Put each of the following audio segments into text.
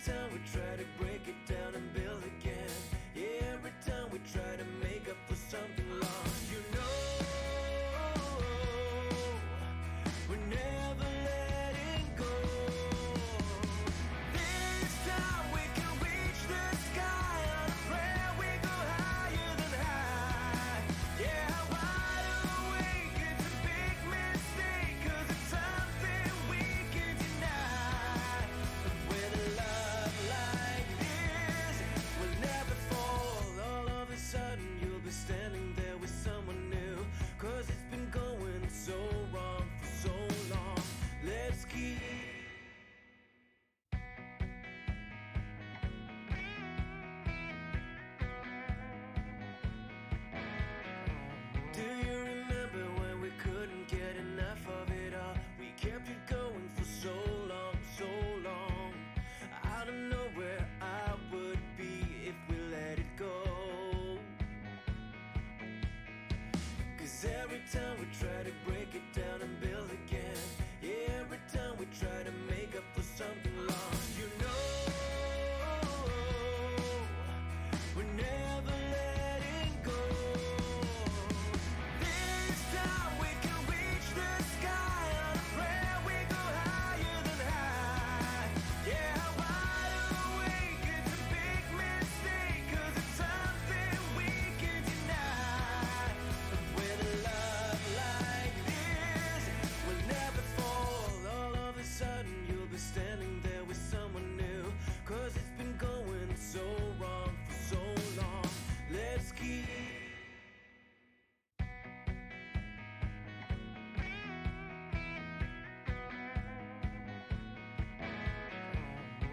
time we try to break it down and build again. Yeah, every time we try to make up for something lost. You know, we're never letting go. This time we can reach the sky on a prayer. We go higher than high. Yeah, wide awake, it's a big mistake, 'cause it's something we can deny. With a love like this, we'll never fall. All of a sudden you'll be standing there with someone new, 'cause it's been going so wrong for so long. Let's keep Do you remember when we couldn't get enough of it all? We kept it going for so long, so long. I don't know where I would be if we let it go. 'Cause every time we try to break it down and build again. Yeah, every time we try to make up for something lost. You know, we're never letting go. This time we can reach the sky on a prayer. We go higher than high. Yeah, wide awake, it's a big mistake, 'cause it's something we can deny. With a love like this, we'll never fall. All of a sudden you'll be standing there with someone new, 'cause it's been going so wrong for so long. Let's keep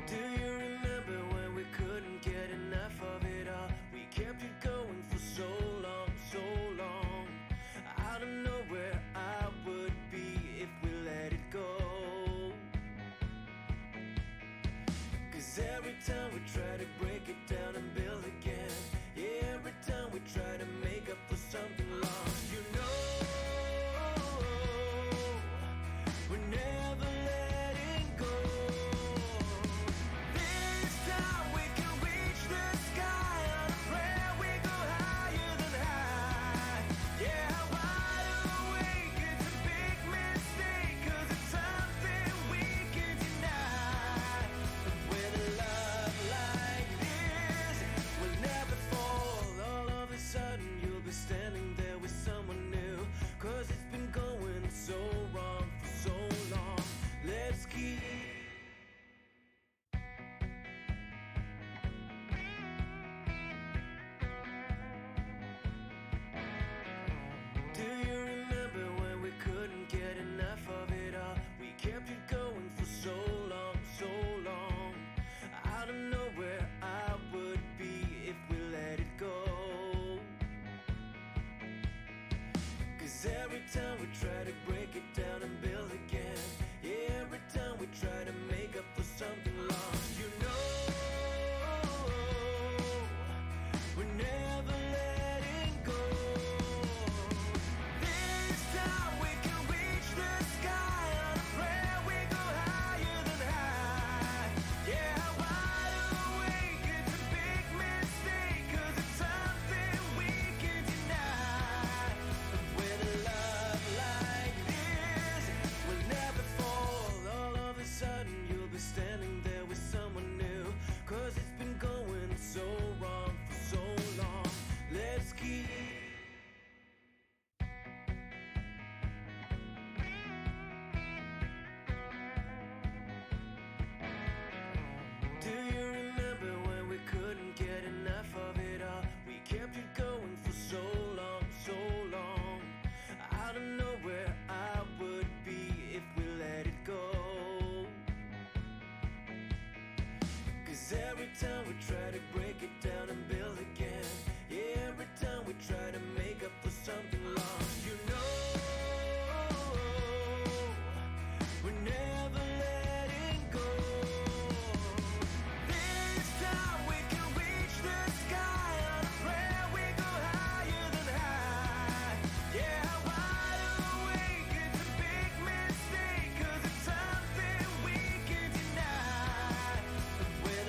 Do you remember when we couldn't get enough of it all? We kept it going for so long, so long. I don't know where I would be if we let it go. 'Cause every time we try to break it down and build again. Yeah, every time we try to make up for something lost. You know, we're never letting go. This time we can reach the sky on a prayer. We go higher than high. Yeah, wide awake, it's a big mistake, 'cause it's something we can deny. With a love like this, we'll never fall. All of a sudden you'll be standing there with someone new, 'cause it's been going so wrong for so long. Let's keep Do you remember when we couldn't get enough of it all? We kept it going for so long, so long. I don't know where I would be if we let it go. 'Cause every time we try to break it down and build again. Yeah, every time we try to make up for something lost. You know, we're never letting go. This time we can reach the sky on a prayer. We go higher than high. Yeah, wide awake, it's a big mistake, 'cause it's something we can deny. With a love like this, we'll never fall. All of a sudden you'll be standing there with someone new, 'cause it's been going so wrong for so long. Let's keep Do you remember when we couldn't get enough of it all? We kept it going for so long, so long. I don't know where I would be if we let it go. 'Cause every time we try to break it down and build again. Yeah, every time we try to make up for something lost. You know, we're never letting go. This time we can reach the sky on a prayer. We go higher than high. Yeah, wide awake, it's a big mistake, 'cause it's something we can deny. With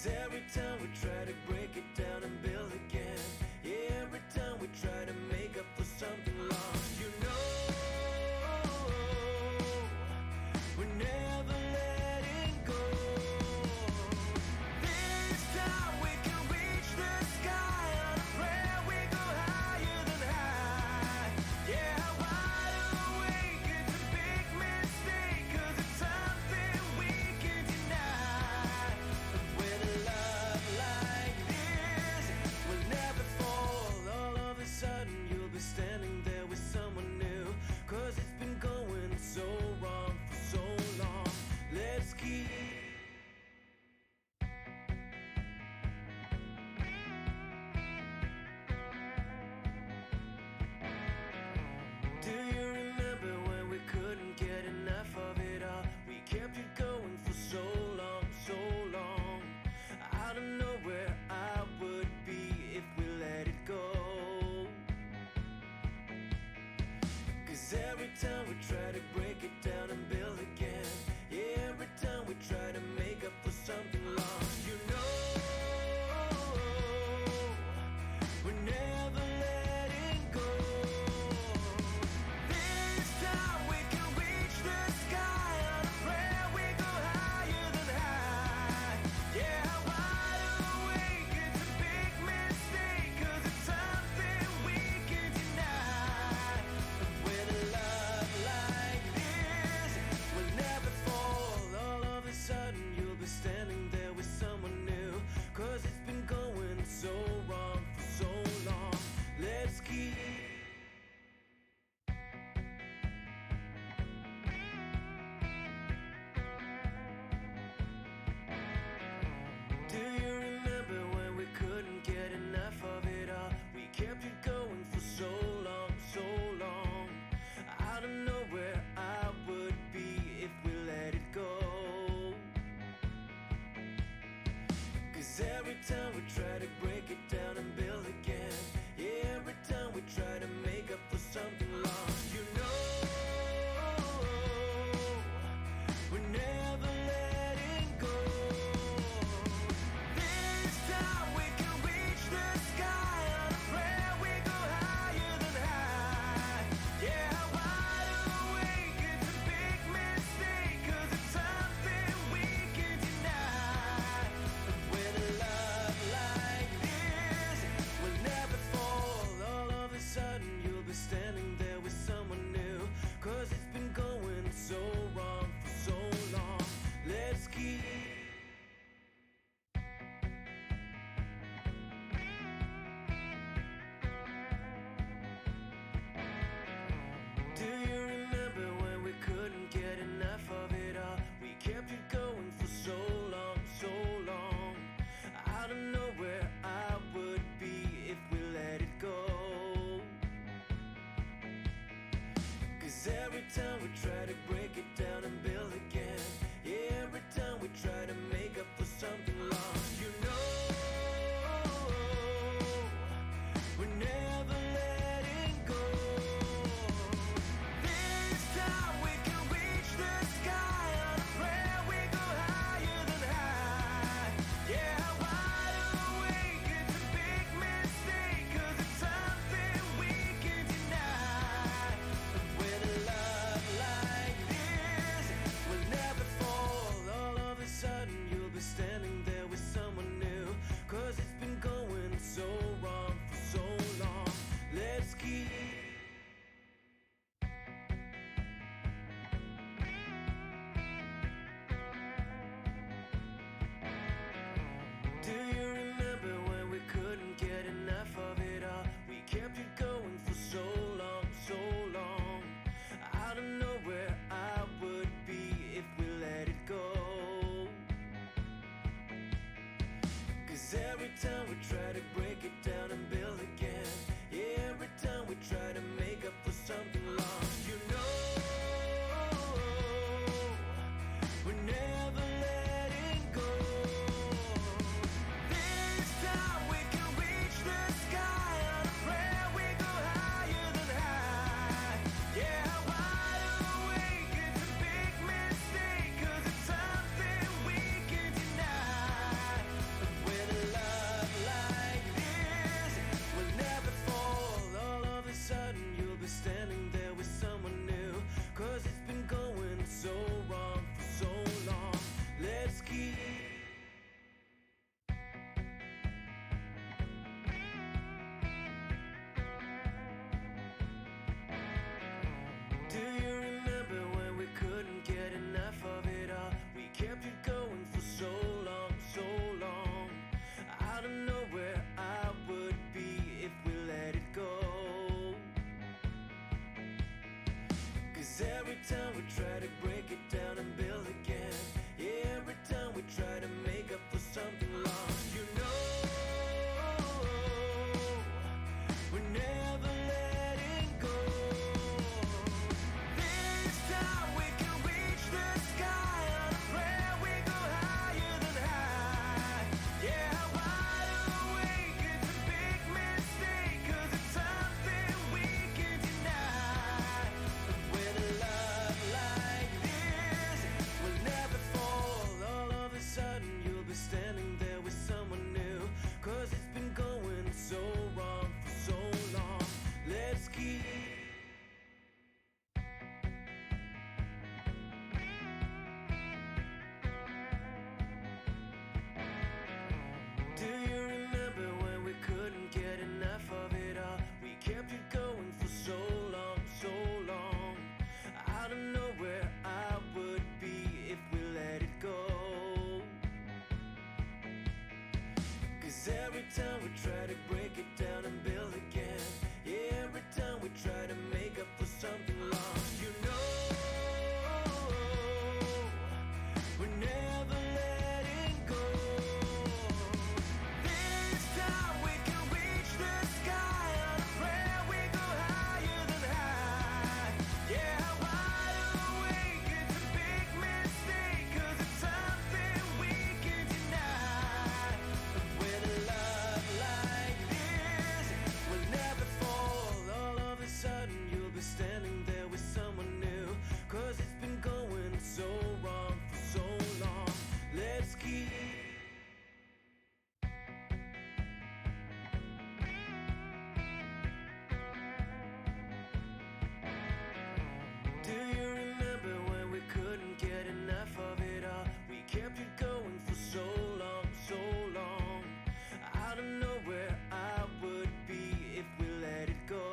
'Cause every time we try to break it down and build again, yeah, every time we try to make up for something lost, you know, we're never letting go. This time we can reach the sky on a prayer, we go higher than high. Yeah, wide awake, it's a big mistake, 'cause it's something we can deny. With a love like this, we'll never fall. All of a sudden you'll be standing there with someone new, 'cause it's been going so wrong for so long. Let's keep Do you remember when we couldn't get enough of it all? We kept it going for so long, so long. I don't know where I would be if we let it go. 'Cause every time we try to break it down and build again, yeah, every time we try to make up for something lost, you know, we're never letting go. This time we can reach the sky on a prayer, we go higher than high. Yeah, wide awake, it's a big mistake, 'cause it's something we can deny. With a love like this, we'll never fall. All of a sudden you'll be standing there with someone new, 'cause it's been going so wrong for so long. Let's keep Do you remember when we couldn't get enough of it all? We kept it going for so long, so long. I don't know where I would be if we let it go. 'Cause every time we try to break it down and build again, yeah, every time we try to make up for something lost, you know, we're never letting go. This time we can reach the sky on a prayer, we go higher than high. Yeah, wide awake, it's a big mistake, 'cause it's something we can deny. With a love like this, we'll never fall. All of a sudden you'll be standing there with someone new, 'cause it's been going so wrong for so long. Let's keep Do you remember when we couldn't get enough of it all? We kept it going for so long, so long. I don't know where I would be if we let it go. 'Cause every time we try to break it down and build again, yeah, every time we try to make up for something lost, you know, we're never letting go. This time we can reach the sky on a prayer, we go higher than high. Yeah, wide awake, it's a big mistake, 'cause it's something we can deny. With a love like this, we'll never fall. keep. Do you remember when we couldn't get enough of it all? We kept it going for so long, so long. I don't know where I would be if we let it go. 'Cause every time we try to break it down and build again, yeah, every time we try to make up for something lost, you know, we're never letting go. This time we can reach the sky on a prayer. We go higher than high. Yeah, wide awake, it's a big mistake, 'cause it's something we can deny. But with a love like this, we'll never fall. All of a sudden you'll be standing there with someone new, 'cause it's been going so wrong for so long. Let's keep. Do you remember when we couldn't get enough of it all? We kept it going for so long, so long. I don't know where I would be if we let it go.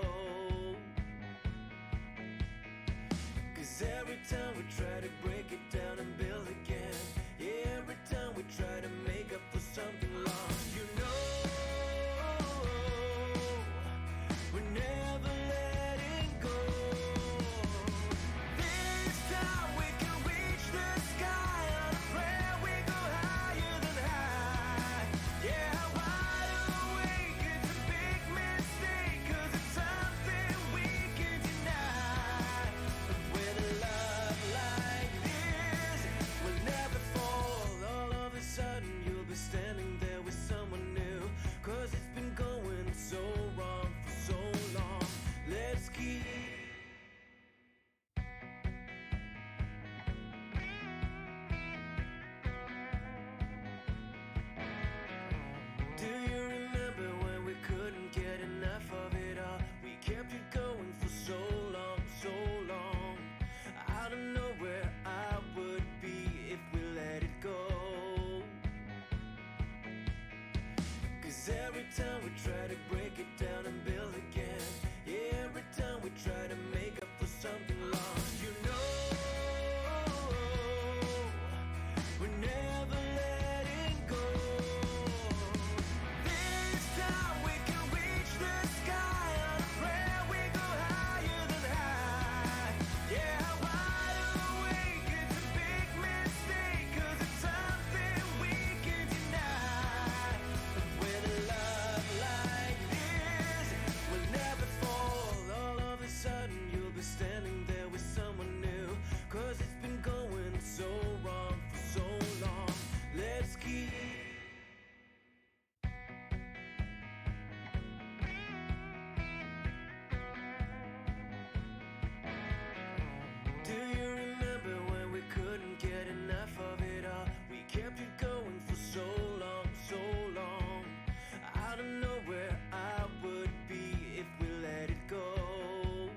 'Cause every time we try to break it down and build again, yeah, every time we try to make up for something lost, you know, we're never letting go. This time we can reach the sky on a prayer. We go higher than high. Yeah, wide awake, it's a big mistake, 'cause it's something we can deny. But with a love like this, we'll never fall. All of a sudden you'll be standing there with someone new, 'cause it's been going so wrong for so long. Let's keep. Do you remember when we couldn't get enough of it all? We kept it going for so long, so long. I don't know where I would be if we let it go. 'Cause every time we try to break it down and build again, yeah, every time we try to make up for something lost, you know, we're never letting go. This time we can reach the sky on a prayer. We go higher than high. Yeah, wide awake, it's a big mistake, 'cause it's something we can deny. But with a love like this, we'll never fall. All of a sudden you'll be standing there with someone new, 'cause it's been going so wrong for so long. Let's keep. Do you remember when we couldn't get enough of it all? We kept it going for so long, so long. I don't know where I would be if we let it go.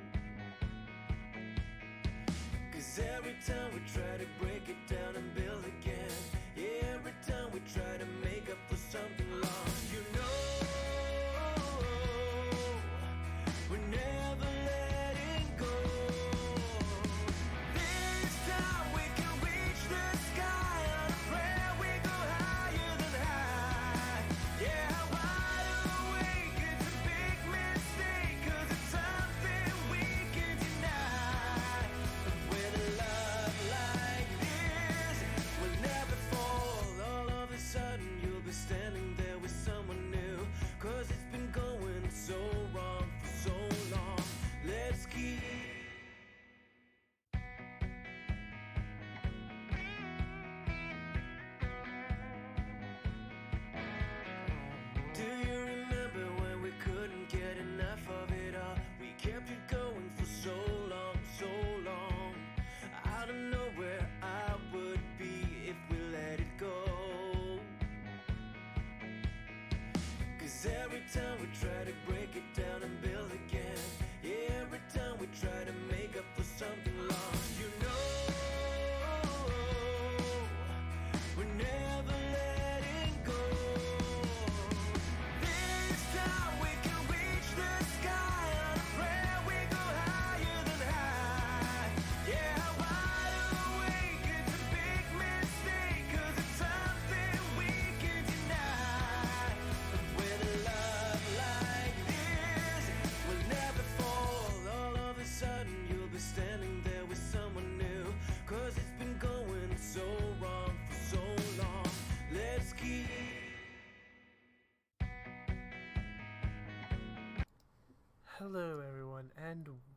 'Cause every time we try to break it down and build again, yeah, every time we try to make up for something lost, you know, we're never letting go. This time we can reach the sky on a prayer. We go higher than high. Yeah, wide awake, it's a big mistake, 'cause it's something we can deny. But with a love like this, we'll never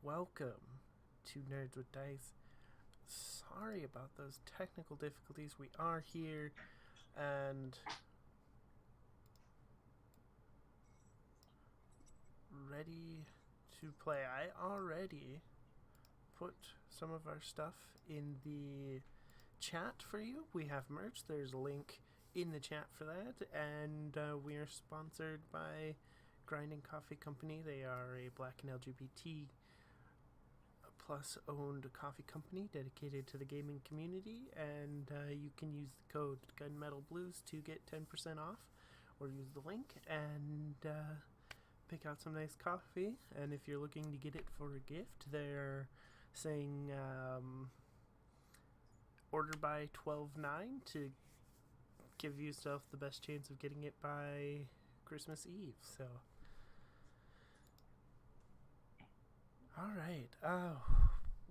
welcome to Nerds with Dice. Sorry about those technical difficulties. We are here and ready to play. I already put some of our stuff in the chat for you. We have merch. There's a link in the chat for that, and we are sponsored by Grinding Coffee Company. They are a Black and LGBT plus owned coffee company dedicated to the gaming community, and you can use the code GunmetalBlues to get 10% off, or use the link and pick out some nice coffee. And if you're looking to get it for a gift, they're saying order by 12/9 to give yourself the best chance of getting it by Christmas Eve. So alright,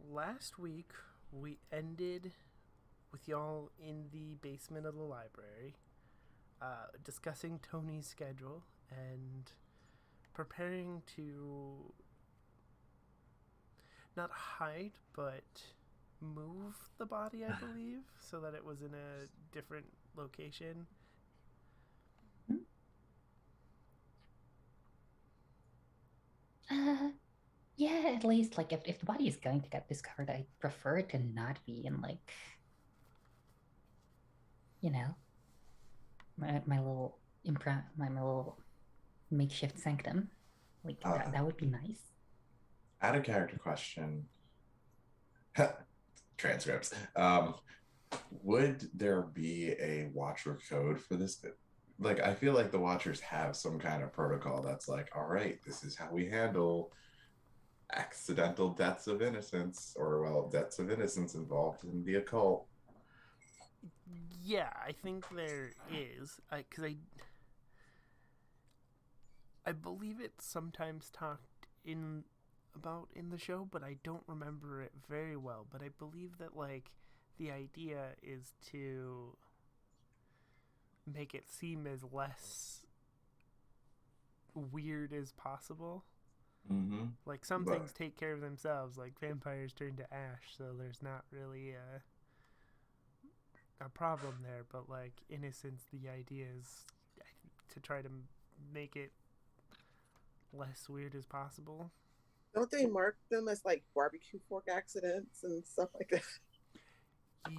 last week we ended with y'all in the basement of the library, discussing Toni's schedule and preparing to not hide, but move the body, I believe, so that it was in a different location. Yeah, at least like if the body is going to get discovered, I prefer it to not be in like, you know, my little my little makeshift sanctum. Like that would be nice. Out of character question. Transcripts. Would there be a watcher code for this? Like, I feel like the watchers have some kind of protocol that's like, all right, this is how we handle accidental deaths of innocence, or well, deaths of innocence involved in the occult. Yeah, I think there is, because I believe it's sometimes talked about in the show, but I don't remember it very well. But I believe that like the idea is to make it seem as less weird as possible. Mm-hmm. Like some But things take care of themselves, like vampires turn to ash, so there's not really a problem there. But like innocence, the idea is to try to make it less weird as possible. Don't they mark them as like barbecue fork accidents and stuff like that?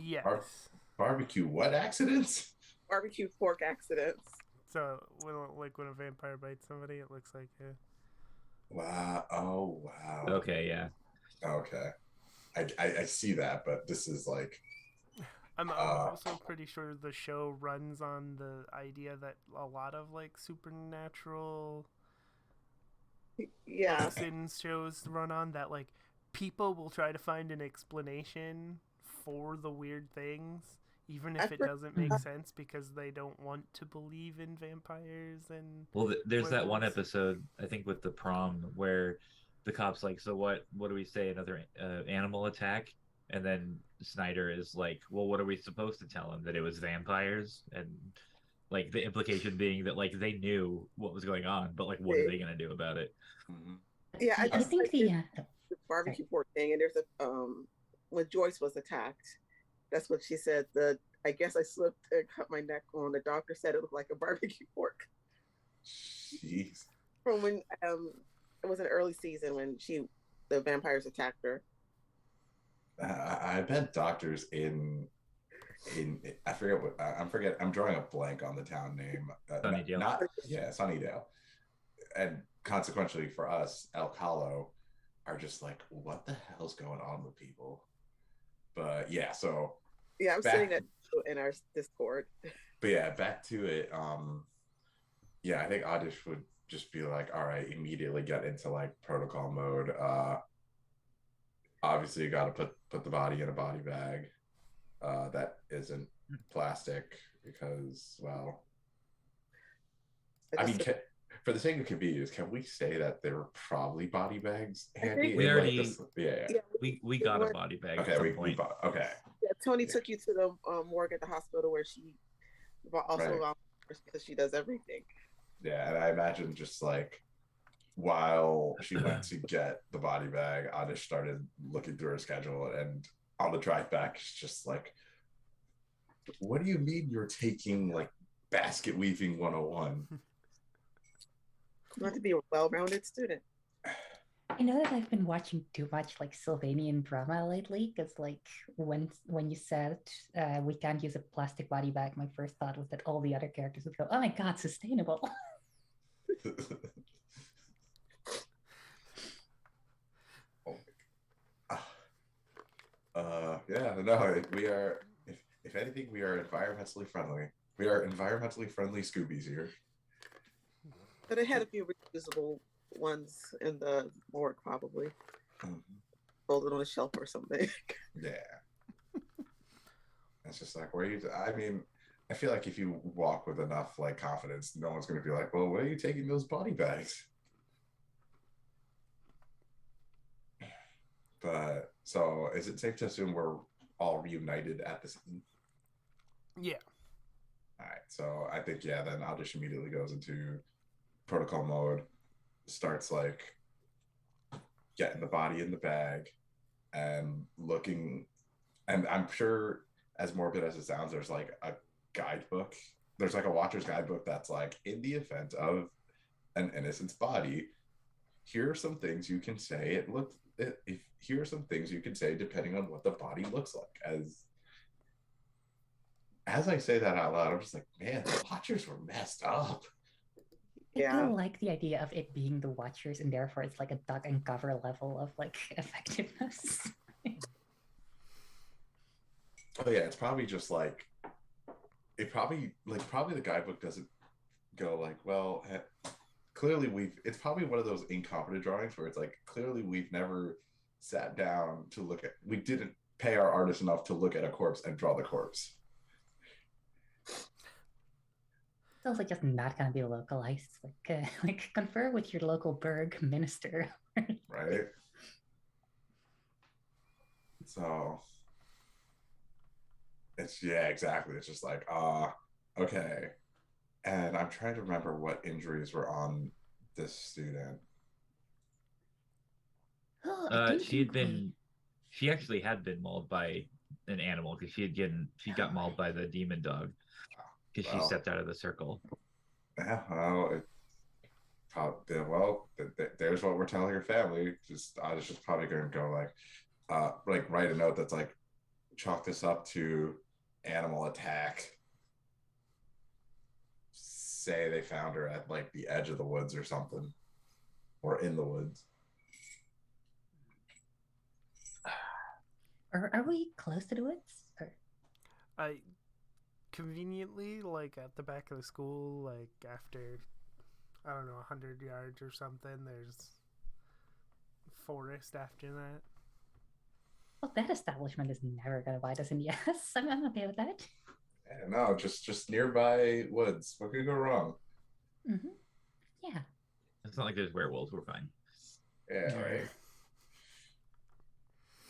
Yes. Barbecue what accidents? Barbecue fork accidents. So when a vampire bites somebody, it looks like Wow. Oh, wow. Okay, yeah. Okay. I see that, but this is like I'm also pretty sure the show runs on the idea that a lot of like supernatural Yeah. sins shows run on that, like people will try to find an explanation for the weird things, even if it doesn't make sense, because they don't want to believe in vampires and Well, there's that one werewolves. episode, I think, with the prom where the cop's like, "So what do we say? Another animal attack?" And then Snyder is like, "Well, what are we supposed to tell him? That it was vampires?" And like the implication being that like they knew what was going on, but like what are they gonna do about it? mm-hmm. Yeah, I I just think like the barbecue fork thing. And there's a when Joyce was attacked, that's what she said. I guess I slipped and cut my neck on. The doctor said it looked like a barbecue fork. Jeez. From when it was an early season when the vampires attacked her. I bet doctors in I forget what I'm drawing a blank on the town name. Sunnydale. Not yeah, Sunnydale, and consequently for us, Elk Hollow are just like, what the hell's going on with people? But yeah, so Yeah, I'm back, sitting in our Discord. but yeah, back to it. Yeah, I think Oddish would just be like, all right, immediately get into like protocol mode. Obviously, you got to put the body in a body bag that isn't plastic because, well, I mean, for the sake of convenience, can we say that there were probably body bags handy? We already, like this, yeah. We got a body bag Okay, at some we point. bought. Okay. Yeah, Toni took you to the morgue at the hospital where she also Right. volunteers because she does everything. Yeah, and I imagine just like while she went to get the body bag, Adish started looking through her schedule, and on the drive back, it's just like, what do you mean you're taking like basket weaving 101? You want to be a well-rounded student. I know that I've been watching too much like Sylvanian drama lately, because like when you said we can't use a plastic body bag, my first thought was that all the other characters would go, "Oh my god, sustainable." Yeah, no, we are. If anything, we are environmentally friendly. We are environmentally friendly Scoobies here. But it had a few reusable ones in the morgue, probably folded on a shelf or something. Yeah, it's just like, where you? I mean, I feel like if you walk with enough like confidence, no one's going to be like, "Well, where are you taking those body bags?" But so, is it safe to assume we're all reunited at the scene? Yeah. All right. So I think then I'll just immediately goes into protocol mode, starts like getting the body in the bag and looking, and I'm sure, as morbid as it sounds, there's like a guidebook. There's like a watcher's guidebook that's like, in the event of an innocent's body, here are some things you can say. Here are some things you can say depending on what the body looks like. As I say that out loud, I'm just like, man, the watchers were messed up. I Yeah. do like the idea of it being the Watchers, and therefore it's like a duck and cover level of like effectiveness. Oh yeah, it's probably just like, probably the guidebook doesn't go like, well, clearly it's probably one of those incompetent drawings where it's like, clearly we've never sat down to we didn't pay our artist enough to look at a corpse and draw the corpse. It's also just not gonna be localized. Like confer with your local burg minister. Right. So it's exactly. It's just like, okay. And I'm trying to remember what injuries were on this student. She actually had been mauled by an animal, because she got mauled by the demon dog because she stepped out of the circle. Yeah, there's what we're telling her family. I was just probably going to go like write a note that's like, chalk this up to animal attack. Say they found her at like the edge of the woods or something, or in the woods. Are we close to the woods? Or... Conveniently, like at the back of the school, like after, I don't know, 100 yards or something, there's forest after that. Well, that establishment is never going to bite us in the ass. I'm okay with that. Yeah, no, just nearby woods. What could go wrong? Mm-hmm. Yeah. It's not like there's werewolves. We're fine. Yeah, right.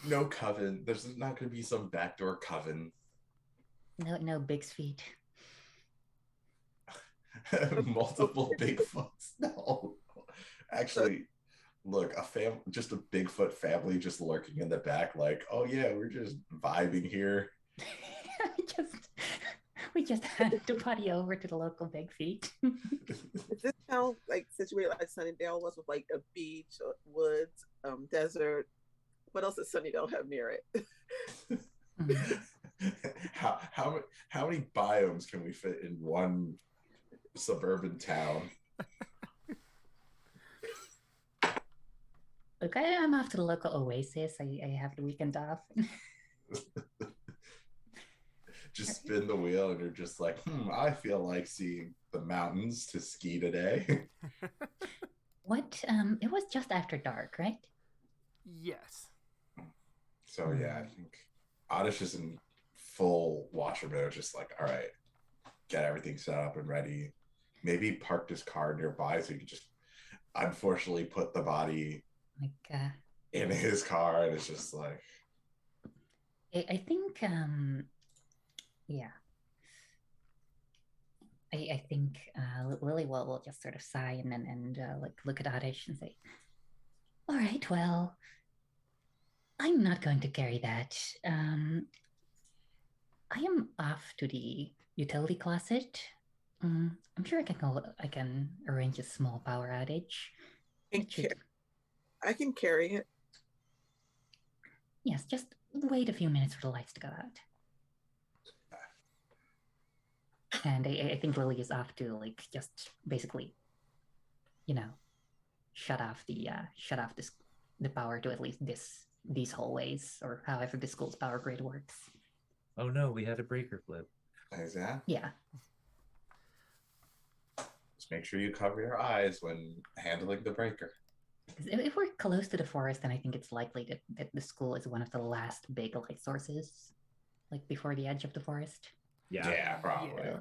No coven. There's not going to be some backdoor coven. No Big's feet. Multiple Bigfoots. No. Actually, look, just a Bigfoot family just lurking in the back, like, oh yeah, we're just vibing here. we just handed the body over to the local Big Feet. Is this how like situated like Sunnydale was, with like a beach, woods, desert? What else does Sunnydale have near it? How many biomes can we fit in one suburban town? Look, I'm off to the local oasis. I have the weekend off. Just spin the wheel and you're just like, I feel like seeing the mountains to ski today. What? It was just after dark, right? Yes. So yeah, I think Oddish is in full watcher mode, just like, all right, get everything set up and ready. Maybe park this car nearby so you can just unfortunately put the body in his car, and it's just like, I think yeah, I think Lily will just sort of sigh and like look at Adish and say, "All right, well, I'm not going to carry that. I am off to the utility closet. I'm sure I can arrange a small power outage. It should, I can carry it. yes, just wait a few minutes for the lights to go out." And I think Lily is off to like just basically, you know, shut off the power to at least these hallways or however the school's power grid works. Oh no, we had a breaker flip. Exactly. Yeah. Just make sure you cover your eyes when handling the breaker. If we're close to the forest, then I think it's likely that the school is one of the last big light sources, like before the edge of the forest. Yeah. Probably. Yeah.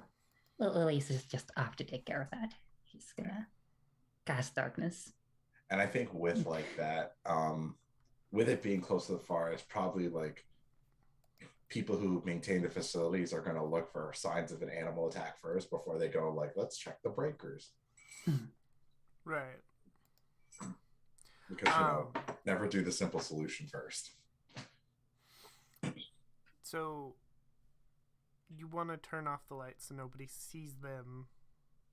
Lily's is just off to take care of that. She's gonna cast darkness. And I think with like that, with it being close to the forest, probably like people who maintain the facilities are going to look for signs of an animal attack first before they go like, let's check the breakers. Right. Because, you know, never do the simple solution first. So you want to turn off the lights so nobody sees them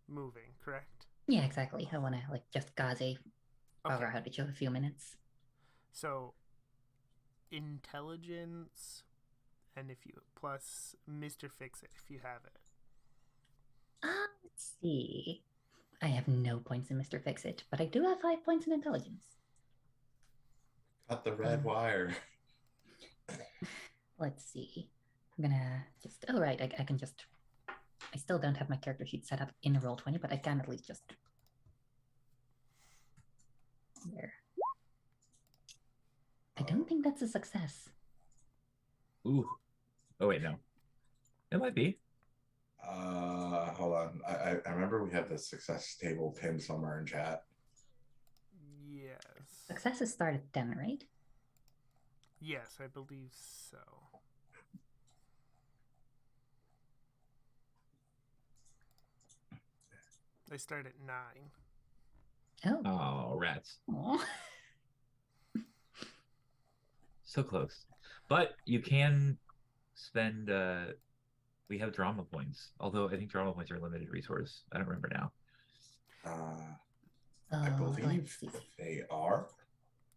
moving, correct? Yeah, exactly. I want to like just cause a power outage of a few minutes. So intelligence, and if you plus Mr. Fix It if you have it. Let's see. I have no points in Mr. Fix It, but I do have 5 points in intelligence. Cut the red wire. Let's see. I'm gonna just. Oh right, I can just. I still don't have my character sheet set up in Roll20, but I can at least just. There. I don't think that's a success. Ooh. Oh wait, no. It might be. Hold on. I remember we had the success table pinned somewhere in chat. Yes. Successes start at 10, right? Yes, I believe so. They start at 9. Oh. Oh, rats. Aw. So close. But you can spend we have drama points. Although I think drama points are a limited resource. I don't remember now. I believe they are.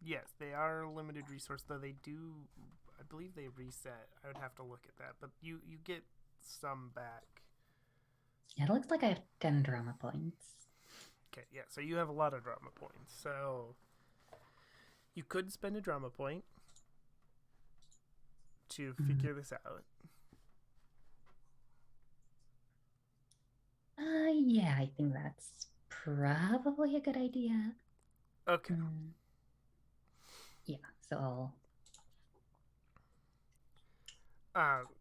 Yes, they are a limited resource, though they do. I believe they reset. I would have to look at that, but you get some back. Yeah, it looks like I have 10 drama points. Okay, yeah, so you have a lot of drama points. So you could spend a drama point to figure this out. Yeah, I think that's probably a good idea. Okay. Yeah, so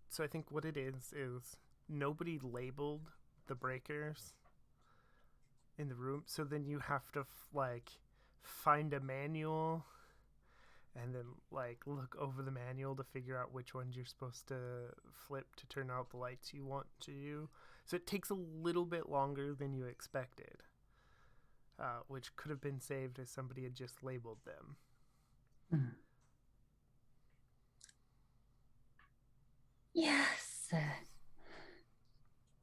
so I think what it is nobody labeled the breakers in the room, so then you have to like find a manual and then like look over the manual to figure out which ones you're supposed to flip to turn out the lights you want to do. So it takes a little bit longer than you expected, which could have been saved if somebody had just labeled them. Yes.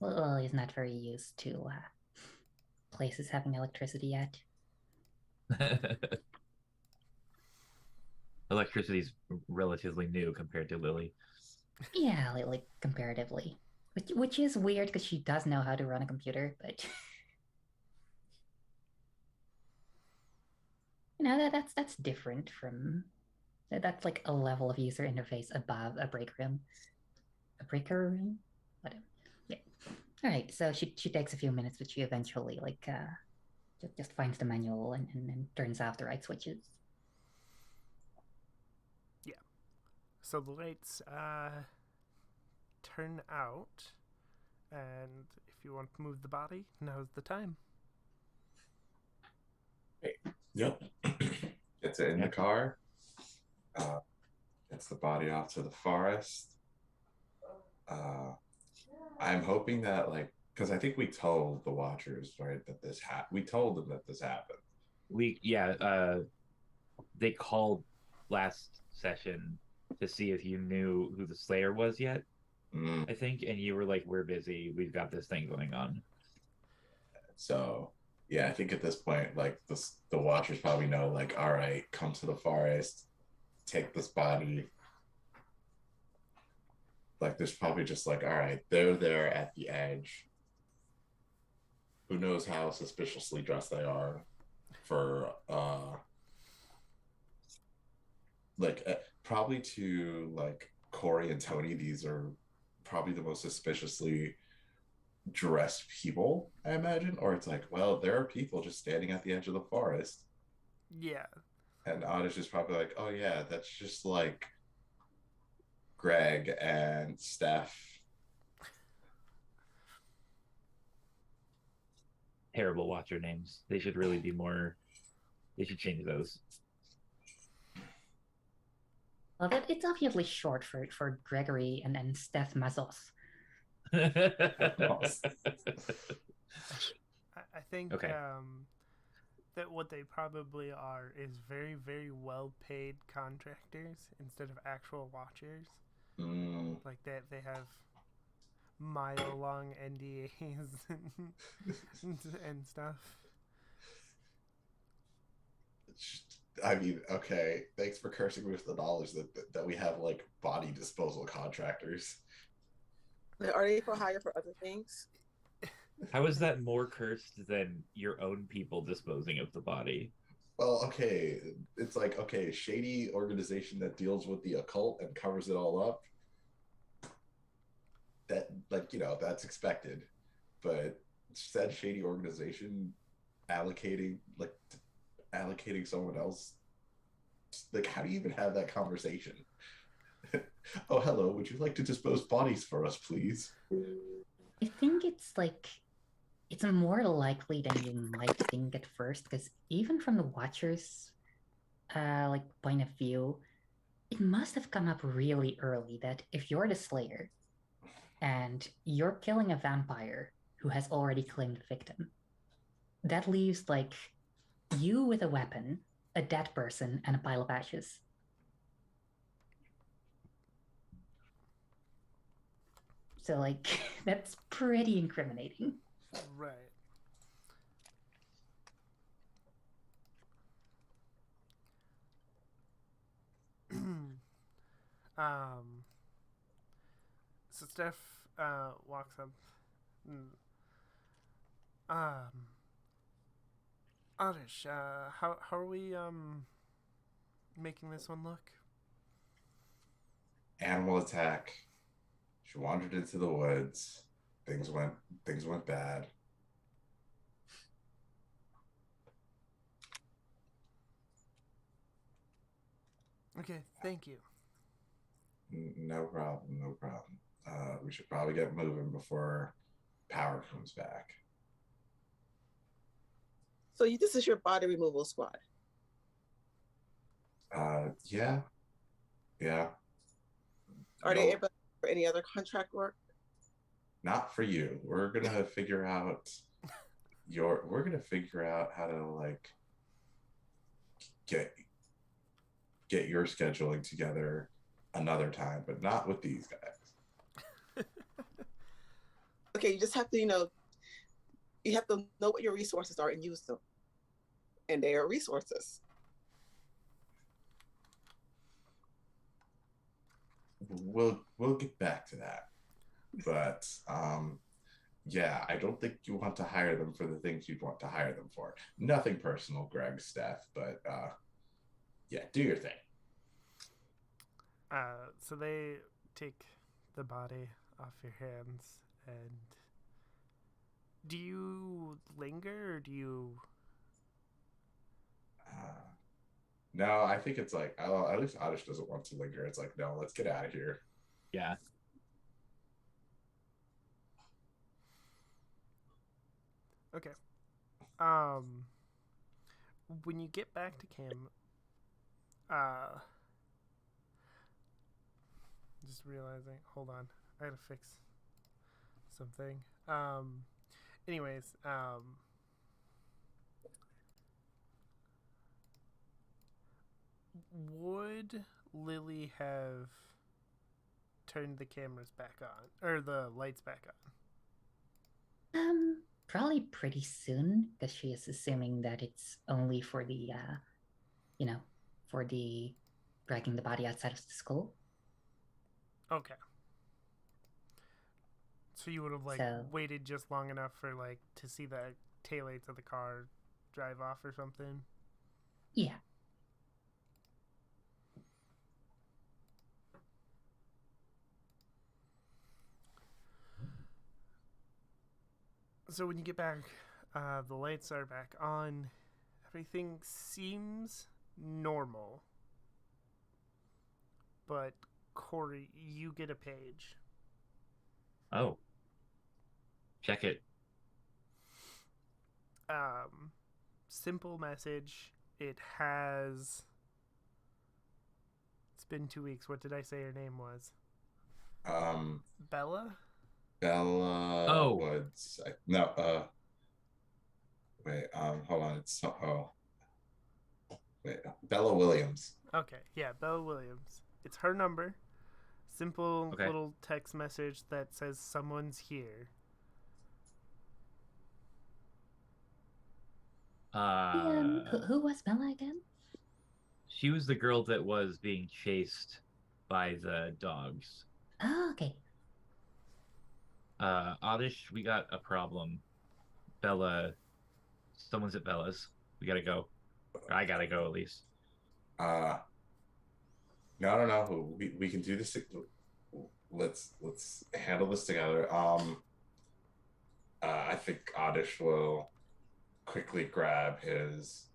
Well, he's not very used to places having electricity yet. Electricity's relatively new compared to Lily. Yeah, like comparatively. Which is weird because she does know how to run a computer, but you know that's different from that's like a level of user interface above a break room. A breaker room? Whatever. Yeah. Alright, so she takes a few minutes, but she eventually like just finds the manual and turns off the right switches. Yeah. So the lights turn out, and if you want to move the body, now's the time. Yep. Gets it in the car. Gets the body off to the forest. I'm hoping that like Because I think we told the Watchers, right, that this we told them that this happened. They called last session to see if you knew who the Slayer was yet, Mm. I think, and you were like, "We're busy. We've got this thing going on." So yeah, I think at this point, like the Watchers probably know, like, all right, come to the forest, take this body. Like, there's probably just like, all right, they're there at the edge. Who knows how suspiciously dressed they are for like probably to like Corey and Tony, these are probably the most suspiciously dressed people, I imagine. Or it's like, well, there are people just standing at the edge of the forest. Yeah. And Otta's just probably like, oh yeah, that's just like Greg and Steph. Terrible Watcher names. They should really be more. They should change those. Well, it's obviously short for Gregory and Steph Mazos. I think Okay. that what they probably are is very, very well paid contractors instead of actual watchers. Mm. Like that they have mile long NDAs and stuff. I mean, okay, thanks for cursing me with the knowledge that we have like body disposal contractors. Are they for hire for other things? How is that more cursed than your own people disposing of the body? Well, okay, it's like, okay, shady organization that deals with the occult and covers it all up. That, like, that's expected. But said shady organization allocating someone else, like, how do you even have that conversation? Oh, hello, would you like to dispose bodies for us, please? I think it's more likely than you might think at first, because even from the Watchers point of view, it must have come up really early that if you're the Slayer and you're killing a vampire who has already claimed the victim, that leaves like you with a weapon, a dead person, and a pile of ashes. So like that's pretty incriminating. Right. So Steph walks up. Oddish, how are we making this one look? Animal attack. She wandered into the woods. Things went bad. Okay, thank you. No problem, no problem. We should probably get moving before power comes back. So this is your body removal squad. Yeah. Are they able for any other contract work? Not for you. We're gonna figure out how to like get your scheduling together another time, but not with these guys. Okay, you just have to, you have to know what your resources are and use them. And they are resources. We'll get back to that. But yeah, I don't think you want to hire them for the things you'd want to hire them for. Nothing personal, Greg, Steph, but yeah, do your thing. So they take the body off your hands, and do you linger or do you? No, I think it's like, at least Oddish doesn't want to linger. It's like, no, let's get out of here. Yeah. Okay. When you get back to camp, just realizing, hold on, I gotta fix something. Anyways, would Lily have turned the cameras back on or the lights back on? Probably pretty soon because she is assuming that it's only for the, you know, for the dragging the body outside of the school. Okay. So you would have like So- waited just long enough for like to see the taillights of the car drive off or something. Yeah. So when you get back, the lights are back on. Everything seems normal. But Corey, you get a page. Oh. Check it. Simple message. It has. It's been 2 weeks. What did I say her name was? Bella? Bella Oh. Woods. Wait, hold on. Wait, Bella Williams. Okay, yeah, Bella Williams. It's her number. Simple Okay. little text message that says someone's here. Who was Bella again? She was the girl that was being chased by the dogs. Oh, okay. Oddish, we got a problem. Bella, someone's at Bella's. We gotta go. Or I gotta go at least. No. We can do this. Let's handle this together. I think Oddish will quickly grab his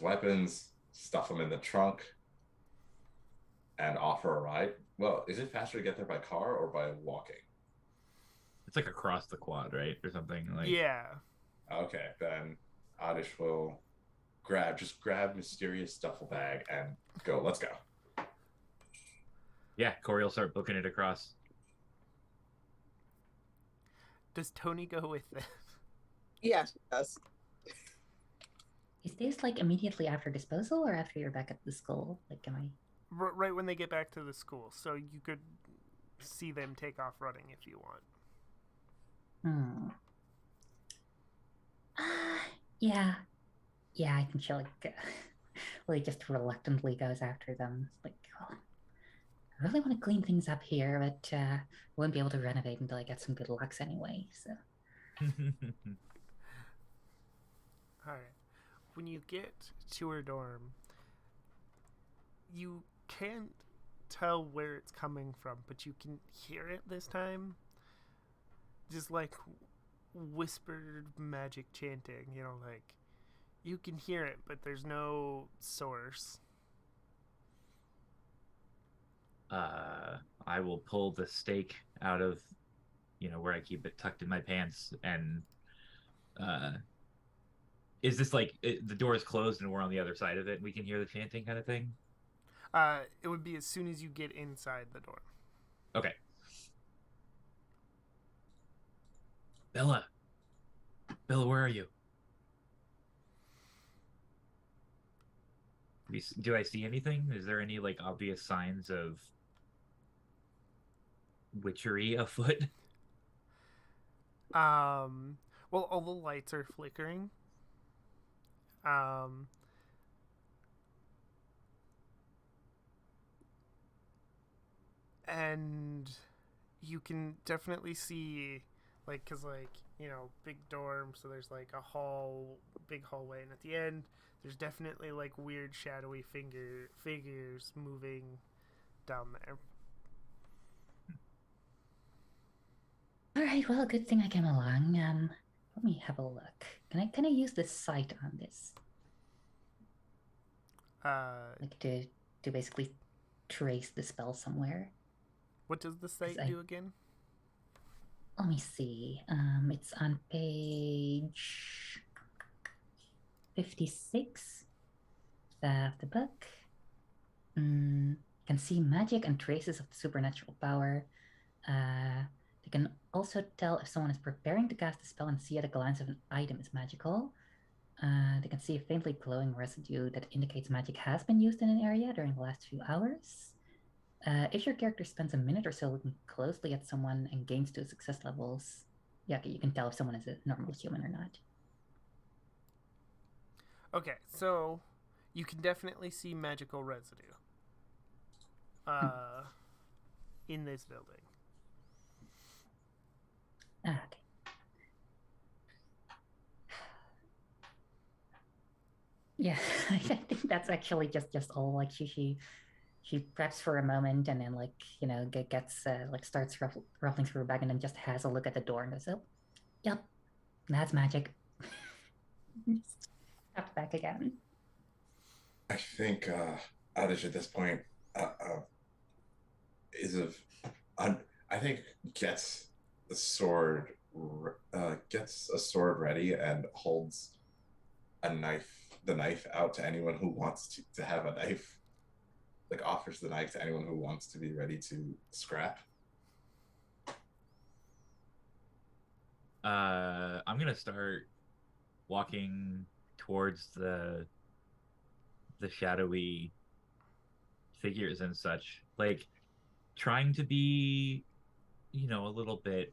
weapons, stuff them in the trunk, and offer a ride. Well, is it faster to get there by car or by walking? It's like across the quad, right, or something like. Yeah. Okay, then Oddish will grab mysterious duffel bag and go. Let's go. Yeah, Corey will start booking it across. Does Toni go with this? Yeah, she does. Is this like immediately after disposal or after you're back at the school? Like, am I? Right when they get back to the school, so you could see them take off running if you want. Yeah. Yeah, I think she like just reluctantly goes after them. Like, oh, I really want to clean things up here, but won't be able to renovate until I get some good locks anyway. So All right. When you get to her dorm, you can't tell where it's coming from, but you can hear it this time. Just like whispered magic chanting, like you can hear it, but there's no source. I will pull the stake out of, where I keep it tucked in my pants, and is this like the door is closed and we're on the other side of it and we can hear the chanting kind of thing? It would be as soon as you get inside the door. Okay. Bella, where are you? Do I see anything? Is there any like obvious signs of witchery afoot? Well, all the lights are flickering. And you can definitely see, like, because, like, big dorm, so there's, like, big hallway, and at the end, there's definitely, like, weird shadowy figures moving down there. all right, well, good thing I came along. Let me have a look. Can I use the sight on this? Like to basically trace the spell somewhere. What does the site do again? Let me see. It's on page 56 of the book. Can see magic and traces of supernatural power. They can also tell if someone is preparing to cast a spell and see at a glance if an item is magical. They can see a faintly glowing residue that indicates magic has been used in an area during the last few hours. If your character spends a minute or so looking closely at someone and gains 2 success levels, yeah, you can tell if someone is a normal human or not. Okay, so you can definitely see magical residue in this building. Okay. Yeah, I think that's actually just all. Like she preps for a moment and then gets starts ruffling through her bag and then just has a look at the door and goes, "Oh, yep, that's magic." Steps back again. I think Adish at this point I think gets the sword ready and holds the knife out to anyone who wants to have a knife. Like offers the knife to anyone who wants to be ready to scrap. I'm gonna start walking towards the shadowy figures and such, like trying to be, a little bit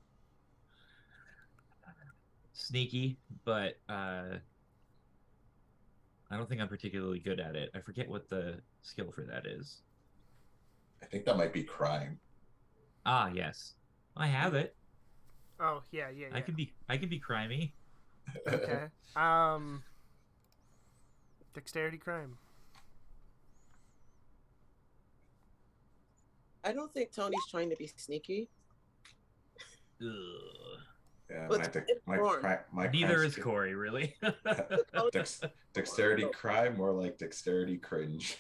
sneaky, but I don't think I'm particularly good at it. I forget what the skill for that is. I think that might be crime. Ah, yes, I have it. Oh yeah. I can be crimey. Okay. Dexterity crime. I don't think Tony's trying to be sneaky. Ugh. Yeah, But my Neither crime is Corey, really. Dexterity crime, more like dexterity cringe.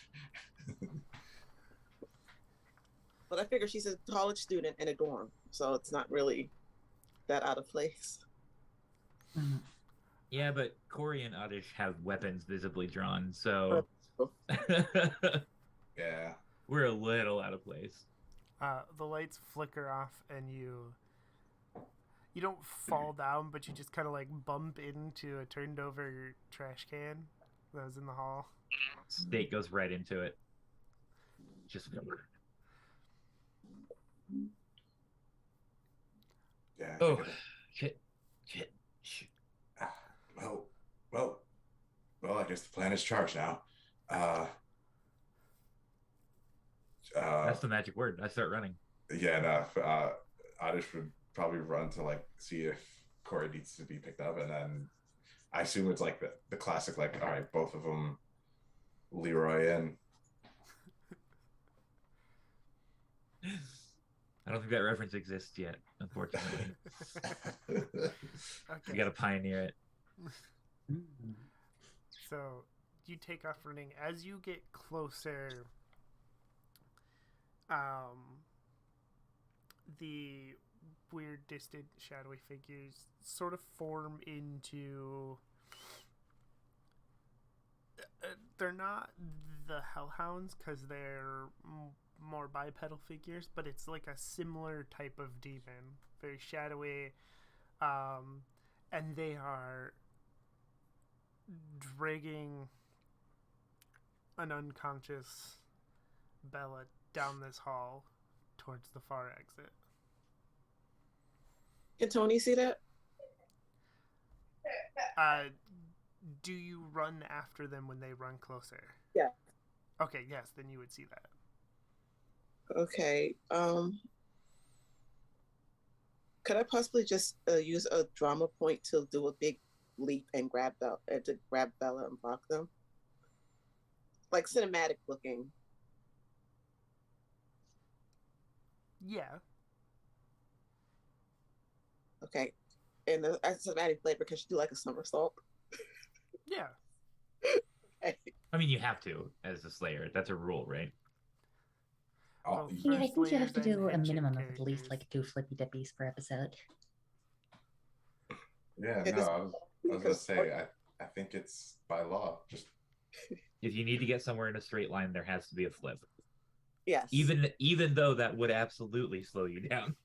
But I figure she's a college student in a dorm, so it's not really that out of place. Mhm. Yeah, but Corey and Adish have weapons visibly drawn, so Yeah. we're a little out of place. The lights flicker off, and you don't fall down, but you just kind of like bump into a turned over trash can that was in the hall. State goes right into it. Just Yeah. oh shit. Well, I guess the plan is charged now. That's the magic word. I start running. Yeah, no. Adish would probably run to like see if Corey needs to be picked up, and then I assume it's like the classic, like, all right, both of them, Leroy in. I don't think that reference exists yet, unfortunately. Okay. You gotta pioneer it. So you take off running. As you get closer, the weird, distant, shadowy figures sort of form into. They're not the Hellhounds because they're more bipedal figures, but it's like a similar type of demon, very shadowy, and they are dragging an unconscious Bella down this hall towards the far exit. Can Tony see that? Do you run after them when they run closer? Yeah. Okay, yes, then you would see that. Okay. Could I possibly just use a drama point to do a big leap and grab Bella and block them? Like cinematic looking. Yeah. Okay. And the cinematic flavor, can she do like a somersault? Yeah. Okay. I mean, you have to as a Slayer. That's a rule, right? Oh, Yeah, I think you have to Slayers do a and minimum of Henshin at least characters. like 2 flippy dippies per episode. yeah, It no, is- I was gonna say, I think it's by law. Just If you need to get somewhere in a straight line, there has to be a flip. Yes. Even though that would absolutely slow you down.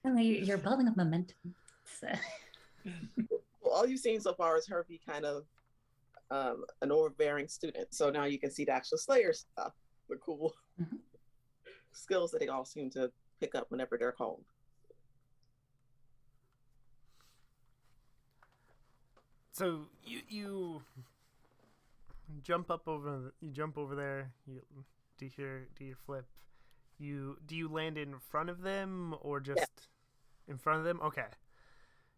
Oh, you're building up momentum. So, Well, all you've seen so far is her be kind of an overbearing student. So now you can see the actual Slayer stuff, the cool Mhm. skills that they all seem to pick up whenever they're called. So you jump up over you jump over there. You do your flip. Do you land in front of them or Yeah. just in front of them? Okay.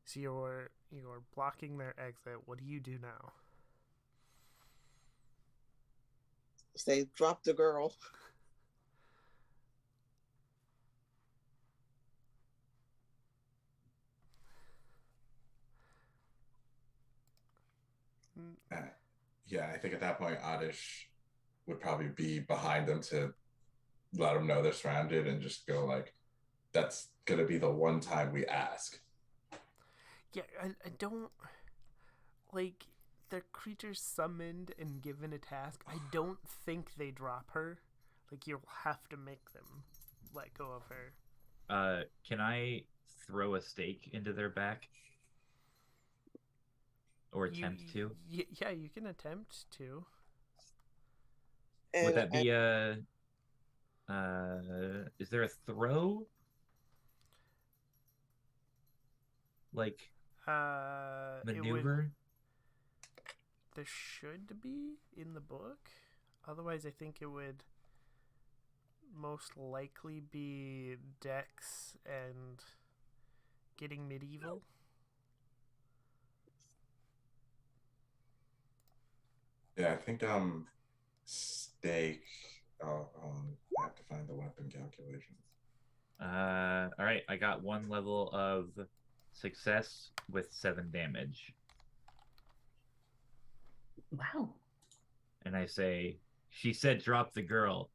So you're blocking their exit. What do you do now? Say, drop the girl. Uh, yeah, I think at that point, Oddish would probably be behind them to let them know they're surrounded and just go like, "That's gonna be the one time we ask." Yeah, I don't like they're creatures summoned and given a task. I don't think they drop her. Like you'll have to make them let go of her. Can I throw a stake into their back or attempt to? Yeah, you can attempt to. And, Would that be a? Is there a throw? Like It would. maneuver? There should be in the book. Otherwise, I think it would most likely be Dex and getting medieval. Yeah, I think stake. Oh, I have to find the weapon calculations. All right, I got one level of success with 7 damage, wow. and I say, "She said drop the girl,"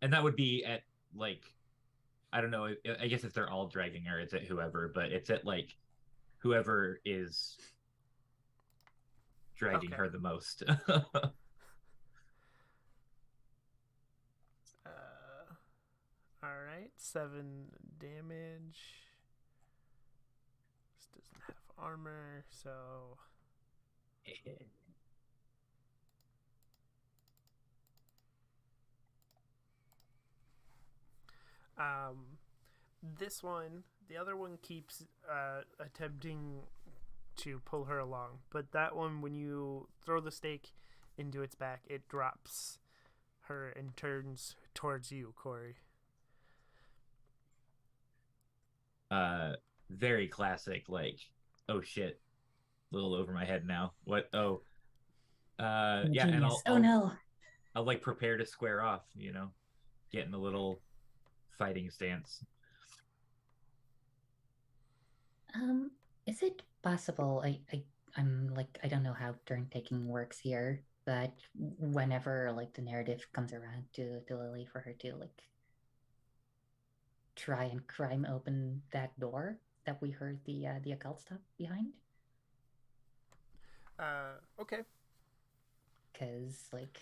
and that would be at like, I don't know. I guess if they're all dragging her, it's at whoever, but it's at like whoever is dragging Okay. her the most. All right, 7 damage. This doesn't have armor, so um, this one, the other one keeps attempting to pull her along, but that one, when you throw the stake into its back, it drops her and turns towards you, Corey. Very classic. Like, oh shit, a little over my head now. What? Oh, yeah, and Genius. Oh no. I'll like prepare to square off. Get in a little fighting stance. Is it possible? I'm like, I don't know how turn taking works here, but whenever like the narrative comes around to Lily for her to like try and crime open that door that we heard the occult stuff behind, Okay. because like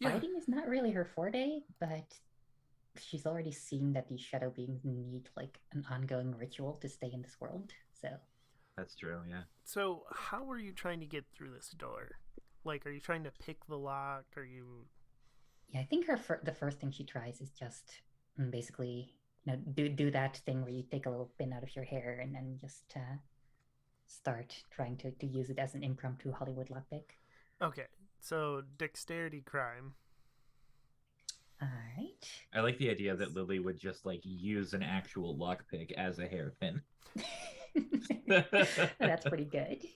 Yeah. fighting is not really her forte, but she's already seen that these shadow beings need like an ongoing ritual to stay in this world. So That's true. Yeah. So, how are you trying to get through this door? Like, are you trying to pick the lock? Are you? yeah, I think the first thing she tries is just basically do that thing where you take a little pin out of your hair and then just start trying to use it as an impromptu Hollywood lockpick. Okay. So, dexterity crime. All right. I like the idea that Lily would just like use an actual lockpick as a hairpin. That's pretty good.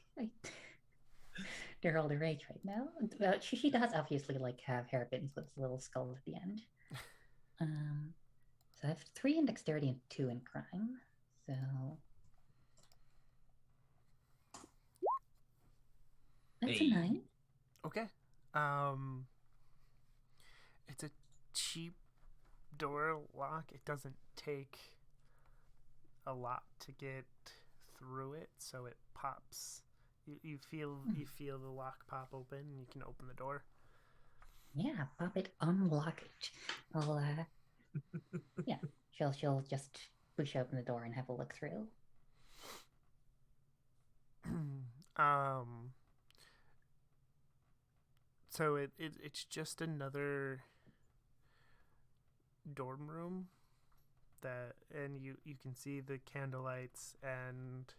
They're all the rage right now. Well, she does obviously like have hairpins with little skulls at the end. So I have 3 in dexterity and 2 in crime. So that's a 9. Okay. It's a cheap door lock. It doesn't take a lot to get through it, so it pops. You feel the lock pop open, and you can open the door. Yeah, pop it, unlock it. I'll, yeah, she'll just push open the door and have a look through. um. So it's just another dorm room that, and you can see the candlelights and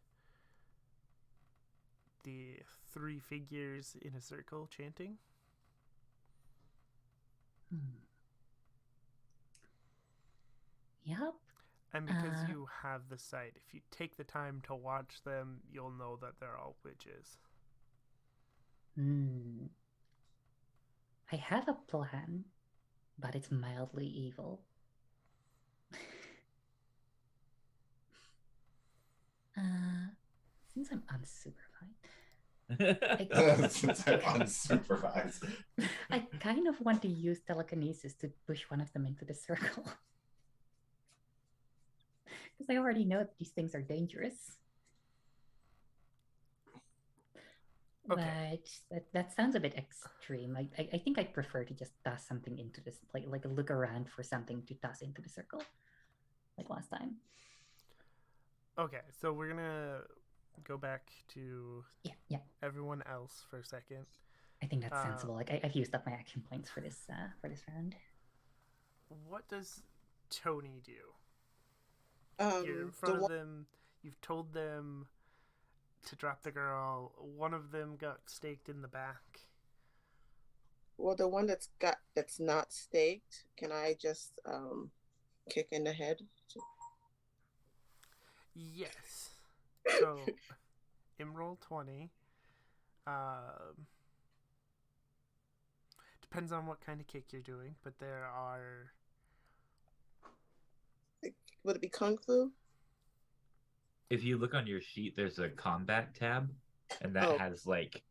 the three figures in a circle chanting. Yep. And because you have the sight, if you take the time to watch them, you'll know that they're all witches. I have a plan, but it's mildly evil. Since I'm unsupervised, Since I'm unsupervised. I kind of want to use telekinesis to push one of them into the circle. Because I already know that these things are dangerous. Okay. But that sounds a bit extreme. I think I'd prefer to just toss something into this, like look around for something to toss into the circle, like last time. Okay, so we're gonna go back to Yeah. everyone else for a second. I think that's sensible. Like I've used up my action points for this round. What does Toni do? You're in The front of one, them. You've told them to drop the girl. One of them got staked in the back. well, the one that's not staked. Can I just kick in the head? Yes. So, in roll 20, depends on what kind of kick you're doing, but there are. Would it be kung fu? If you look on your sheet, there's a combat tab, and that Oh. has like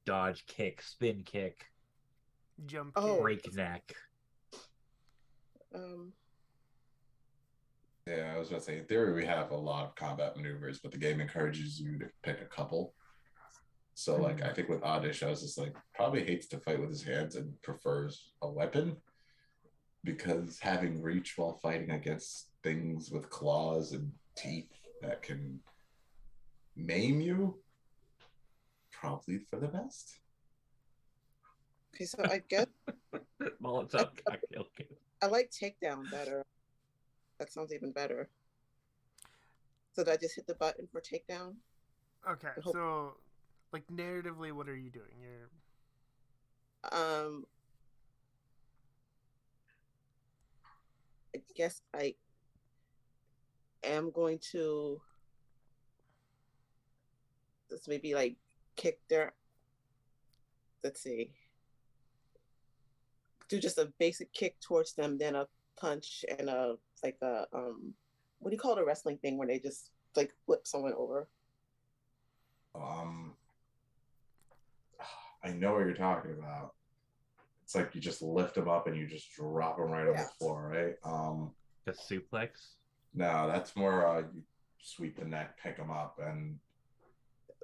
dodge kick, spin kick, Jump Oh. kick. breakneck. Yeah, I was gonna say, in theory, we have a lot of combat maneuvers, but the game encourages you to pick a couple. So, like, I think with Oddish, I was just like, probably hates to fight with his hands and prefers a weapon because having reach while fighting against things with claws and teeth that can maim you, probably for the best. Okay, so I guess Molotov cocktail kit. I like takedown better. That sounds even better. So did I just hit the button for takedown? Okay, so, like, narratively, what are you doing? You're. I guess I am going to just maybe like kick their. Let's see. Do just a basic kick towards them, then a punch and a like a what do you call it, a wrestling thing where they just like flip someone over? I know what you're talking about. It's like you just lift them up and you just drop them right on the floor, right? The suplex. No, that's more you sweep the neck, pick them up, and.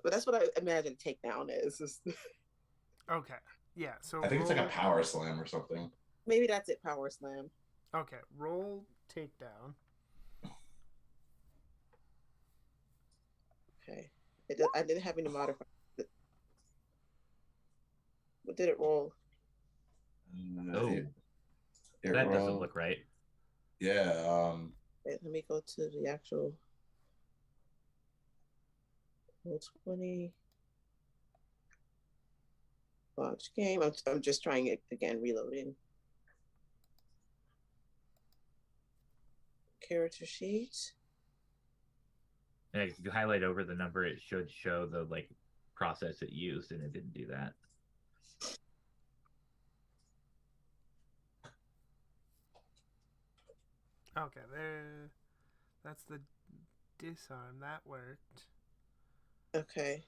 But that's what I imagine takedown is. Okay, yeah. So I think it's like a power slam or something. Maybe that's it. Power slam. Okay, roll takedown. Okay, I didn't have any modifiers. What did it roll? That doesn't look right. Yeah. Wait, let me go to the actual roll 20. Launch game. I'm just trying it again, reloading. Character sheet. And if you highlight over the number, it should show the like process it used, and it didn't do that. Okay, there. That's the disarm. That worked. Okay.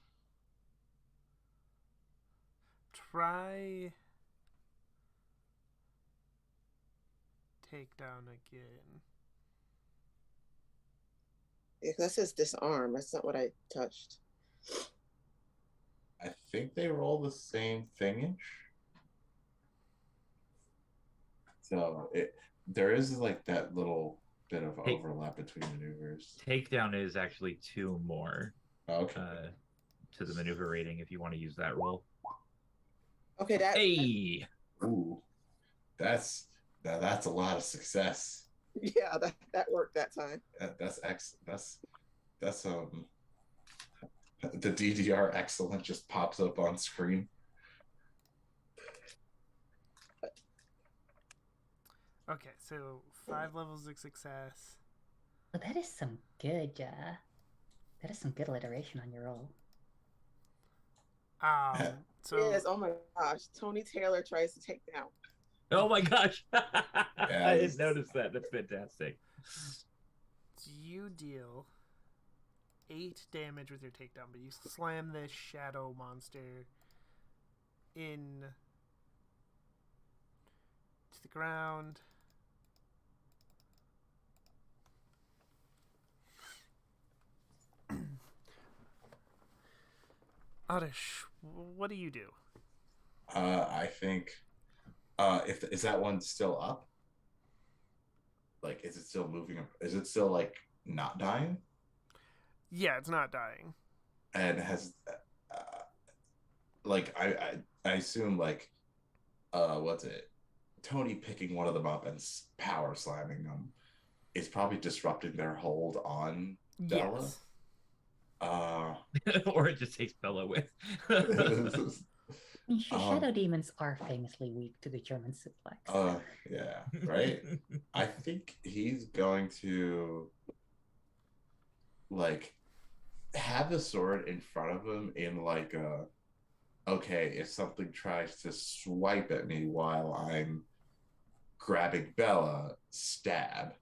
Try takedown again. Yeah, that says disarm. That's not what I touched. I think they roll the same thingish. So there is like that little bit of Take- overlap between maneuvers. Takedown is actually 2 more Okay. to the maneuver rating if you want to use that roll. Okay, that Hey, Ooh, that's that's a lot of success. yeah, that worked that time. That's the DDR excellent just pops up on screen. Okay, so 5 levels of success. Well, that is some good. That is some good alliteration on your roll. So Yes, oh my gosh. Tony Taylor tries to take down. oh my gosh! I Yes. didn't notice that. That's fantastic. you deal 8 damage with your takedown, but you slam this shadow monster in to the ground. Oddish, what do you do? I think if is that one still up? Like, is it still moving? Is it still like not dying? Yeah, it's not dying. And has like I assume like what's it? Tony picking one of them up and power slamming them is probably disrupting their hold on Bella. Yes. Or it just takes Bella with. Shadow demons are famously weak to the German suplex. Yeah, right. I think he's going to like have the sword in front of him in like a okay, if something tries to swipe at me while I'm grabbing Bella, stab.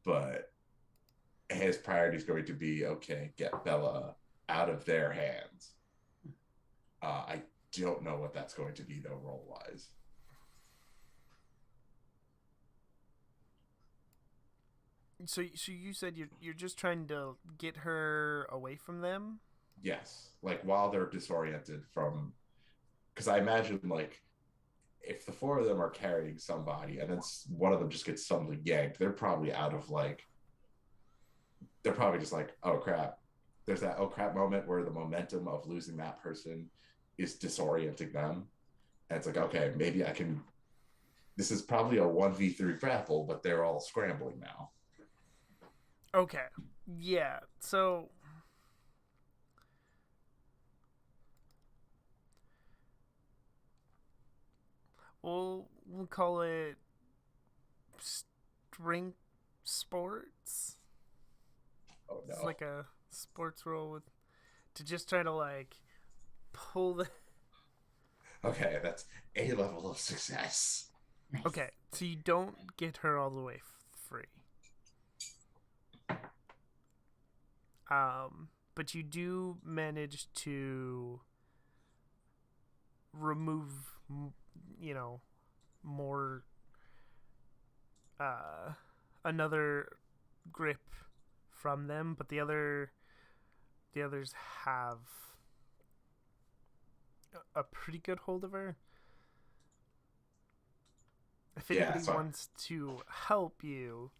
But his priority is going to be okay, get Bella out of their hands. I don't know what that's going to be though, roll wise. So you said you're just trying to get her away from them? Yes, like while they're disoriented from, because I imagine like if the 4 of them are carrying somebody and then one of them just gets suddenly yanked, they're probably out of like, they're probably just like, oh crap. There's that oh crap moment where the momentum of losing that person is disorienting them. And it's like, okay, maybe I can. This is probably a 1v3 grapple, but they're all scrambling now. Okay. Yeah. So we'll call it strength sports. Oh no. It's like a sports roll with to just try to like pull the Okay, that's a level of success. Nice. Okay, so you don't get her all the way free. But you do manage to remove, more, another grip from them, but the others have a pretty good hold of her. If anybody wants to help you,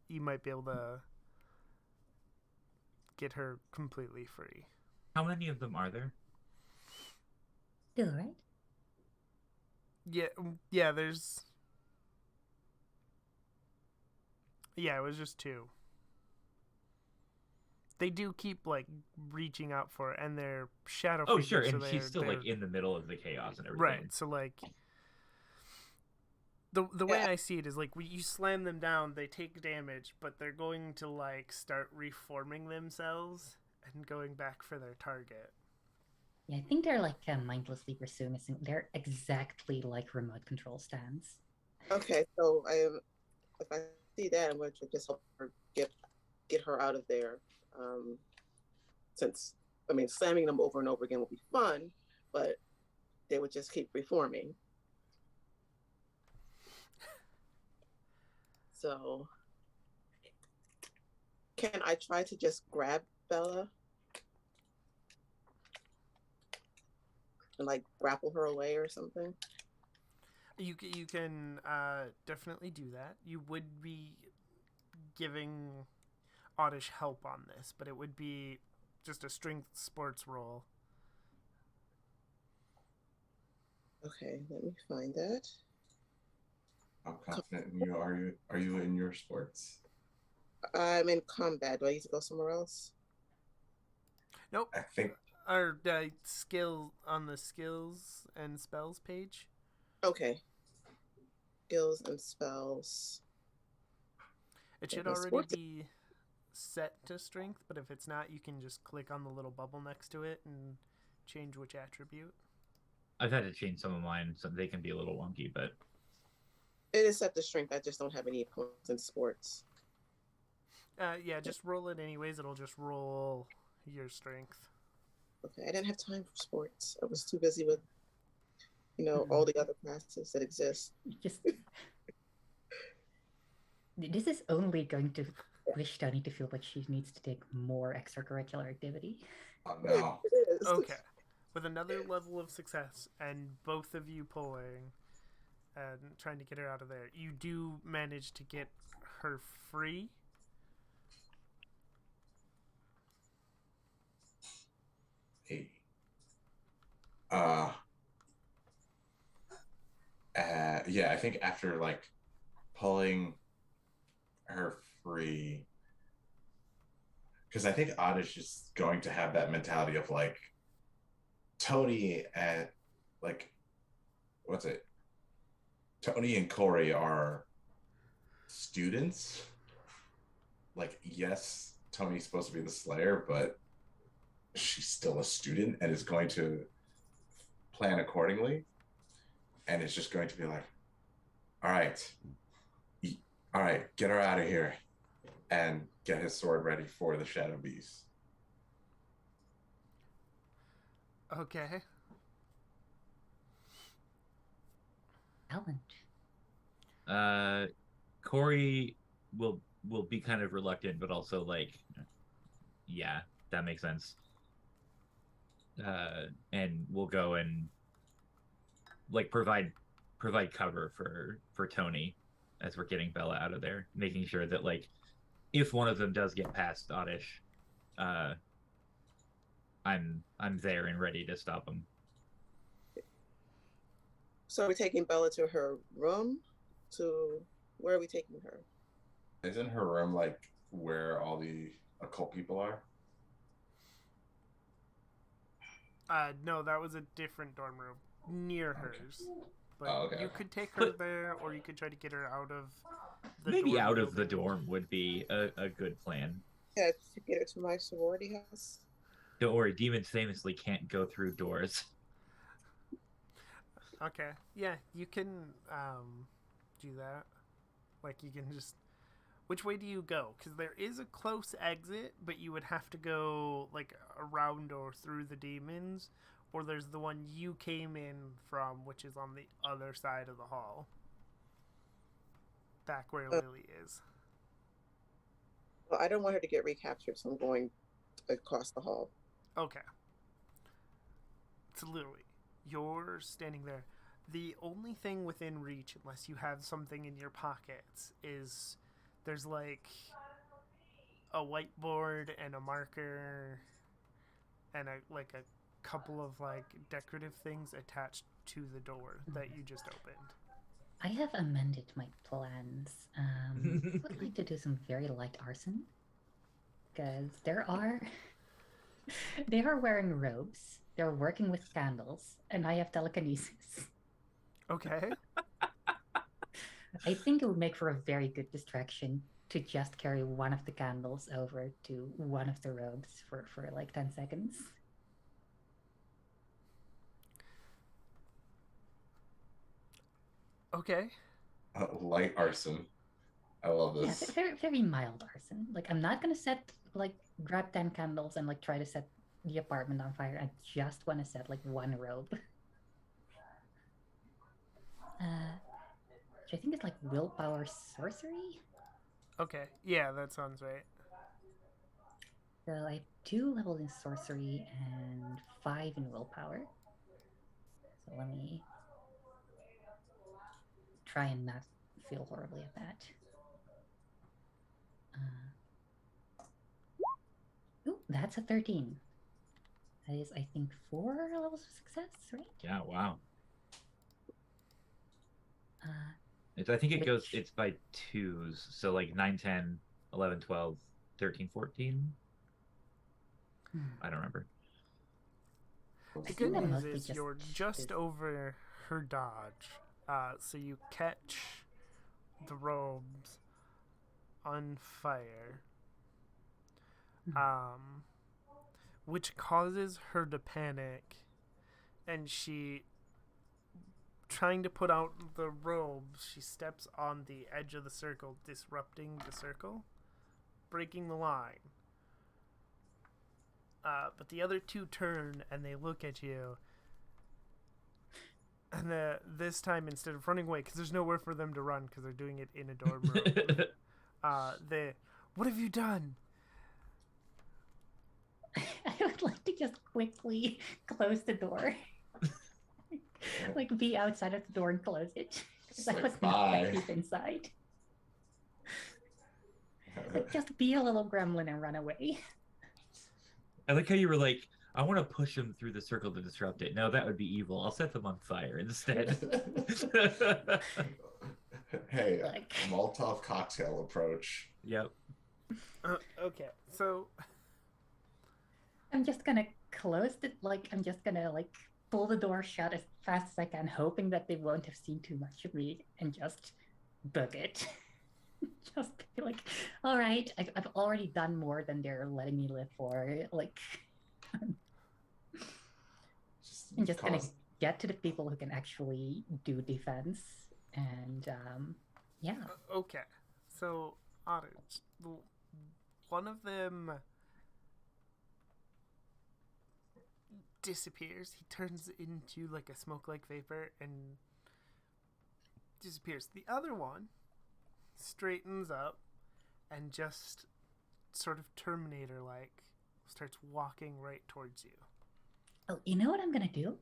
you might be able to get her completely free. How many of them are there? 2, right? Yeah, there's... Yeah, it was just 2. They do keep, like, reaching out for it, and they're shadow Oh, figures, sure, so and she's still, like, in the middle of the chaos and everything. Right, so, like... The way I see it is, like, when you slam them down, they take damage, but they're going to, like, start reforming themselves and going back for their target. Yeah, I think they're like mindlessly pursuing a single. They're exactly like remote control stands. Okay, so if I see that, I'm going to just help her get her out of there. Since slamming them over and over again will be fun, but they would just keep reforming. So, can I try to just grab Bella and like grapple her away or something? You can definitely do that. You would be giving Oddish help on this, but it would be just a strength sports roll. Okay, let me find that. How confident in you are you? Are you in your sports? I'm in combat. Do I need to go somewhere else? Nope. I think Or skill on the skills and spells page. Okay. Skills and spells. It should Okay, already sports. be set to strength, but if it's not, you can just click on the little bubble next to it and change which attribute. I've had to change some of mine so they can be a little wonky, but It is set to strength. I just don't have any points in sports. Yeah, just roll it anyways. It'll just roll your strength. Okay, I didn't have time for sports. I was too busy with, all the other classes that exist. Just this is only going to push Toni to feel like she needs to take more extracurricular activity. oh no. It is. Okay. With another level of success and both of you pulling and trying to get her out of there, you do manage to get her free. Hey. Uh, yeah, I think after like pulling her free, because I think Oddish is going to have that mentality of like Tony and like what's it? Tony and Corey are students. Like, yes, Tony's supposed to be the Slayer, but she's still a student and is going to plan accordingly. And it's just going to be like, all right, all right, get her out of here, and get his sword ready for the Shadow Beast. Okay. Talent. Corey will be kind of reluctant, but also like, yeah, that makes sense. And we'll go and like provide cover for Toni as we're getting Bella out of there, making sure that like if one of them does get past Oddish, I'm there and ready to stop them. So are we taking Bella to her room? Where are we taking her? Isn't her room like where all the occult people are? No, that was a different dorm room near hers. But Oh, okay. you could take her there, or you could try to get her out of the Maybe dorm out of the building. dorm would be a good plan. Yeah, to get her to my sorority house. Don't worry, demons famously can't go through doors. Okay. Yeah, you can do that. Like, you can just... Which way do you go? Because there is a close exit, but you would have to go, like, around or through the demons. Or there's the one you came in from, which is on the other side of the hall. Back where Lily is. Well, I don't want her to get recaptured, so I'm going across the hall. Okay. So literally, you're standing there. The only thing within reach, unless you have something in your pockets, is there's like a whiteboard and a marker and a couple of like decorative things attached to the door that you just opened. I have amended my plans. I would like to do some very light arson. Because they are wearing robes, they're working with candles, and I have telekinesis. Okay. I think it would make for a very good distraction to just carry one of the candles over to one of the robes for like 10 seconds. Okay. Light arson. I love Yeah, this. very, very mild arson. Like, I'm not gonna grab 10 candles and like try to set the apartment on fire. I just want to set like one robe. Which I think is like willpower sorcery. Okay. Yeah, that sounds right. So I have 2 levels in sorcery and 5 in willpower. So let me try and not feel horribly at that. Ooh, that's a 13. That is, I think, 4 levels of success, right? Yeah, wow. Uh, I think it goes, Which- it's by twos. So like 9, 10, 11, 12, 13, 14. I don't remember. The think good that news must be is just you're just this- over her dodge, so you catch the robes on fire, which causes her to panic, and she, trying to put out the robes, she steps on the edge of the circle, disrupting the circle, breaking the line. But the other two turn and they look at you. And this time, instead of running away, because there's nowhere for them to run because they're doing it in a dorm room, what have you done? I would like to just quickly close the door. Like, be outside of the door and close it. It's I like, was bye. effective inside. Like, just be a little gremlin and run away. I like how you were like, I want to push them through the circle to disrupt it. No, that would be evil. I'll set them on fire instead. Hey, Like- Molotov cocktail approach. Yep. Okay, so I'm just gonna close it. Like, I'm just gonna, like, pull the door shut as fast as I can, hoping that they won't have seen too much of me, and just book it. Just be like, all right, I've already done more than they're letting me live for. Like, I'm just gonna cause- get to the people who can actually do defense, and yeah. okay, so Otters, one of them disappears. He turns into like a smoke-like vapor and disappears. The other one straightens up and just sort of Terminator-like starts walking right towards you. Oh, you know what I'm gonna do?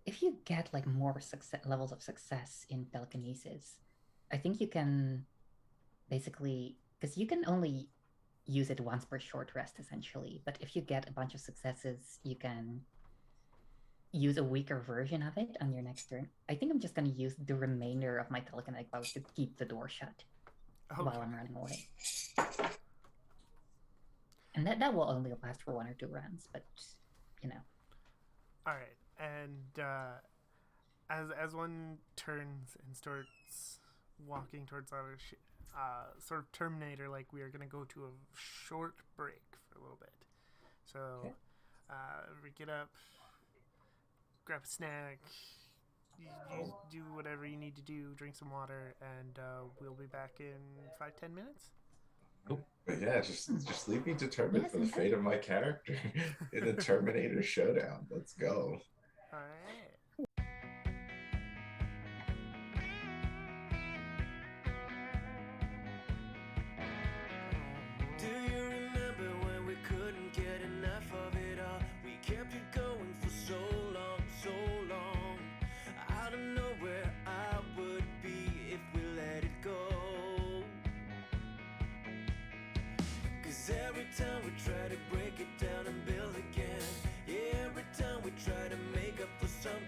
If you get like more levels of success in telekinesis, I think you can basically, because you can only use it once per short rest essentially. But if you get a bunch of successes, you can use a weaker version of it on your next turn. I think I'm just gonna use the remainder of my telekinetic powers to keep the door shut while I'm running away. And that will only last for 1 or 2 rounds, but you know. All right, and as one turns and starts walking towards others, sort of Terminator, like, we are going to go to a short break for a little bit. So, Okay. we get up, grab a snack, you do whatever you need to do, drink some water, and we'll be back in 5-10 minutes. But yeah, just leave me determined Yes, for the okay. fate of my character in the Terminator showdown. Let's go. All right. Do you remember when we couldn't get enough of it all? We kept it going for so long, so long. I don't know where I would be if we let it go. Cause every time we try to break it down and build again, yeah, every time we try to make up for something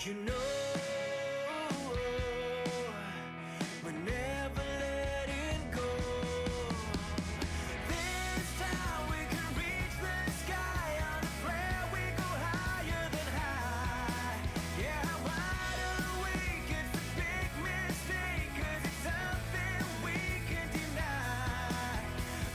You know, we're never letting go. This time we can reach the sky. On a prayer we go higher than high. Yeah, wide awake, it's a big mistake, 'cause it's something we can deny.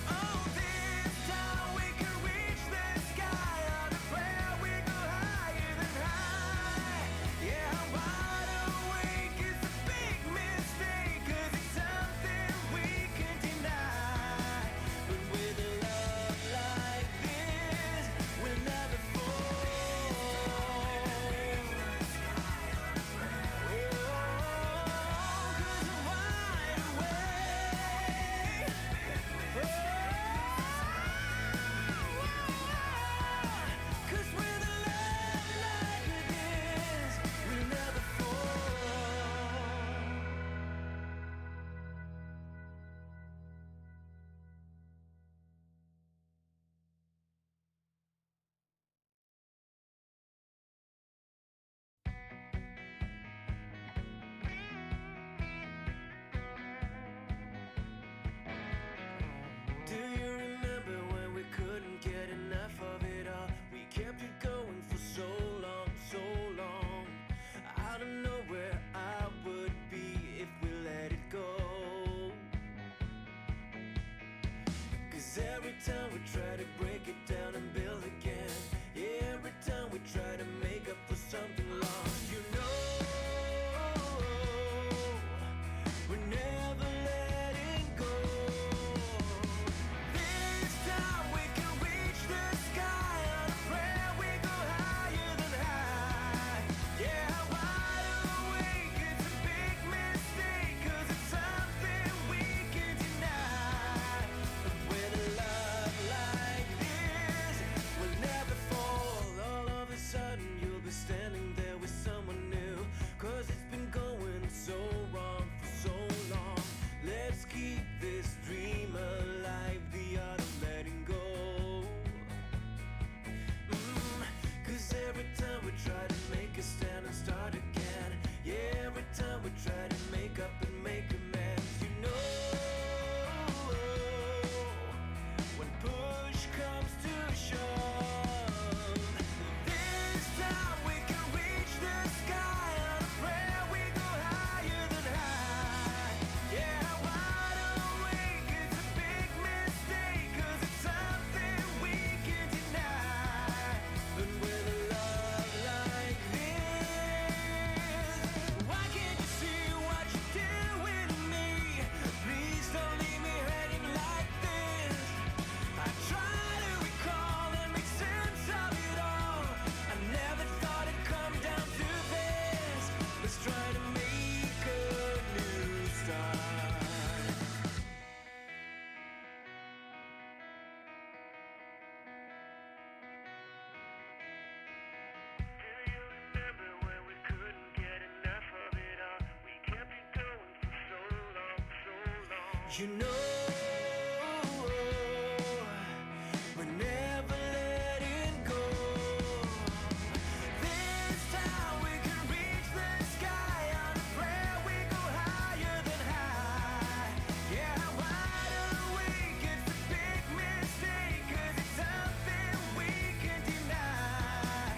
Oh, this time we can reach the sky. On a prayer we go higher than high. Yeah, wide awake, it's a big mistake, 'cause it's something we can deny. But with a love like this, we'll never fall. 'Cause we're wide awake. 'Cause with a love like this, we'll never fall. Do you remember when we couldn't get enough of it all? We kept it going for so long, so long. I don't know where I would be if we let it go. 'Cause every time we try to break it down and build again, yeah, every time we try to make up for something lost, you know, we're never letting go. This time we can reach the sky. On a prayer we go higher than high. Yeah, wide awake, it's a big mistake, 'cause it's something we can deny. But with a love like this, we'll never fall. All of a sudden you'll be standing there with someone new, 'cause it's been going so wrong for so long. Let's keep this dream alive, the art of letting go. 'Cause every time we try to make a stand and start again, yeah, every time we try to make up and make amends, you know, when push comes to shove, this time we can reach the sky. On a prayer we go higher than high. Yeah, wide awake, it's a big mistake, 'cause it's something we can deny. But with a love like this, why can't you see what you're doing to me? Please don't leave me hanging like this. I try to recall and make sense of it all. I never thought it'd come down to this. Let's try to make a new start. Do you remember when we couldn't get enough of it all? We kept it going for so long, so long. You know, we're never letting go. This time we can reach the sky. On a prayer we go higher than high. Yeah, wide awake, it's a big mistake, 'cause it's something we can deny.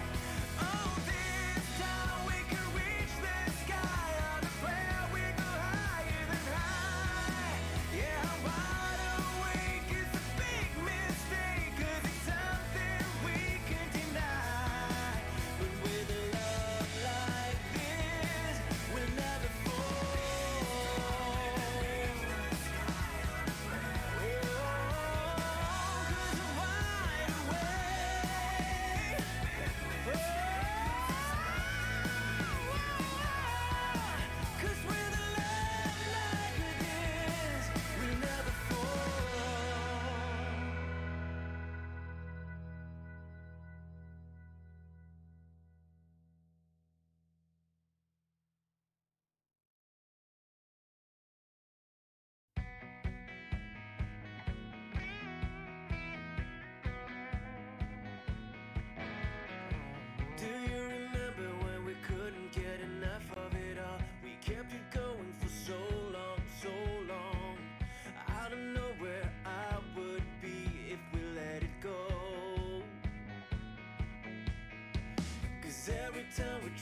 Oh, this time we can reach the sky. On a prayer we go higher than high. Yeah, wide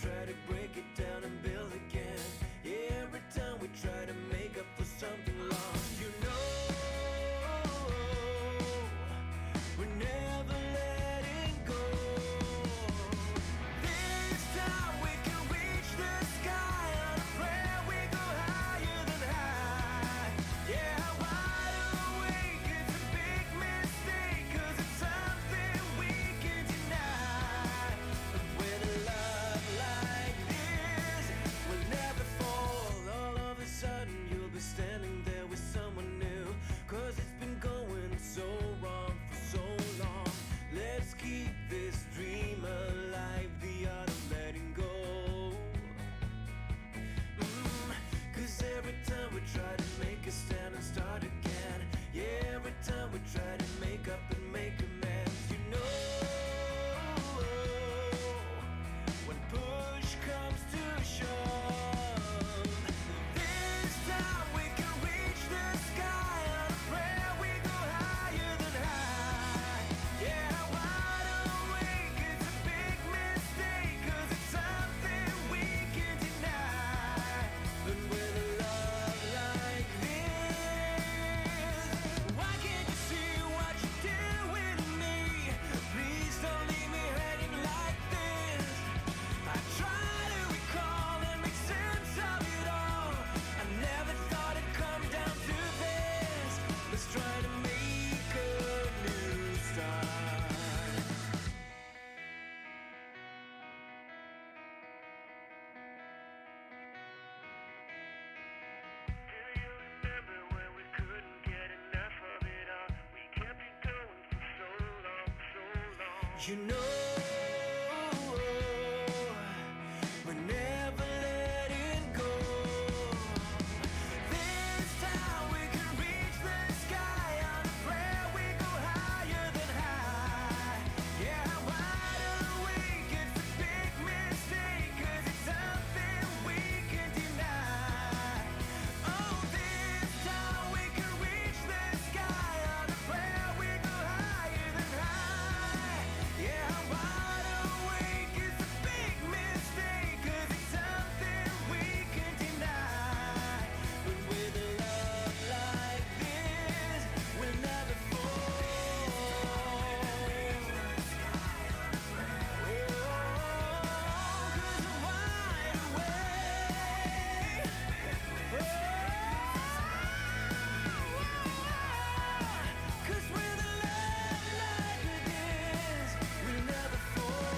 try to break it down and build again. Yeah, every time we try to make up for something lost, you know, we're never letting go. This time we can reach the sky on a prayer. We go higher than high. Yeah, wide awake, it's a big mistake, 'cause it's something we can deny. But with a love like this, we'll never fall. All of a sudden you'll be standing there with someone new, 'cause it's been going so wrong for so long. Let's keep this dream alive, the art of letting go. 'Cause every time we try to make a stand and start again, yeah, every time we try to make up and make amends, you know, when push comes to shove, this time we can reach the sky on a prayer. We go higher than high. Yeah, wide awake, it's a big mistake, 'cause it's something we can deny. But with a love like this, why can't you see what you did with me? Please don't leave me hanging like this. I try to recall and make sense of it all. I never thought it'd come down to this. Let's try to make a new start. Do you remember when we couldn't get enough of it all? We kept it going for so long, so long. You know, we're never letting go. This time we can reach the sky on a prayer. We go higher than high. Yeah, wide awake, it's a big mistake, 'cause it's something we can deny. Oh, this time we can reach the sky on a prayer. We go higher than high. Yeah, wide awake, it's a big mistake, 'cause it's something we can deny. But with a love like this, we'll never fall. 'Cause I'm wide awake. 'Cause with a love like this, we'll never fall.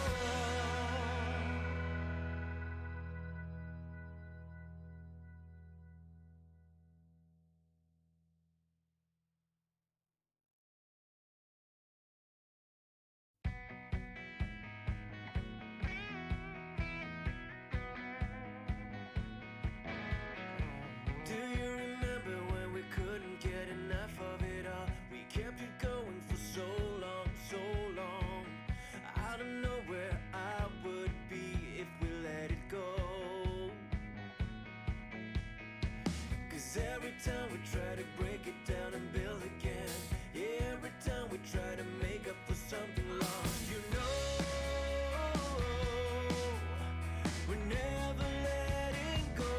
Do you remember when we couldn't get enough of it all? We kept it going for so long, so long. I don't know where I would be if we let it go. 'Cause every time we try to break it down and build again, yeah, every time we try to make up for something lost, you know, we're never letting go.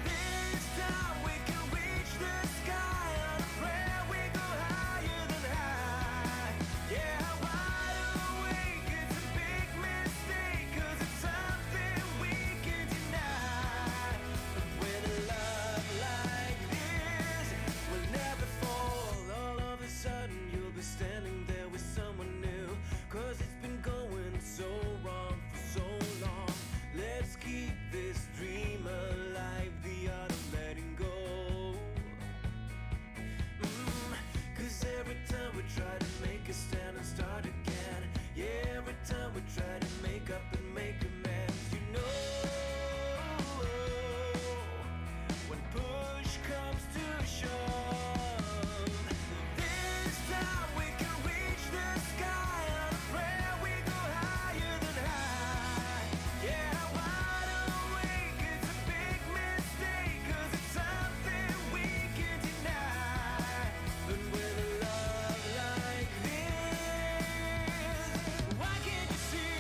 This time we can reach the sky on a prayer. We go higher than high. Yeah, wide awake, it's a big mistake, 'cause it's something we can deny. But with a love like this, we'll never fall. All of a sudden you'll be standing there with someone new, 'cause it's been going so wrong for so long. Let's keep this dream alive, the art of letting go. 'Cause every time we try to make a stand and start again, yeah, every time we try to make up and make amends, you know, when push comes to shove, this time we can reach the sky on a prayer. We go higher than high. Yeah, wide awake, it's a big mistake, 'cause it's something we can deny. But with a love like this, why can't you see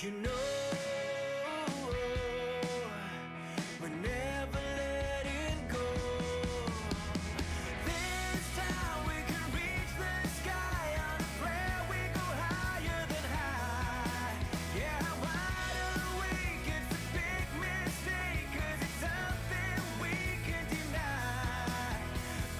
You know, we're never letting go. This time we can reach the sky. On a prayer we go higher than high. Yeah, wide awake, it's a big mistake, 'cause it's something we can deny.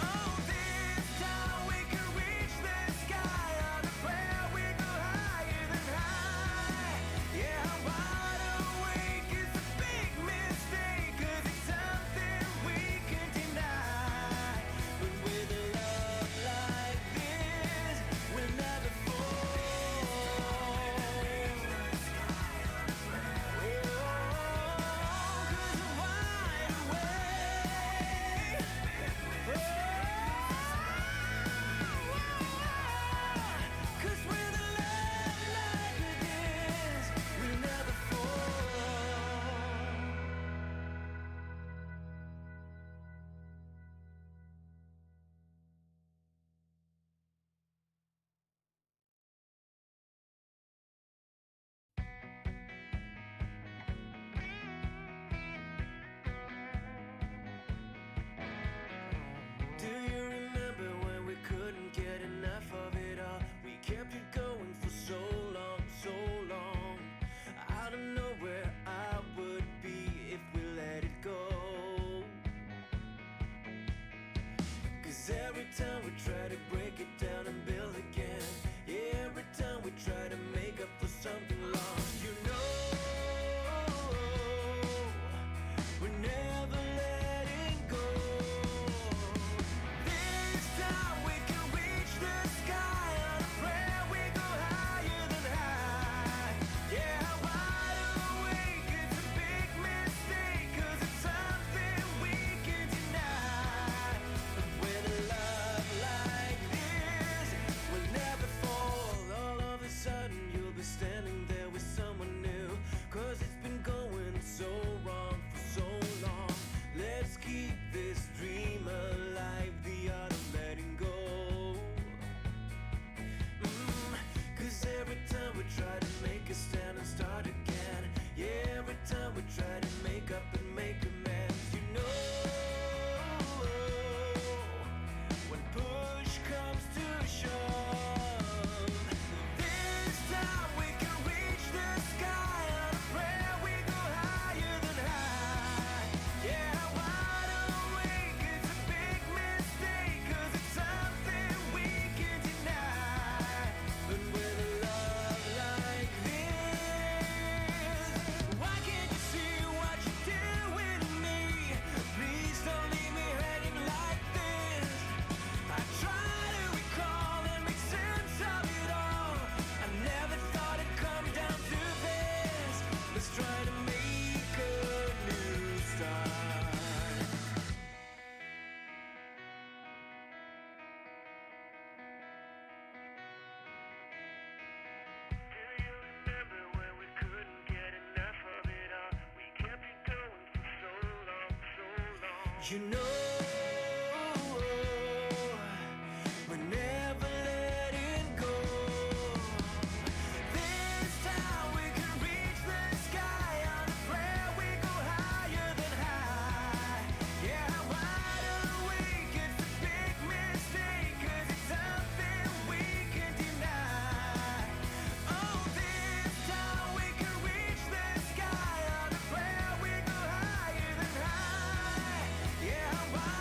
Oh, this time we can reach the sky. On a prayer we go higher than high. Yeah, wide awake, it's a big mistake, 'cause it's something we can deny. But with a love like this, we'll never fall. 'Cause we're wide awake. 'Cause with a love like this, we'll never fall. Do you remember when we couldn't get enough of it all? We kept it going for so long, so long. I don't know where I would be if we let it go. 'Cause every time we try to break it down and build again, yeah, every time we try to make up for something lost, you know, we're never letting go. This time we can reach the sky. On a prayer we go higher than high. Yeah, wide awake, it's a big mistake, 'cause it's something we can deny. But with a love like this, we'll never fall. All of a sudden you'll be standing there with someone new, 'cause it's been going so wrong for so long. Let's keep this dream alive, the art of letting go. 'Cause every time we try to make a stand and start again, yeah, every time we try to make up and make amends, you know, when push comes to shove, this time we can reach the sky. On a prayer we go higher than high. Yeah, wide awake, it's a big mistake, 'cause it's something we can deny. But with a love like this, why can't you see what you're doing to me? Please don't leave me hanging like this. I try to recall and make sense of it all. I never thought it'd come down to this. Let's try to make a new start. Do you remember when we couldn't get enough of it all? We kept it going for so long, so long. You know, we're never letting go. This time we can reach the sky. On a prayer we go higher than high. Yeah, wide awake, it's a big mistake, 'cause it's something we can deny. Oh, this time we can reach the sky. On a prayer we go higher than high. Yeah, wide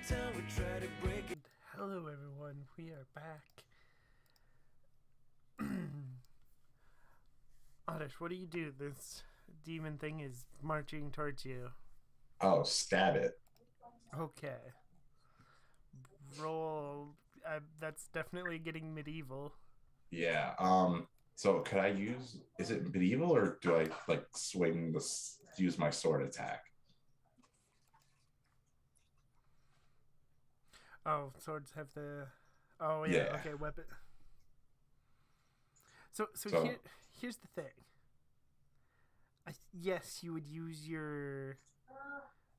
time we try to break it. Hello, everyone. We are back. Oddish, what do you do? This demon thing is marching towards you. Oh, stab it. Okay. Roll. That's definitely getting medieval. Yeah. So could I use? Is it medieval or do I like use my sword attack? Oh, swords have the. Oh yeah. Yeah. Okay, weapon. So So- here's the thing. Yes, you would use your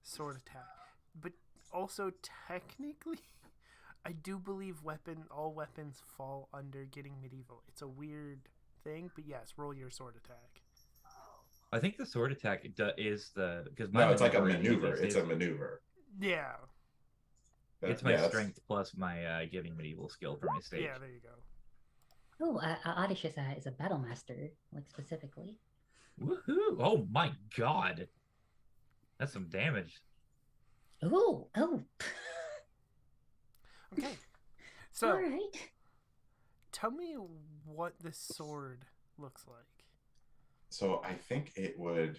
sword attack, but also technically, I do believe all weapons fall under getting medieval. It's a weird thing, but yes, roll your sword attack. I think the sword attack is the because No, it's like a maneuver maneuver. these It's days- a maneuver. Yeah, It's my strength plus my giving medieval skill for my stage. yeah. There you go. Oh, Oddish is a battle master, like specifically. Woohoo! Oh my god, that's some damage. Oh. Okay, so All right. tell me what this sword looks like. So I think it would.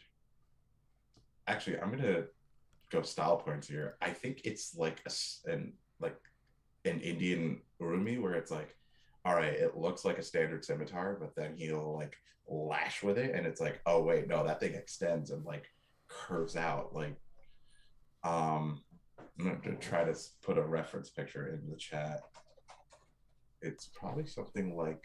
Actually, I'm gonna go style points here. I think it's like an Indian urumi where it's like, all right, it looks like a standard scimitar, but then he'll like lash with it, and it's like, oh wait, no, that thing extends and like curves out. Like, I'm gonna try to put a reference picture in the chat. It's probably something like.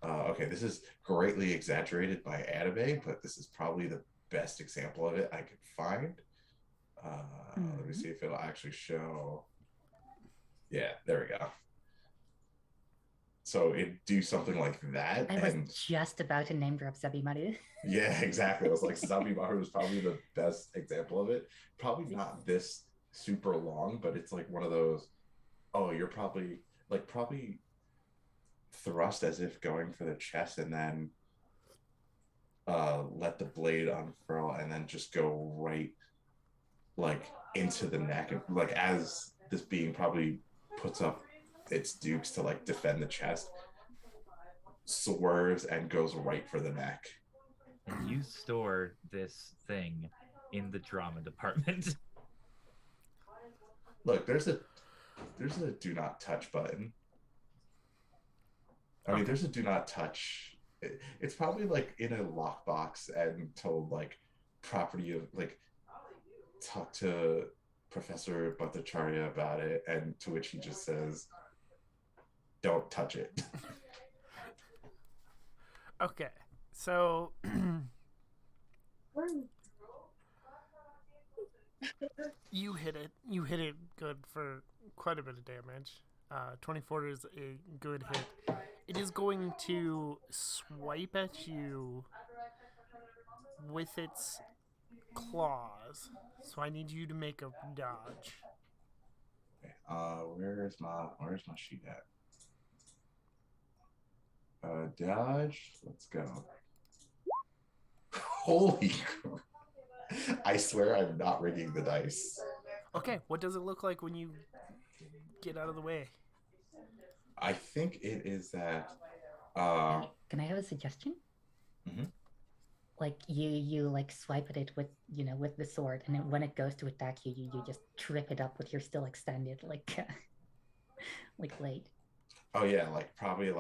Okay, this is greatly exaggerated by anime, but this is probably the best example of it I could find. Let me see if it'll actually show. Yeah, there we go. So it do something like that. I was just about to name drop Zabimaru. Yeah, exactly. I was like, Zabimaru was probably the best example of it. Probably not this super long, but it's like one of those, oh, you're probably thrust as if going for the chest and then let the blade unfurl and then just go right like into the neck, like as this being probably puts up its dukes to like defend the chest, swerves and goes right for the neck. And you store this thing in the drama department. Look, there's a do not touch button. I mean, there's a do not touch. It's probably like in a lockbox and told like property of like talk to Professor Bhattacharya about it, and to which he just says, "Don't touch it." Okay, so you hit it. You hit it good for quite a bit of damage. 24 is a good hit. It is going to swipe at you with its claws. So I need you to make a dodge. Where's my sheet at? Dodge. Let's go. Holy crap. I swear I'm not rigging the dice. Okay, what does it look like when you get out of the way? I think it is that. Can I have a suggestion? Mhm. Like you like swipe at it with with the sword, and then when it goes to attack you, you just trip it up with your still extended like like blade. Oh yeah, like probably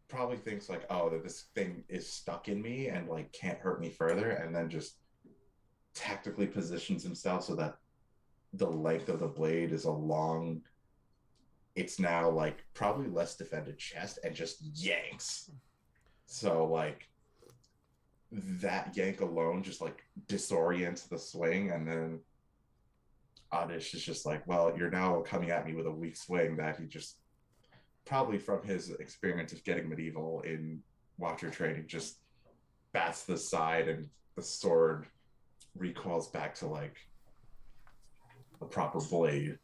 probably thinks like, oh, that this thing is stuck in me and like can't hurt me further, and then just tactically positions himself so that the length of the blade is along it's now like probably less defended chest and just yanks. So like that yank alone just like disorients the swing, and then Oddish is just like, well, you're now coming at me with a weak swing that he just probably from his experience of getting medieval in Watcher training just bats the side, and the sword recoils back to like a proper blade.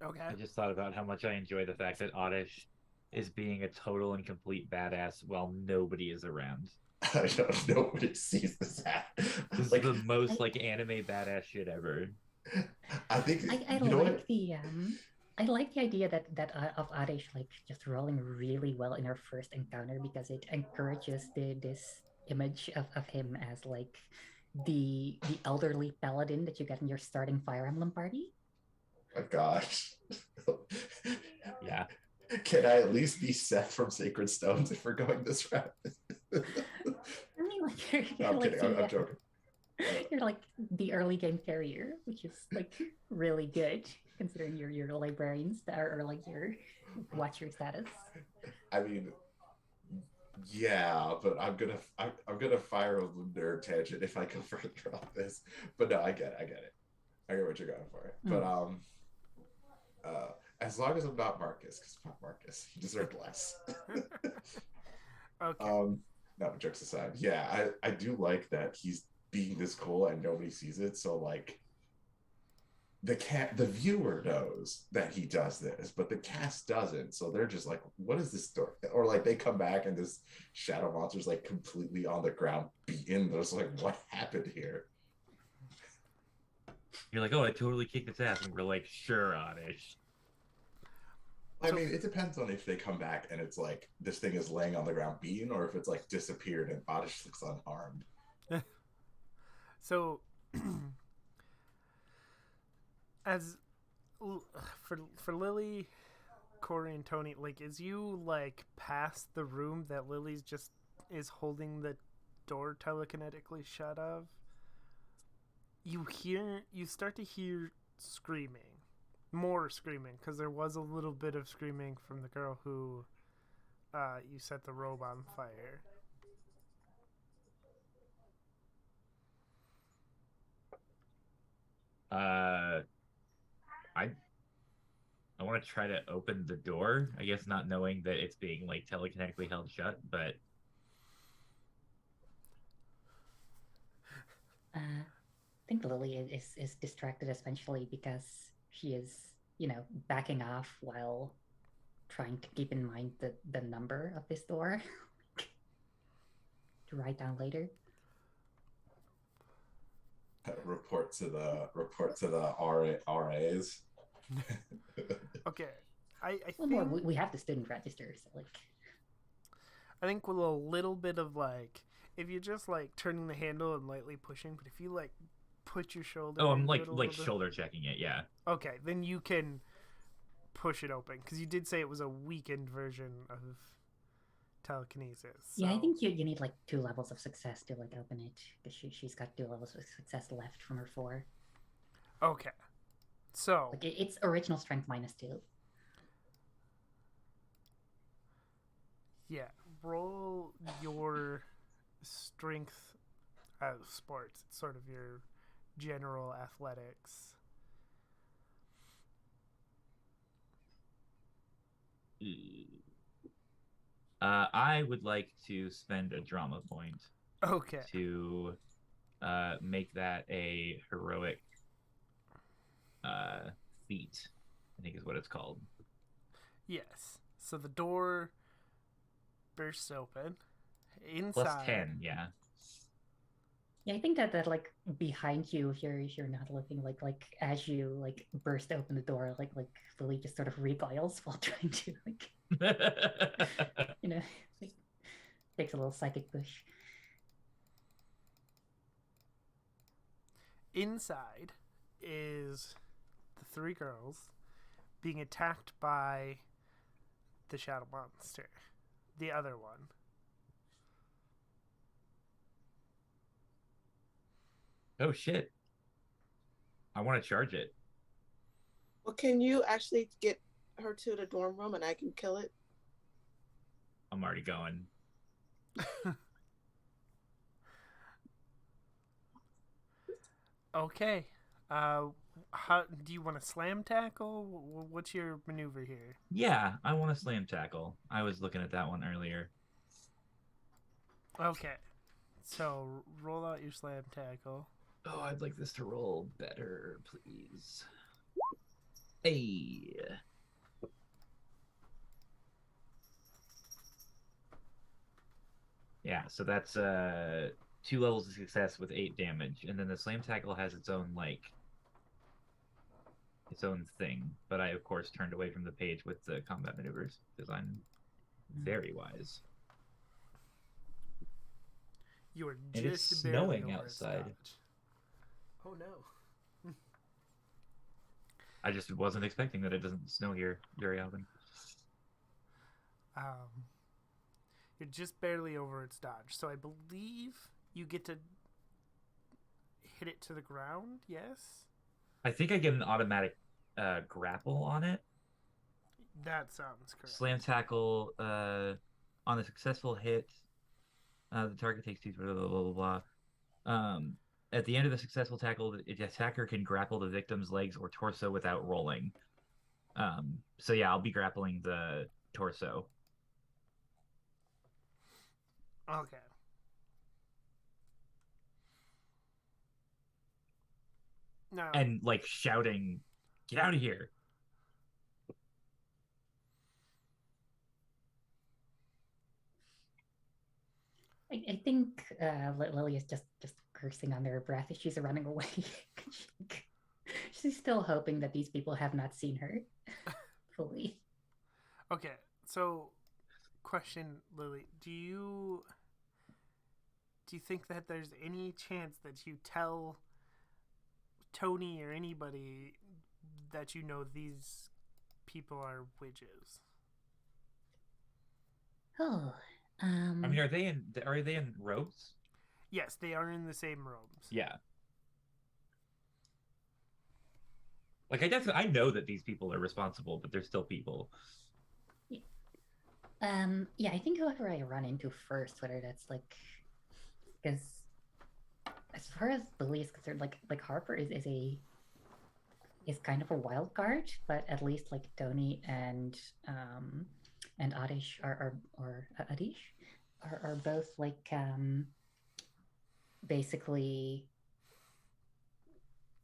Okay. I just thought about how much I enjoy the fact that Oddish is being a total and complete badass while nobody is around. I don't know. Nobody sees this happen. This Like, is the most like anime badass shit ever. I think I you know like what? the I like the idea that of Arish like just rolling really well in her first encounter because it encourages this image of him as like the elderly paladin that you get in your starting Fire Emblem party. My gosh. Yeah. Can I at least be Seth from Sacred Stones if we're going this route? I mean, like No, I'm like kidding. I'm joking. you're like the early game carrier, which is like really good considering your librarians that are like your watcher status. I mean, yeah, but I'm gonna fire a nerd tangent if I go further on this. But no, I get it. I get what you're going for. But as long as I'm not Marcus, because I'm not Marcus, he deserved less. Okay. No, jokes aside, yeah, I do like that he's being this cool and nobody sees it. So like the viewer knows that he does this, but the cast doesn't. So they're just like, what is this story? Or like they come back and this shadow monster's like completely on the ground beaten. There's like, what happened here? You're like, oh, I totally kicked its ass, and we're like, sure, Oddish. I mean, it depends on if they come back and it's like this thing is laying on the ground beaten, or if it's like disappeared and Oddish looks unharmed. So, as for Lily, Corey, and Tony, like, as you like pass the room that Lily's just is holding the door telekinetically shut of, you start to hear screaming, more screaming, because there was a little bit of screaming from the girl who you set the robe on fire. I want to try to open the door. I guess not knowing that it's being like telekinetically held shut, but I think Lily is distracted essentially because she is, backing off while trying to keep in mind the number of this door to write down later. Report to the RAs. Okay, I Well, think more we have the student register, so like I think with a little bit of like, if you're just like turning the handle and lightly pushing, but if you like put your shoulder, oh, I'm into like it a little bit- shoulder checking it. Yeah. Okay, then you can push it open because you did say it was a weakened version of telekinesis. yeah, I so- think you need like 2 levels of success to like open it because she's got 2 levels of success left from her 4. Okay, so Like it's original strength -2. yeah, roll your strength as sports. It's sort of your general athletics. I would like to spend a drama point Okay. to make that a heroic feat, I think is what it's called. Yes. So the door bursts open. Inside. Plus 10, yeah. Yeah, I think that like behind you, if you're not looking, like as you like burst open the door, like Lily just sort of recoils while trying to like like, takes a little psychic push. Inside is the 3 girls being attacked by the shadow monster. The other one. Oh shit. I want to charge it. Well, can you actually get her to the dorm room and I can kill it? I'm already going. Okay. How do you want to slam tackle? What's your maneuver here? Yeah, I want to slam tackle. I was looking at that one earlier. Okay. So roll out your slam tackle. Oh, I'd like this to roll better, please. Hey. Yeah, so that's 2 levels of success with 8 damage, and then the slam tackle has its own its own thing. But I of course turned away from the page with the combat maneuvers because I'm very wise. You were And it's just barely snowing over its outside. dodge. Oh no. I just wasn't expecting that. It doesn't snow here very often. You're just barely over its dodge. So I believe you get to hit it to the ground, yes? I think I get an automatic grapple on it. That sounds correct. Slam tackle on a successful hit. The target takes 2 blah blah blah blah. blah. At the end of the successful tackle, the attacker can grapple the victim's legs or torso without rolling. So yeah, I'll be grappling the torso. Okay. Now, And like shouting, "Get out of here!" I think Lily is just cursing under her breath as she's running away. She's still hoping that these people have not seen her fully. okay, so question, Lily, do you think that there's any chance that you tell Toni or anybody that you know these people are witches? Oh, I mean, are they in robes? Yes, they are in the same robes. Yeah. Like I know that these people are responsible, but they're still people. yeah, I think whoever I run into first, whether that's like, because as far as Lily is concerned, like Harper is kind of a wild card, but at least like Toni and Adish Adish are both like basically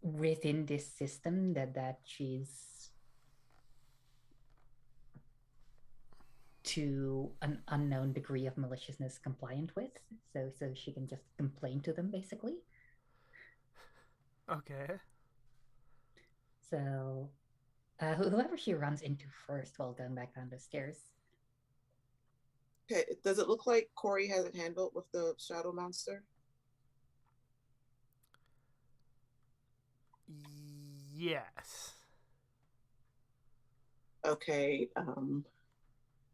within this system that she's to an unknown degree of maliciousness compliant with, so she can just complain to them basically. Okay. So whoever she runs into first while going back down the stairs. Okay, does it look like Corey has it handled with the shadow monster? Yes. Okay,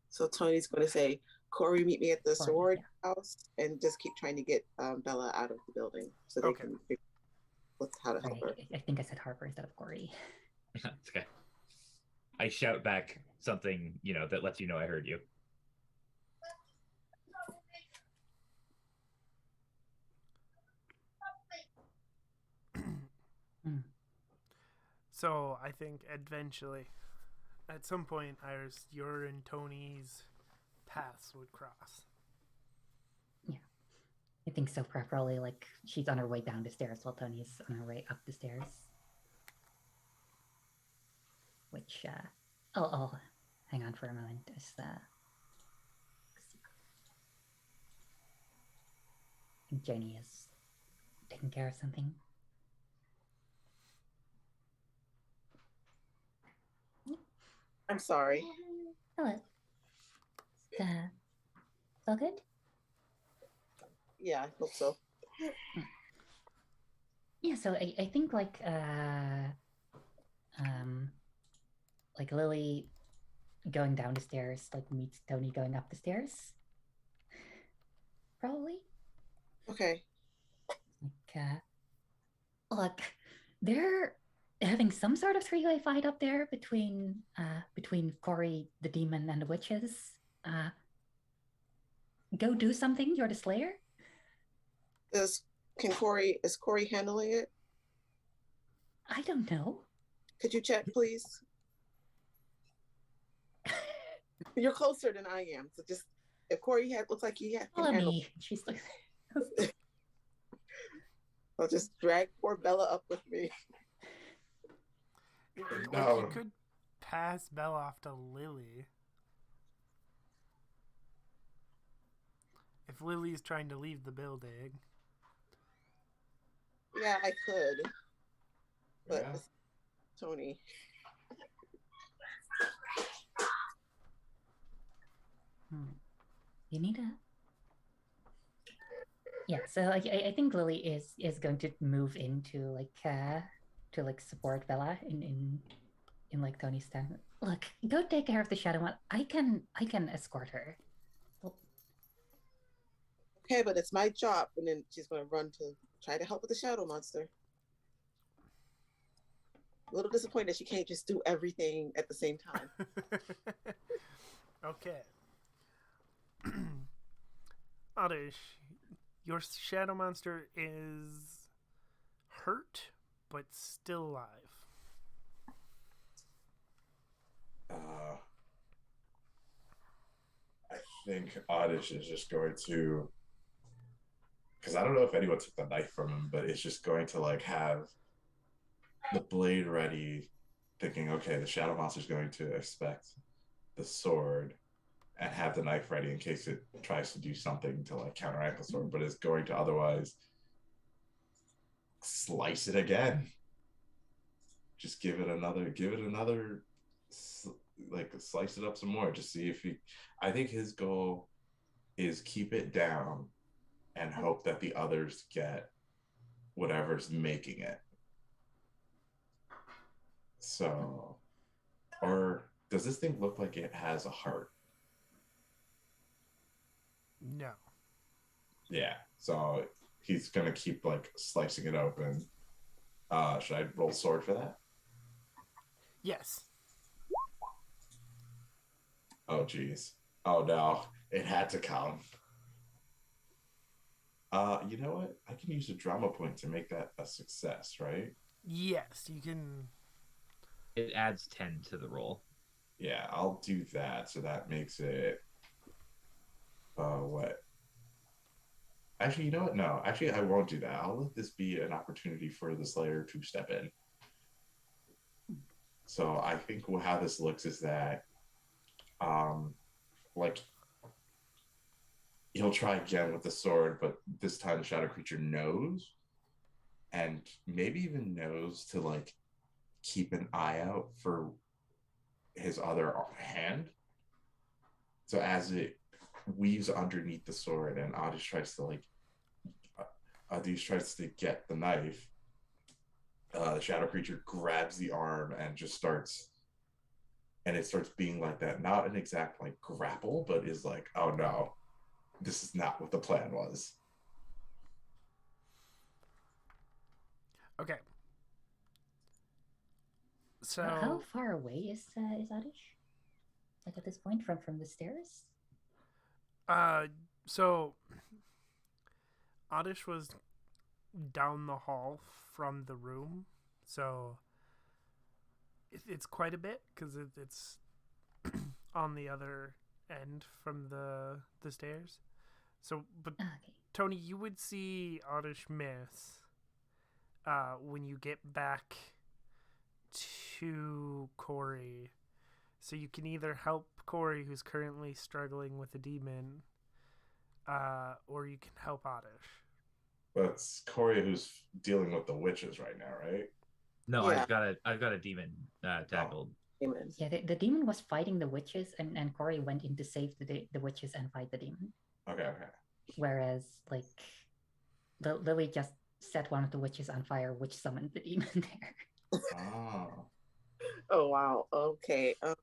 so Tony's going to say, Corey, meet me at the sorority house and just keep trying to get Bella out of the building so they can figure out how to help her. I think I said Harper instead of Corey. It's okay. I shout back something, that lets you know I heard you. So I think eventually, at some point, Iris, your and Toni's paths would cross. Yeah, I think so. Probably like she's on her way down the stairs while Toni's on her way up the stairs. Which I'll hang on for a moment. As I think Jenny is taking care of something. I'm sorry. Hello. All good? Yeah, I hope so. Yeah, so I think like Lily going down the stairs like meets Toni going up the stairs. Probably. Okay. Like look, they're having some sort of three-way fight up there between Corey, the demon, and the witches. Go do something. You're the Slayer. Is Corey handling it? I don't know. Could you check, please? You're closer than I am, so just if Corey looks like he can handle. Me. She's like. I'll just drag poor Bella up with me. No. You could pass Bella off to Lily. If if Lily's trying to leave the building. Yeah, I could, but Yeah. it's Tony. You need a. Yeah, so like I think Lily is going to move into to like support Bella in like Tony's time. Look, go take care of the Shadow One. I can escort her. Okay, but it's my job, and then she's gonna run to try to help with the shadow monster. A little disappointed that she can't just do everything at the same time. Okay. Oddish, your shadow monster is hurt, but still alive. I think Oddish is just going to, because I don't know if anyone took the knife from him, but it's just going to like have the blade ready, thinking, okay, the shadow monster's going to expect the sword and have the knife ready in case it tries to do something to like counteract the sword, but it's going to otherwise slice it again. Just give it another, like slice it up some more. Just see if he. I think his goal is keep it down and hope that the others get whatever's making it. So, or does this thing look like it has a heart? No. Yeah. So he's gonna keep like slicing it open. Should I roll sword for that? Yes. Oh geez. Oh no. It had to come. You know what? I can use a drama point to make that a success, right? Yes, you can. It adds 10 to the roll. Yeah, I'll do that. So that makes it what? Actually, you know what? No, actually, I won't do that. I'll let this be an opportunity for the Slayer to step in. So I think how this looks is that, like, he'll try again with the sword, but this time the shadow creature knows, and maybe even knows to like keep an eye out for his other hand. So as it weaves underneath the sword, and Oddish tries to like, Oddish tries to get the knife, the shadow creature grabs the arm and just starts, and it starts being like that, not an exact like grapple, but is like, oh no, this is not what the plan was. Okay. So How far away is Oddish? Like at this point from the stairs? so Oddish was down the hall from the room, so it's quite a bit because it's on the other end from the stairs. So, but Okay. Tony, you would see Oddish miss when you get back to Corey. So you can either help Corey, who's currently struggling with a demon, or you can help Oddish. But it's Corey who's dealing with the witches right now, right? No, Yeah. I've got a demon tackled. Demons. Yeah, the demon was fighting the witches, and Corey went in to save the witches and fight the demon. Okay. Whereas, like, Lily just set one of the witches on fire, which summoned the demon there. Oh. Oh wow. Okay. Or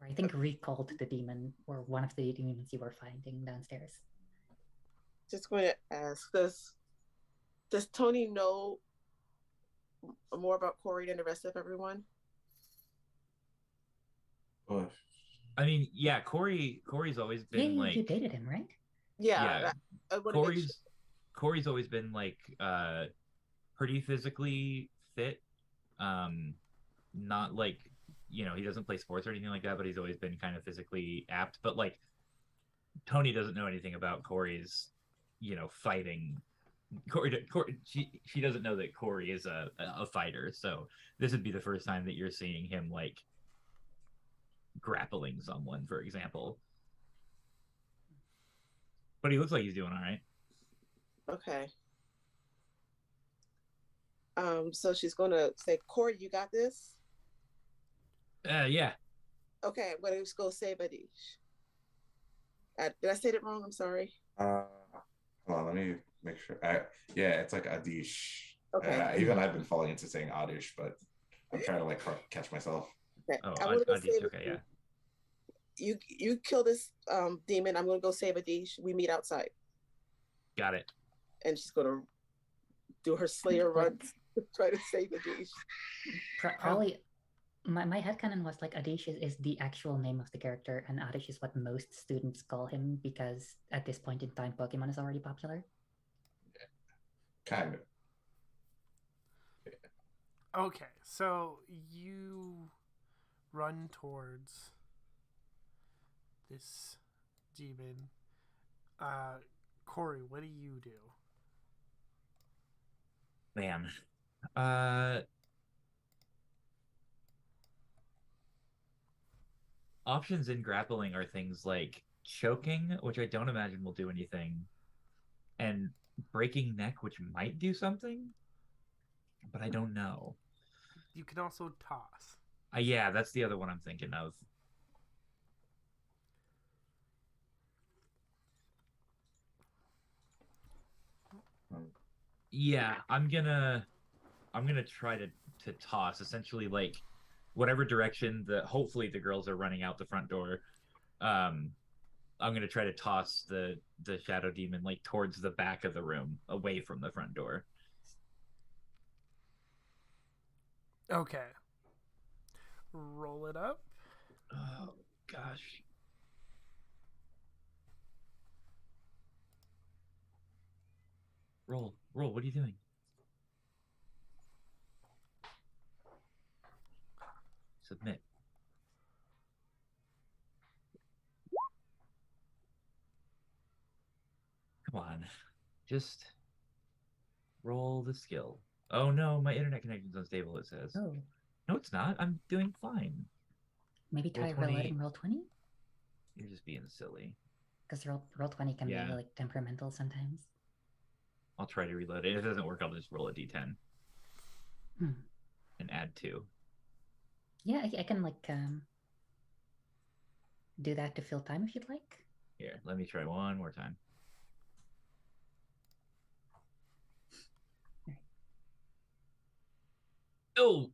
I think recalled the demon, or one of the demons you were fighting downstairs. Just going to ask, does Tony know more about Corey than the rest of everyone? But I mean, yeah, Corey's always been Yeah, like you dated him, right? Yeah. I wanna make sure. Corey's always been like pretty physically fit. Not like, he doesn't play sports or anything like that, but he's always been kind of physically apt. But like Tony doesn't know anything about Corey's, fighting. Corey, she doesn't know that Corey is a fighter. So this would be the first time that you're seeing him like grappling someone, for example. But he looks like he's doing all right. Okay. So she's gonna say, Corey, you got this? Yeah. Okay, I'm gonna just go save Adish. Did I say it wrong? I'm sorry. Hold on, let me make sure. Yeah, it's like Adish. Okay. Even I've been falling into saying Adish, but I'm trying to like catch myself. Okay. Oh, I'm gonna go Adish, save okay, yeah. You kill this demon. I'm gonna go save Adish. We meet outside. Got it. And she's gonna do her Slayer run to try to save Adish. Probably. My headcanon was like Adish is the actual name of the character, and Adish is what most students call him because at this point in time, Pokemon is already popular. Kind of. Okay, so you run towards this demon. Corey, what do you do? Man. Options in grappling are things like choking, which I don't imagine will do anything, and breaking neck, which might do something, but I don't know. You can also toss. Yeah, that's the other one I'm thinking of. Yeah, I'm gonna try to toss, essentially, like whatever direction hopefully the girls are running out the front door. I'm gonna try to toss the shadow demon like towards the back of the room, away from the front door. Okay. Roll it up. Oh gosh. Roll. What are you doing? Submit. Come on. Just roll the skill. Oh no, my internet connection's unstable, it says. Oh. No, it's not. I'm doing fine. Maybe try reloading Roll20? You're just being silly. Because Roll20 can be like temperamental sometimes. I'll try to reload it. If it doesn't work, I'll just roll a d10. And add 2. Yeah, I can like do that to fill time if you'd like. Here, let me try one more time. Oh.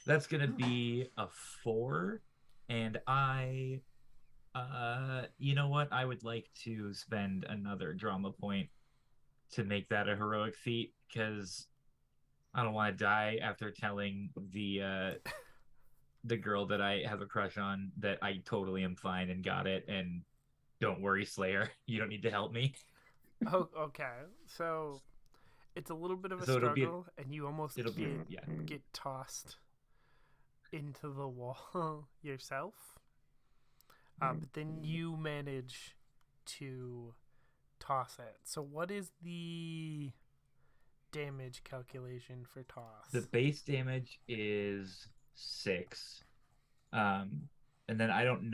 That's gonna be a 4, and I you know what? I would like to spend another drama point to make that a heroic feat, because I don't want to die after telling the girl that I have a crush on that I totally am fine and got it, and don't worry, Slayer, you don't need to help me. Oh, okay. So it's a little bit of a struggle, and you almost get tossed into the wall yourself. But then you manage to toss it. So what is the damage calculation for toss? The base damage is 6. And then I don't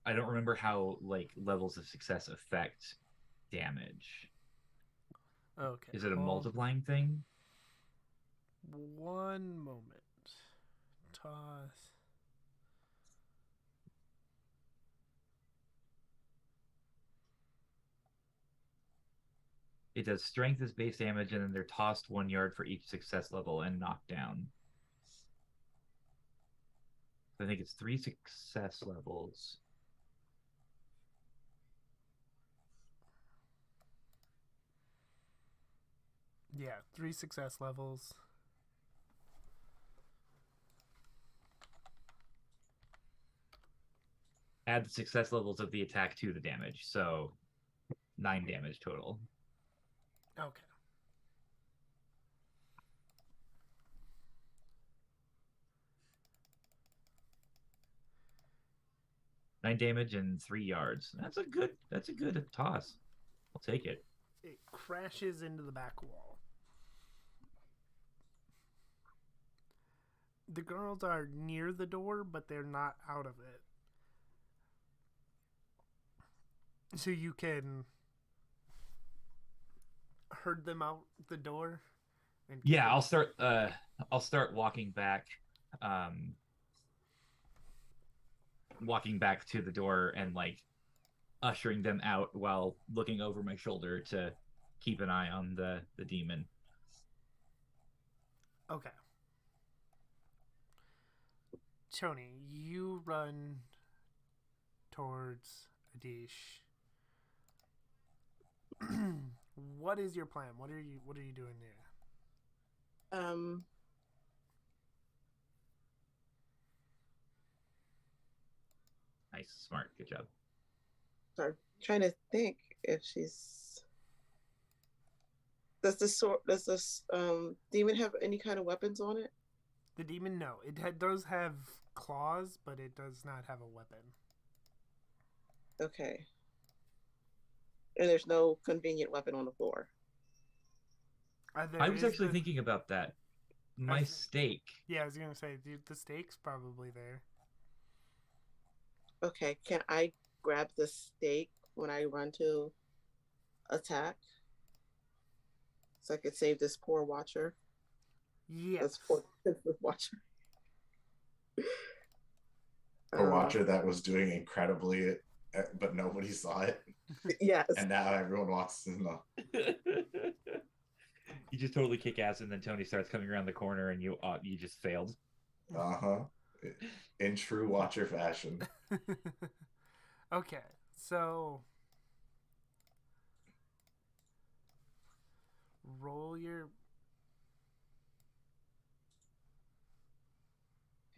remember how like levels of success affect damage. Okay. Is it a multiplying thing? One moment. Toss. It does strength as base damage, and then they're tossed 1 yard for each success level and knocked down. I think it's 3 success levels. Yeah, 3 success levels. Add the success levels of the attack to the damage, so 9 damage total. Okay. Nine damage and 3 yards. That's a good toss. I'll take it. It crashes into the back wall. The girls are near the door, but they're not out of it. So you can herd them out the door. And Yeah, I'll start walking back, um, walking back to the door and like ushering them out while looking over my shoulder to keep an eye on the demon. Okay. Toni, you run towards Adish. What is your plan? What are you doing there? Nice, smart, good job. Sorry, trying to think if she's. Does this demon have any kind of weapons on it? The demon, no. It does have claws, but it does not have a weapon. Okay. And there's no convenient weapon on the floor. I was actually thinking about that. My stake. Yeah, I was gonna say the stake's probably there. Okay, can I grab the stake when I run to attack? So I could save this poor watcher. Yes. This poor watcher. A watcher that was doing incredibly, but nobody saw it. Yes. And now everyone walks in the. You just totally kick ass, and then Toni starts coming around the corner, and you just failed. In true watcher fashion. Okay, so roll your.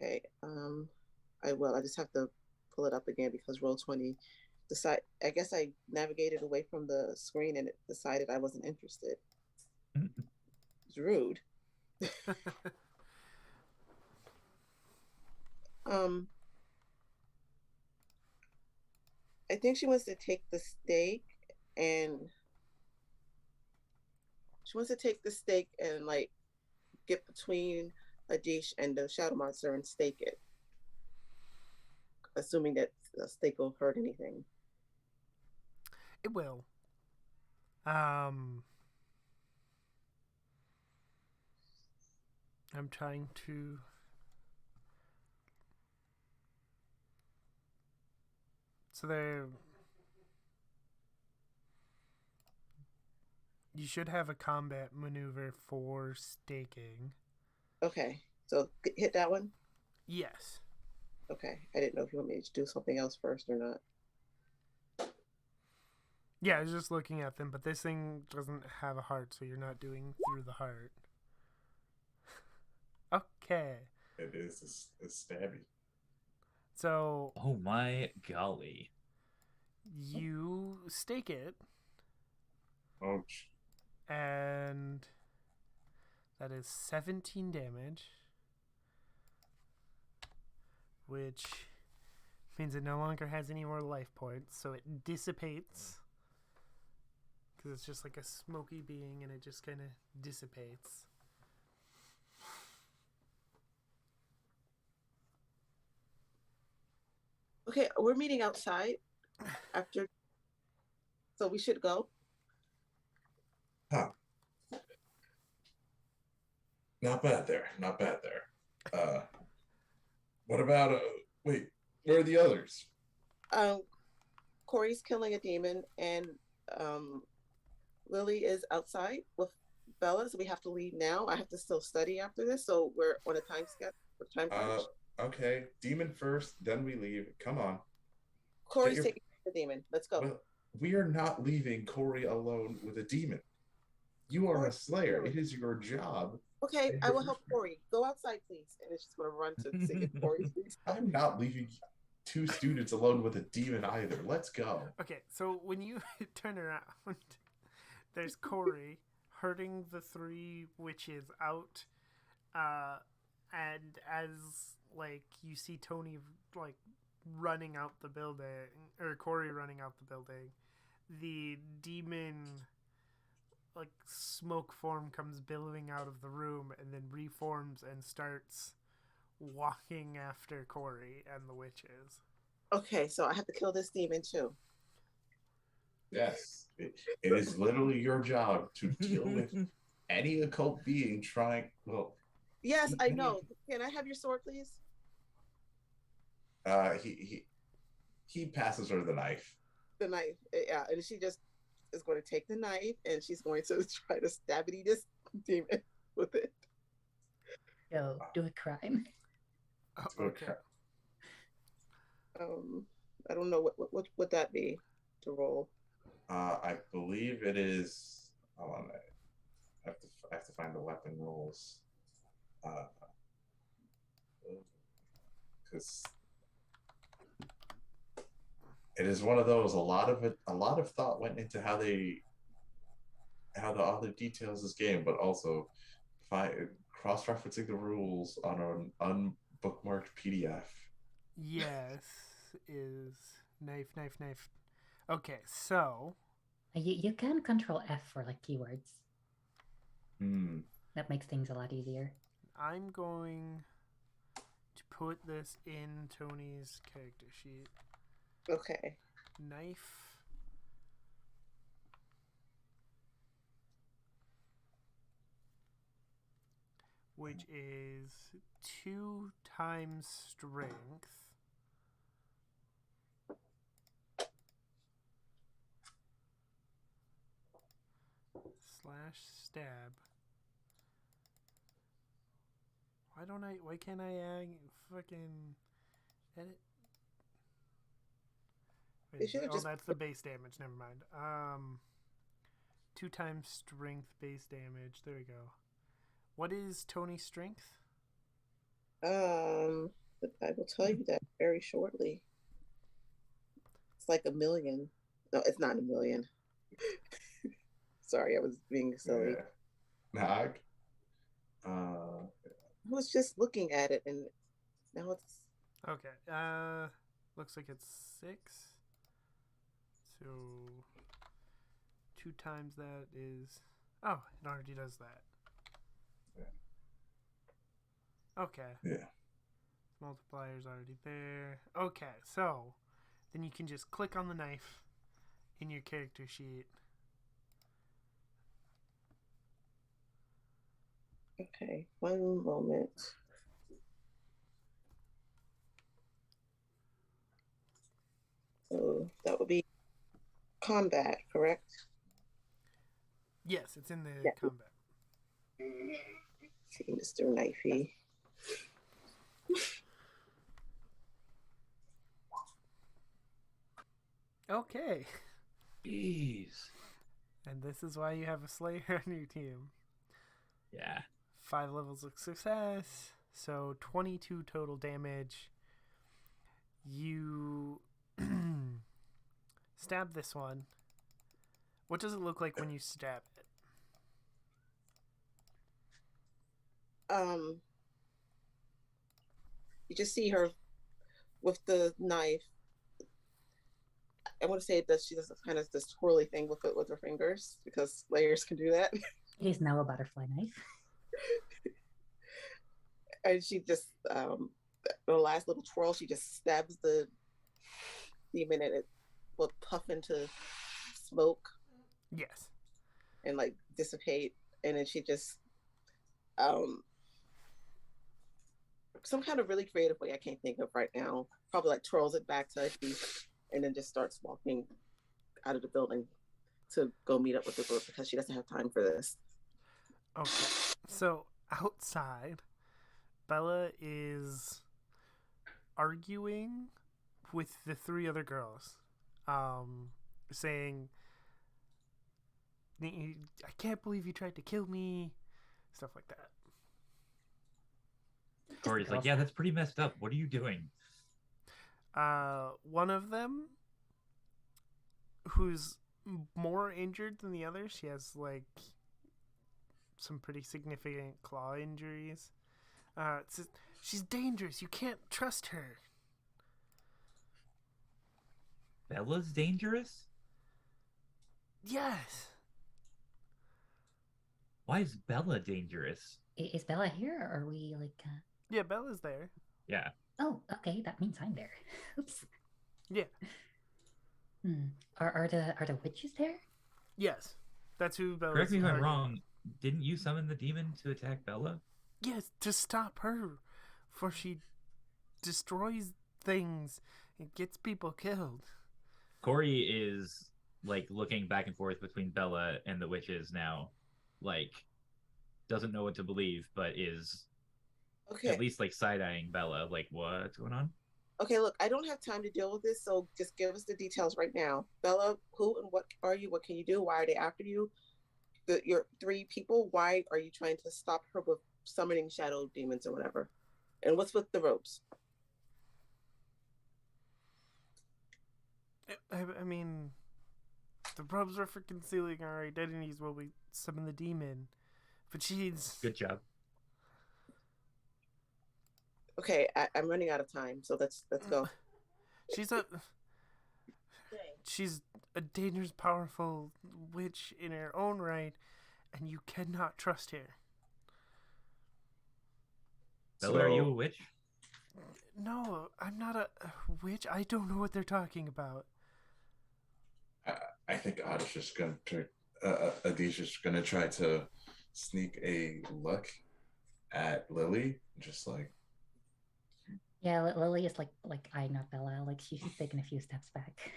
Okay, I will. I just have to pull it up again because Roll20 I guess I navigated away from the screen and it decided I wasn't interested. It's rude. I think she wants to take the stake and like get between Adish and the shadow monster and stake it, assuming that the stake will hurt anything. It will. I'm trying to. So there. You should have a combat maneuver for staking. Okay, so hit that one? Yes. Okay, I didn't know if you want me to do something else first or not. Yeah, I was just looking at them, but this thing doesn't have a heart, so you're not doing through the heart. Okay. It is a stabby. So. Oh my golly. You stake it. Ouch. And that is 17 damage. Which means it no longer has any more life points, so it dissipates. Because it's just like a smoky being and it just kind of dissipates. Okay, we're meeting outside after, so we should go. Huh. Not bad there. Not bad there. What about wait, where are the others? Corey's killing a demon and Lily is outside with Bella, so we have to leave now. I have to still study after this, so we're on a time schedule. Okay, demon first, then we leave. Come on. Corey's taking the demon. Let's go. Well, we are not leaving Corey alone with a demon. You are a slayer. It is your job. Okay, I will help Corey. Go outside, please. And it's just going to run to see if Corey sees. I'm not leaving two students alone with a demon either. Let's go. Okay, so when you turn around, there's Corey herding the three witches out, and as like you see Toni like running out the building, or Corey running out the building, the demon like smoke form comes billowing out of the room and then reforms and starts walking after Corey and the witches. Okay, so I have to kill this demon too. Yes, it is literally your job to deal with any occult being trying. Well, Yes, I know. Can I have your sword, please? He passes her the knife. The knife. Yeah, and she just is going to take the knife and she's going to try to stabby this demon with it. Yo, do a crime. Oh, okay. I don't know what would that be to roll. I believe it is. Hold on, I have to find the weapon rolls. Because it is one of those. A lot of thought went into how the other details this game, but also cross-referencing the rules on an unbookmarked PDF. Yes, is knife. Okay, so You can control F for like keywords. Hmm. That makes things a lot easier. I'm going to put this in Tony's character sheet. Okay. Knife. Which is 2 times strength. / stab. Why can't I fucking edit? They should've just that's the base damage. Never mind. 2 times strength base damage. There we go. What is Tony's strength? I will tell you that very shortly. It's like 1,000,000. No, it's not 1,000,000. Sorry, I was being silly. Yeah. Nog. I was just looking at it, and now it's Okay. Looks like it's 6. So 2 times that is. Oh, it already does that. Okay. Yeah. Multiplier's already there. Okay, so then you can just click on the knife in your character sheet. okay. One moment. So that would be combat, correct? Yes, it's in the Yeah. combat. See, Mr. Knifey. Okay. Jeez. And this is why you have a Slayer on your team. Yeah. 5 levels of success. So 22 total damage. You stab this one. What does it look like when you stab it? You just see her with the knife. I want to say that she does kind of this twirly thing with it with her fingers because Slayers can do that. It is now a butterfly knife. And she just the last little twirl, she just stabs the demon and it will puff into smoke Yes. and like dissipate, and then she just some kind of really creative way I can't think of right now, probably like twirls it back to her feet and then just starts walking out of the building to go meet up with the group because she doesn't have time for this. Okay. So outside, Bella is arguing with the 3 other girls, saying, "I can't believe you tried to kill me," stuff like that. Corey's like, yeah, that's pretty messed up. What are you doing? One of them, who's more injured than the other, she has like some pretty significant claw injuries. She's dangerous. You can't trust her. Bella's dangerous? Yes. Why is Bella dangerous? Is Bella here, or are we like? Yeah, Bella's there. Yeah. Oh, okay, that means I'm there. Oops. Yeah. Are the witches there? Yes. That's who Bella's Correct me if I'm targeting. wrong. Didn't you summon the demon to attack Bella? Yes, to stop her. For she destroys things and gets people killed. Corey is like looking back and forth between Bella and the witches now. Like, doesn't know what to believe, but is Okay. at least like side eyeing Bella. Like, what's going on? Okay, look, I don't have time to deal with this, so just give us the details right now. Bella, who and what are you? What can you do? Why are they after you? Your 3 people, why are you trying to stop her with summoning shadow demons or whatever? And what's with the ropes? I mean, the robes are for concealing our identities while we summon the demon. But she's... Good job. Okay, I'm running out of time, so let's go. She's a dangerous, powerful witch in her own right, and you cannot trust her. Bella, are you a witch? No, I'm not a witch. I don't know what they're talking about. I think Adi's just gonna Adisha's gonna try to sneak a look at Lily, just like, Yeah, Lily is like I know Bella. Like she's taking a few steps back.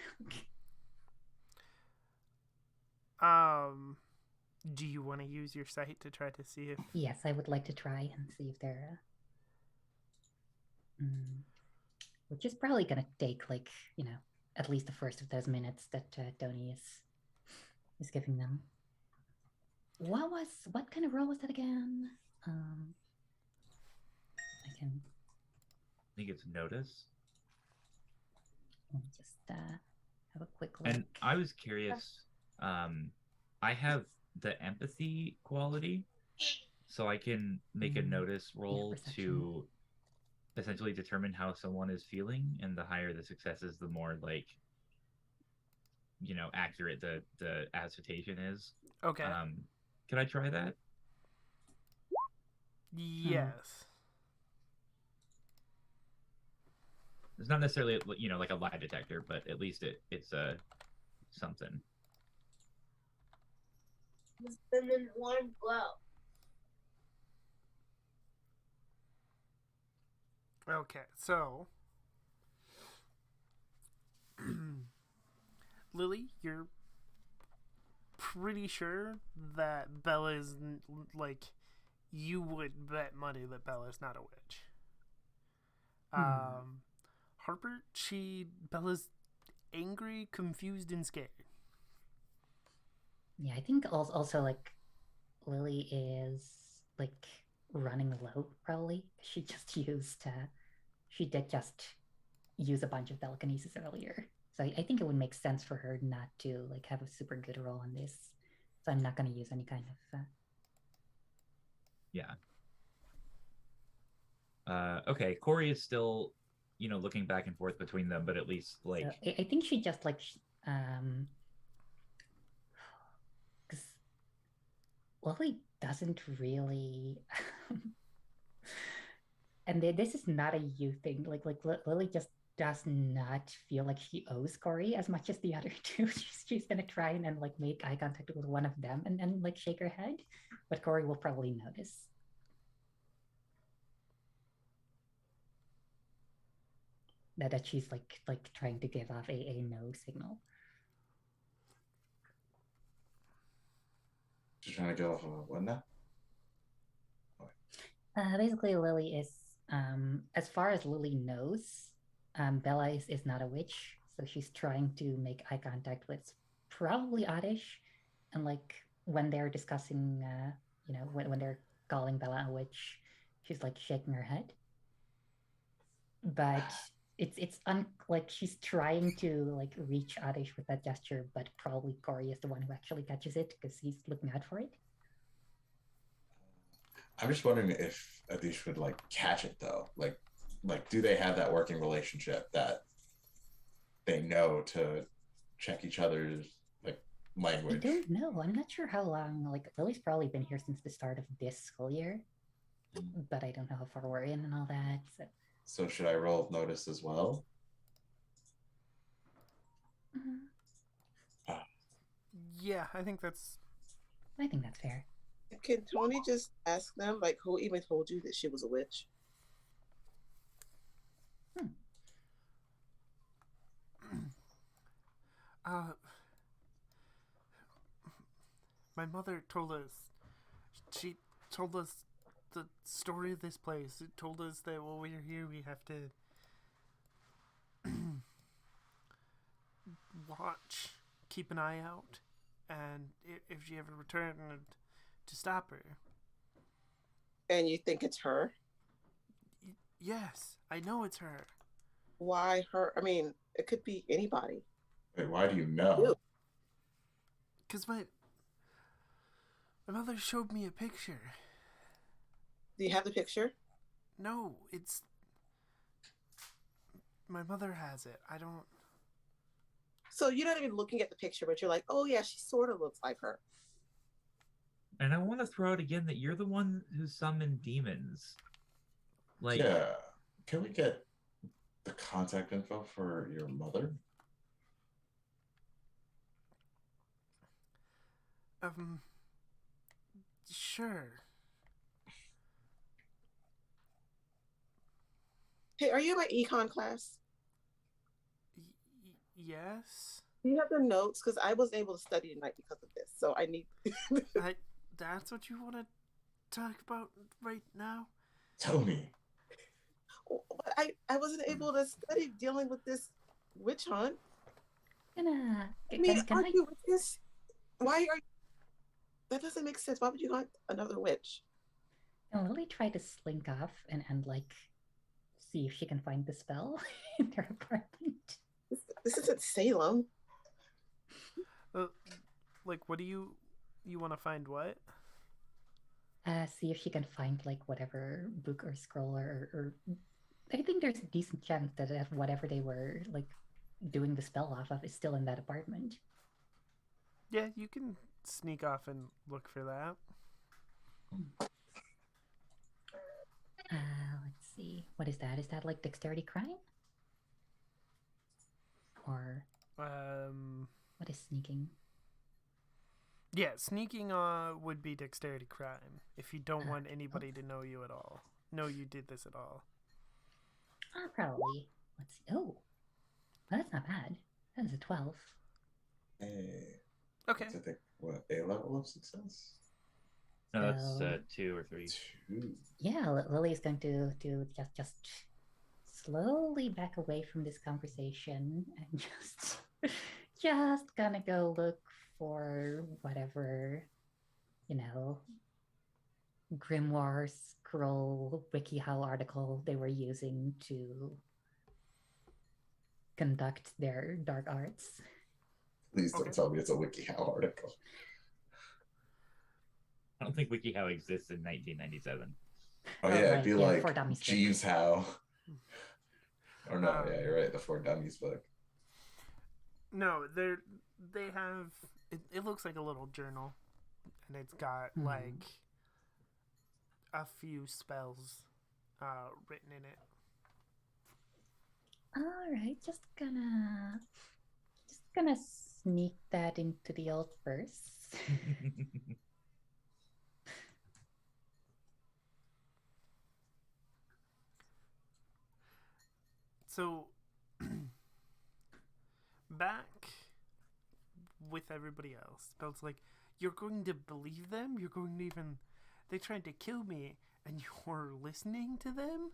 Do you want to use your sight to try to see if... Yes, I would like to try and see if they're... which is probably gonna take like, you know, at least the first of those minutes that Toni is giving them. What kind of role was that again? I can... I think it's notice. Let me just have a quick look. And I was curious. I have the empathy quality, so I can make a notice roll to essentially determine how someone is feeling, and the higher the success is, the more like, you know, accurate the assertion is. Okay. Can I try that? Yes. It's not necessarily, you know, like a lie detector, but at least it's something. It's been in one go. Okay, so Lily, you're pretty sure that Bella is like, you would bet money that Bella's not a witch. Harper, Bella's angry, confused, and scared. Yeah, I think also like Lily is like running low probably. She did just use a bunch of telekinesis earlier. So I think it would make sense for her not to like have a super good role on this. So I'm not going to use any kind of Yeah. Okay, Corey is still, you know, looking back and forth between them, but at least like... So I think she just like because Lily doesn't really and this is not a you thing. Like Lily just does not feel like she owes Corey as much as the other two. She's gonna try and like make eye contact with one of them and like shake her head, but Corey will probably notice. That she's like trying to give off a no signal. she's trying to get off of what now? Basically, Lily is, as far as Lily knows, Bella is not a witch, so she's trying to make eye contact with probably Oddish, and like when they're discussing, you know, when they're calling Bella a witch, she's like shaking her head. But it's like she's trying to like reach Oddish with that gesture, but probably Corey is the one who actually catches it because he's looking out for it. I'm just wondering if Adish would like catch it though. Like do they have that working relationship that they know to check each other's like language? I don't know. I'm not sure how long. Like Lily's probably been here since the start of this school year. but I don't know how far we're in and all that. So So should I roll notice as well? mhm, Ah, Yeah, I think that's. I think that's fair. Can Tony just ask them, like, who even told you that she was a witch? Uh, my mother told us. She told us the story of this place. It told us that while we're here, we have to watch, keep an eye out, and if she ever returned, to stop her. And you think it's her? Yes, I know it's her. Why her? I mean, it could be anybody. wait, why do you know? Because my mother showed me a picture. Do you have the picture? No, it's. My mother has it. I don't. So you're not even looking at the picture, but you're like, oh yeah, she sort of looks like her. And I want to throw out again that you're the one who summoned demons. Like, Yeah. Can we get the contact info for your mother? Sure. Hey, are you in my econ class? Yes. Do you have the notes? Because I wasn't able to study tonight because of this. So I need. That's what you want to talk about right now? Tony. But I wasn't able to study dealing with this witch hunt. I mean, Can aren't you witches? Why are you? That doesn't make sense. Why would you hunt another witch? Lily try to slink off and like see if she can find the spell in her apartment? This isn't Salem. Like, what do you want to find? What? See if she can find like whatever book or scroll or I think there's a decent chance that whatever they were like doing the spell off of is still in that apartment. Yeah, you can sneak off and look for that. Let's see. What is that? Is that like dexterity crime? Or what is sneaking? Yeah, sneaking would be dexterity crime if you don't want anybody to know you at all. Know you did this at all. Probably. Let's see. Oh, that's not bad. That is a 12. Hey. Okay. I think what, a level of success? no, that's So- 2 or 3. 2. Yeah, Lily's going to just slowly back away from this conversation and just gonna go look for whatever, grimoire scroll WikiHow article they were using to conduct their dark arts. Please don't Okay. tell me it's a WikiHow article. I don't think WikiHow exists in 1997. Oh yeah, right, it'd be yeah, like For Dummies book. Jeeves Howe. Or no, yeah, you're right. The For Dummies book. No, they have. It looks like a little journal, and it's got like a few spells written in it. All right, just gonna sneak that into the old purse. So, back with everybody else, Belt's like, you're going to believe them? You're going to even. They tried to kill me, and you're listening to them?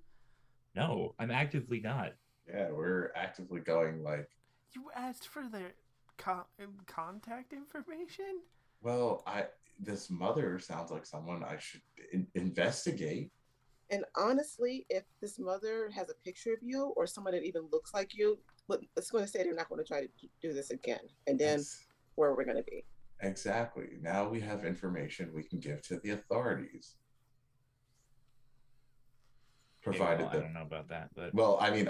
No, I'm actively not. Yeah, we're actively going like. You asked for their contact information? Well, this mother sounds like someone I should investigate. And honestly, if this mother has a picture of you or someone that even looks like you, it's going to say they're not going to try to do this again. And then where we're going to be. Exactly. Now we have information we can give to the authorities. Provided I that. don't know about that, but Well, I mean,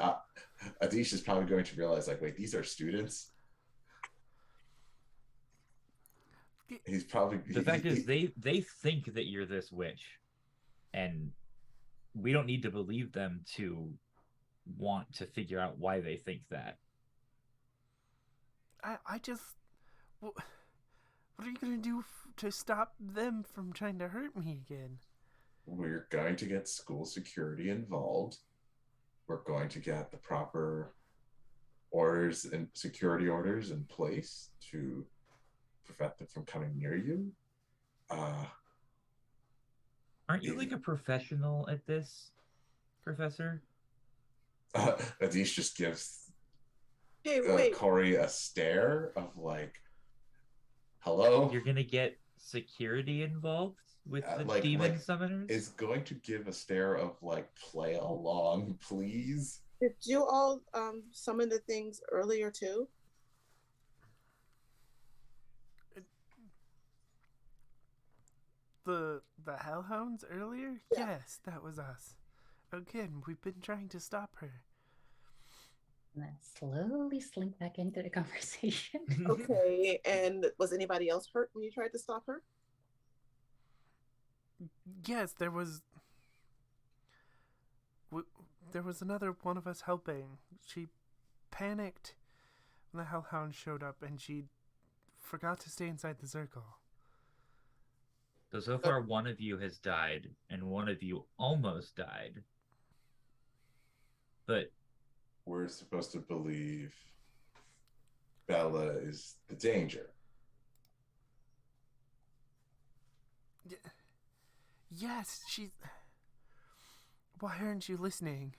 Adish is probably going to realize, like, wait, these are students. He's probably the fact is they think that you're this witch, and we don't need to believe them to want to figure out why they think that. I just. What are you gonna do to stop them from trying to hurt me again? We're going to get school security involved. We're going to get the proper orders and security orders in place to prevent them from coming near you. Aren't you like a professional at this, Professor? Adish just gives Hey, wait. Corey a stare of like, hello? You're gonna get security involved with the like demon summoners? is going to give a stare of like, play along, please. Did you all summon the things earlier too? The hellhounds earlier? Yeah. Yes, that was us. Again, we've been trying to stop her. And then slowly slink back into the conversation. Okay, and was anybody else hurt when you tried to stop her? Yes, there was another one of us helping. She panicked when the hellhound showed up, and she forgot to stay inside the circle. So far, one of you has died, and one of you almost died. But we're supposed to believe Bella is the danger. Yes, she's... Why aren't you listening?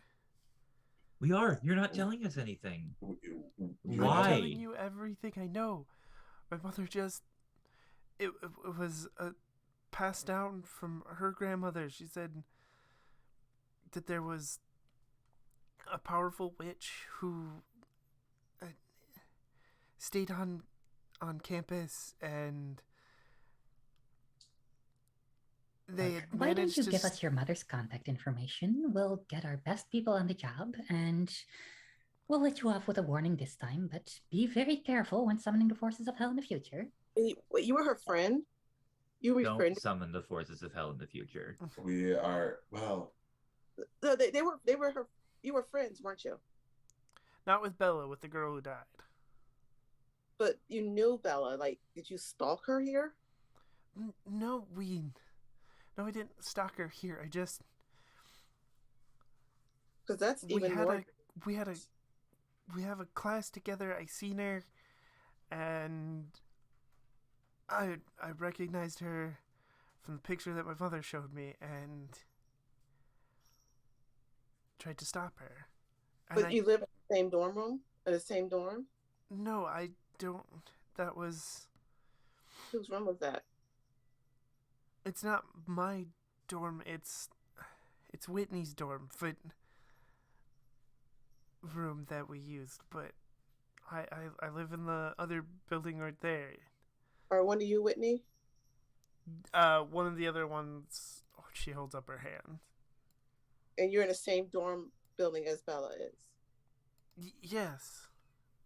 we are. You're not telling us anything. You're Why? I'm telling you everything I know. My mother just... It was passed down from her grandmother. She said that there was a powerful witch who stayed on campus, and they had Why don't managed you to give us your mother's contact information? We'll get our best people on the job, and we'll let you off with a warning this time, but be very careful when summoning the forces of hell in the future. Wait, you were her friend? You were Don't friend? summon the forces of hell in the future. We are, well... No, they were her... You were friends, weren't you? Not with Bella, with the girl who died. But you knew Bella. Like, did you stalk her here? No, we didn't stalk her here. I just... Because that's even more... We have a class together. I seen her, and I recognized her from the picture that my mother showed me, and tried to stop her. And But you live in the same dorm room? In the same dorm? No, I don't. That was... Whose room was that? It's not my dorm. It's Whitney's dorm, room that we used. But I live in the other building right there. Or one of you, Whitney? One of the other ones. Oh, she holds up her hand. And you're in the same dorm building as Bella is? Yes.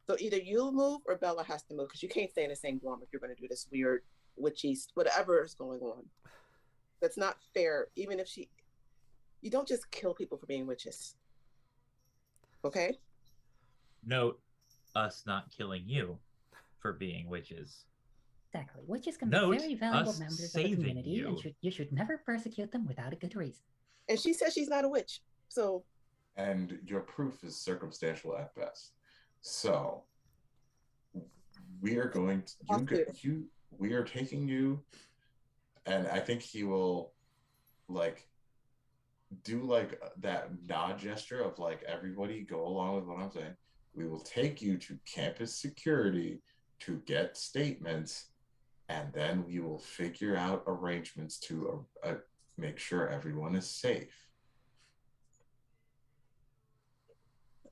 So either you move or Bella has to move, because you can't stay in the same dorm if you're going to do this weird witchy whatever is going on. That's not fair. Even if you don't just kill people for being witches. Okay? Note us not killing you for being witches. Exactly. Witches can Note be very valuable us members of the saving community, you. and you should never persecute them without a good reason. And she says she's not a witch. So... And your proof is circumstantial at best. So we are going to we are taking you, and I think he will like do like that nod gesture of like, everybody go along with what I'm saying. We will take you to campus security to get statements, and then we will figure out arrangements to make sure everyone is safe.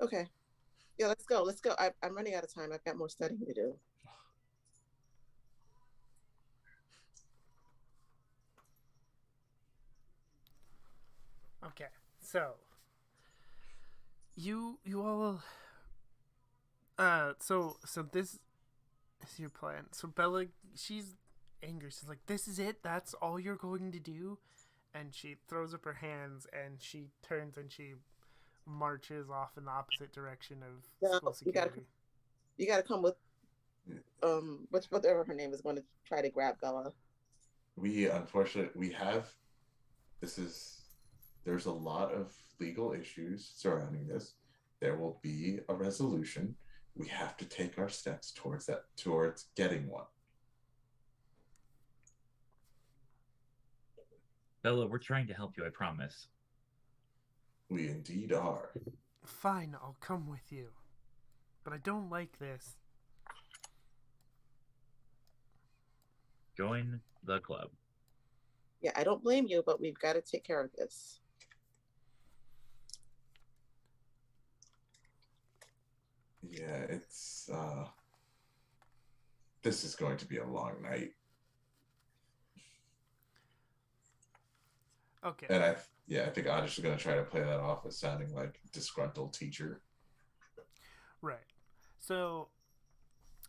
Okay. Yeah, let's go. Let's go. I'm running out of time. I've got more studying to do. Okay. So you all so this is your plan. So Bella, she's angry. She's like, "This is it? That's all you're going to do?" and she throws up her hands and she turns and she marches off in the opposite direction of No, school you gotta security. you gotta come with whatever her name is going to try to grab Bella. We unfortunately we have this is there's a lot of legal issues surrounding this. There will be a resolution. We have to take our steps towards getting one. Bella, we're trying to help you, I promise. We indeed are. Fine, I'll come with you. But I don't like this. Join the club. Yeah, I don't blame you, but we've got to take care of this. Yeah, it's this is going to be a long night. Okay. And I think Adish is going to try to play that off as sounding like disgruntled teacher. Right. So,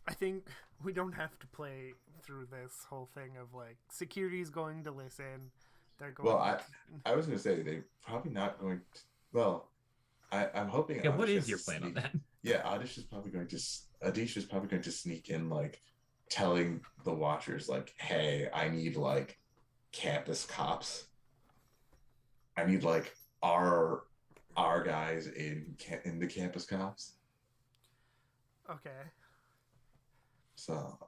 I think we don't have to play through this whole thing of like security's going to listen. They're going. Well, I was going to say they probably not going to. Well, I'm hoping. Yeah, what Adish is your has to plan on sneak- that? Yeah, Adish is probably going to. Adish is probably going to sneak in, like telling the Watchers, like, "Hey, I need like campus cops. I need like our guys in the campus cops." Okay. So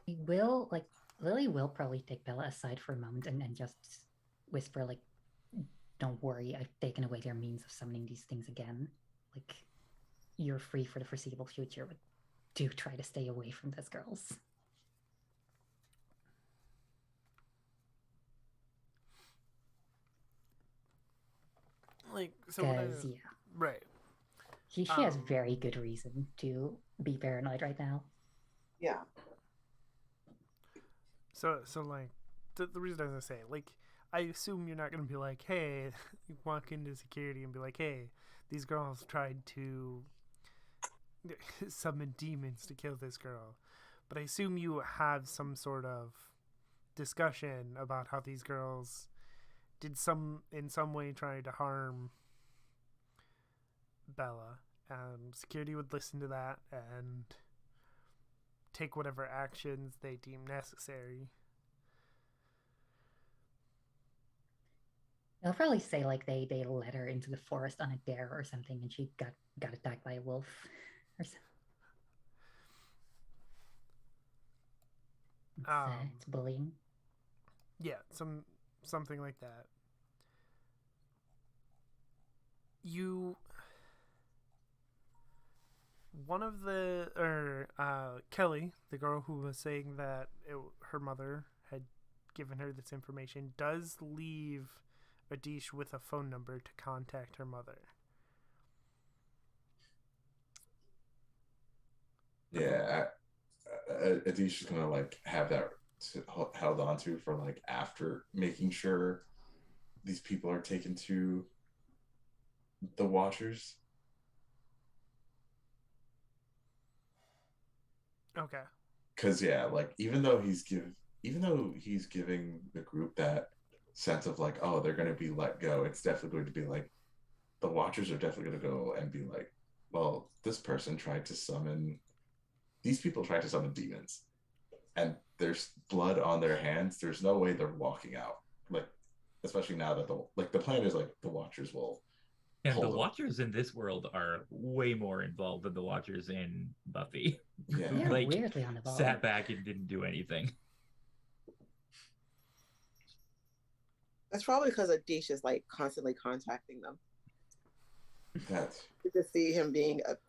Lily will probably take Bella aside for a moment and just whisper like, "Don't worry, I've taken away their means of summoning these things again. Like, you're free for the foreseeable future, but do try to stay away from those girls." Like so. What I, Because, yeah, right. she has Um, very good reason to be paranoid right now. Yeah. So like the reason I was gonna say like I assume you're not gonna be like, hey, you walk into security and be like, hey, these girls tried to summon demons to kill this girl, but I assume you have some sort of discussion about how these girls did in some way try to harm Bella, and security would listen to that and take whatever actions they deem necessary. They'll probably say like they led her into the forest on a dare or something, and she got attacked by a wolf or something. It's bullying. Yeah, something like that. One of Kelly, the girl who was saying that her mother had given her this information, does leave Adish with a phone number to contact her mother. yeah, Adish is gonna like have that held on to for like after making sure these people are taken to the Watchers. Okay. Because yeah, like even though he's giving the group that sense of like, oh, they're gonna be let go, it's definitely going to be like the Watchers are definitely gonna go and be like, well, these people tried to summon demons, and there's blood on their hands. There's no way they're walking out. Like, especially now that the plan is like the Watchers will. And the hold them. Watchers in this world are way more involved than the Watchers in Buffy. Yeah. They're Like, weirdly on the ball. sat back and didn't do anything. That's probably because Adish is like constantly contacting them. That's You can see him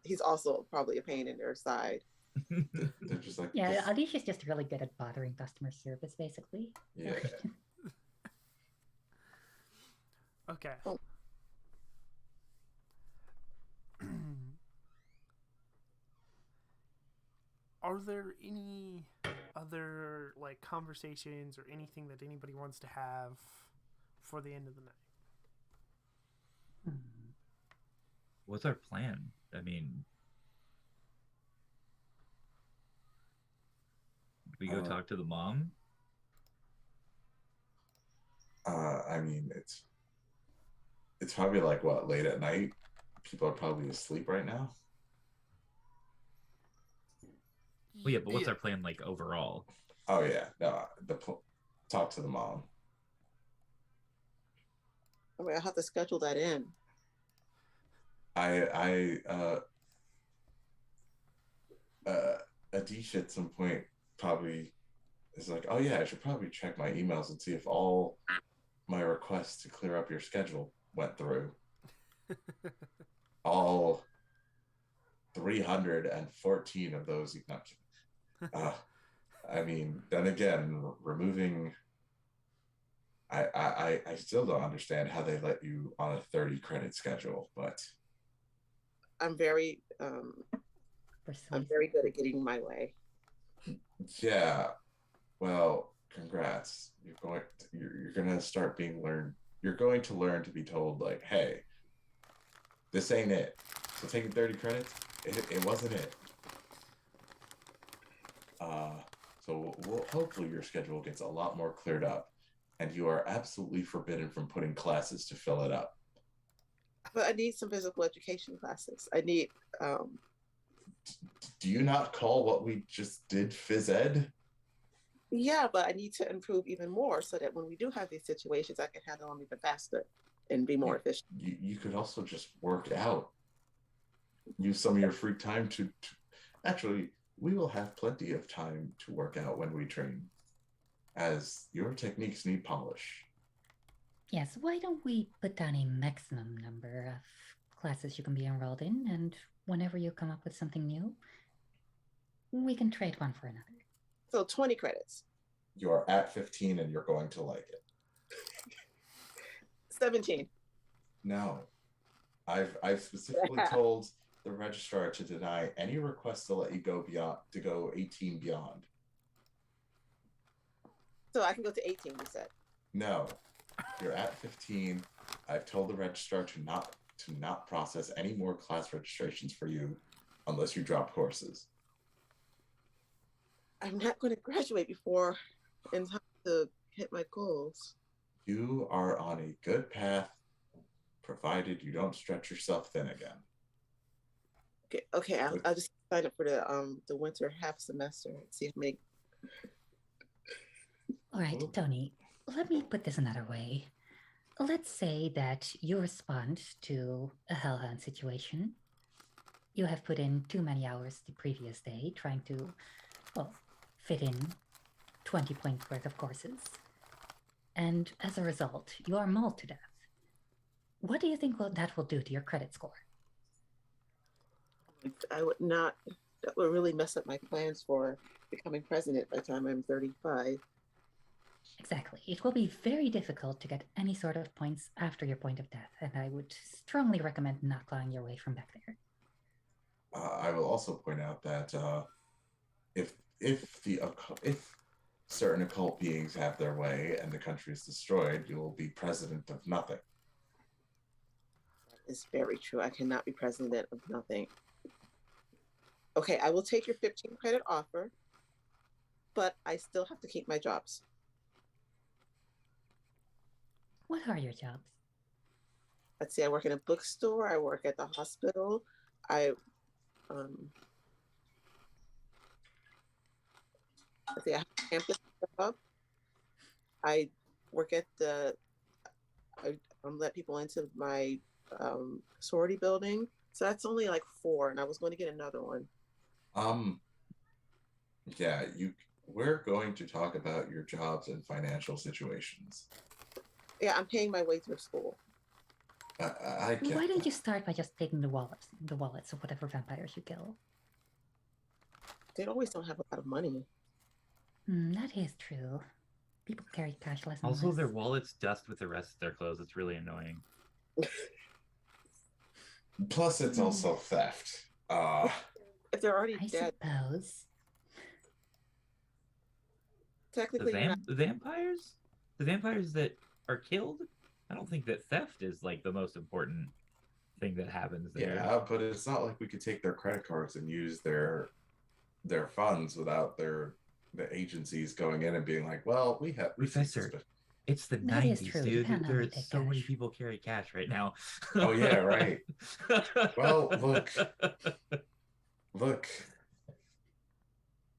he's also probably a pain in their side. they're just like Yeah, this- Adish is just really good at bothering customer service, basically. yeah. Okay. Oh. Are there any other like conversations or anything that anybody wants to have for the end of the night? Hmm. What's our plan? I mean, we go talk to the mom? I mean, it's probably like what, late at night. People are probably asleep right now. Well, yeah, but what's our plan like overall? Oh yeah, no. Talk to the mom. I mean, I have to schedule that in. Adisha at some point probably is like, oh yeah, I should probably check my emails and see if all my requests to clear up your schedule went through. All 314 of those. Not I mean, then again, removing. I still don't understand how they let you on a 30 credit schedule, but I'm very good at getting my way. yeah. Well, congrats. You're gonna start being learned. You're going to learn to be told like, hey, this ain't it. So taking 30 credits, it wasn't it. So hopefully your schedule gets a lot more cleared up, and you are absolutely forbidden from putting classes to fill it up. But I need some physical education classes. I need. Do you not call what we just did phys ed? Yeah, but I need to improve even more so that when we do have these situations, I can handle them even faster and be more efficient. You could also just work out. Use some of your free time to actually. We will have plenty of time to work out when we train, as your techniques need polish. Yes, why don't we put down a maximum number of classes you can be enrolled in, and whenever you come up with something new, we can trade one for another. So 20 credits. You are at 15 and you're going to like it. 17. No. I've specifically told the registrar to deny any request to let you go 18 beyond. So I can go to 18, you said? No. You're at 15. I've told the registrar to not process any more class registrations for you unless you drop courses. I'm not going to graduate before in time to hit my goals. You are on a good path, provided you don't stretch yourself thin again. Okay. I'll just sign up for the winter half semester and see how many. All right, Toni, let me put this another way. Let's say that you respond to a hellhound situation. You have put in too many hours the previous day trying to, fit in 20 points worth of courses. And as a result, you are mauled to death. What do you think that will do to your credit score? I would not. That would really mess up my plans for becoming president by the time I'm 35. Exactly. It will be very difficult to get any sort of points after your point of death, and I would strongly recommend not clawing your way from back there. I will also point out that if certain occult beings have their way and the country is destroyed, you will be president of nothing. That is very true. I cannot be president of nothing. Okay, I will take your 15 credit offer, but I still have to keep my jobs. What are your jobs? Let's see, I work in a bookstore, I work at the hospital, I have a campus job. I work at I let people into my sorority building. So that's only like 4, and I was going to get another one. Yeah, we're going to talk about your jobs and financial situations. Yeah, I'm paying my way through school. I get Why don't that. you start by just taking the wallets of whatever vampires you kill? They always don't have a lot of money. That is true. People carry cash less and Also, less. their wallets dust with the rest of their clothes. It's really annoying. Plus, it's also theft. If they're already I dead, suppose. technically you're not. The vampires that are killed, I don't think that theft is like the most important thing that happens there. Yeah, but it's not like we could take their credit cards and use their funds without the agencies going in and being like, well, we Professor, It's the That is 90s, true. You dude. can't There only are take so many cash. people carry cash right now. Oh, yeah, right. Well,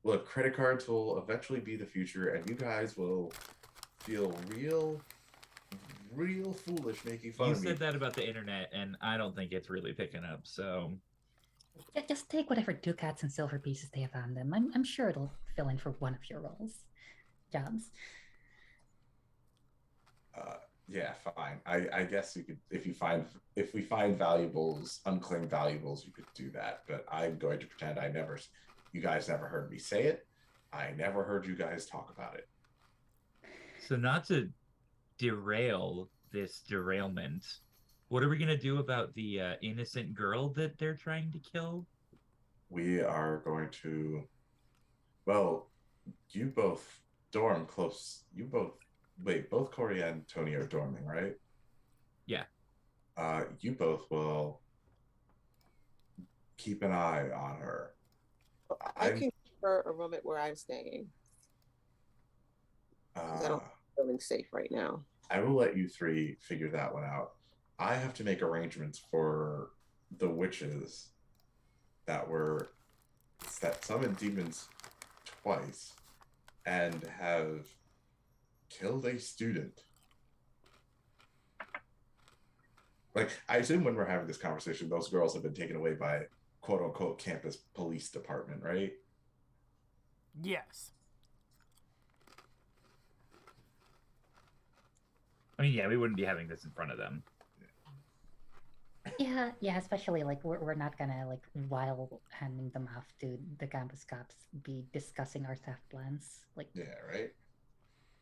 look, credit cards will eventually be the future, and you guys will feel real foolish making fun You of me. said that about the internet, and I don't think it's really picking up. So Yeah, just take whatever ducats and silver pieces they have on them. I'm sure it'll fill in for one of your jobs. Yeah, fine. I guess you could, if we find valuables, unclaimed valuables, you could do that. But I'm going to pretend you guys never heard me say it. I never heard you guys talk about it. So not to derail this derailment, what are we gonna do about the innocent girl that they're trying to kill? We are going to. Well, you both dorm close. Both Corey and Tony are dorming, right? Yeah. You both will keep an eye on her. I can give her a room at where I'm staying. 'Cause I don't feeling safe right now. I will let you three figure that one out. I have to make arrangements for the witches that summoned demons twice and have killed a student. Like, I assume when we're having this conversation, those girls have been taken away by quote unquote campus police department, right? Yes. I mean, yeah, we wouldn't be having this in front of them. Yeah, especially like we're not gonna like while handing them off to the campus cops be discussing our theft plans. Like Yeah, right.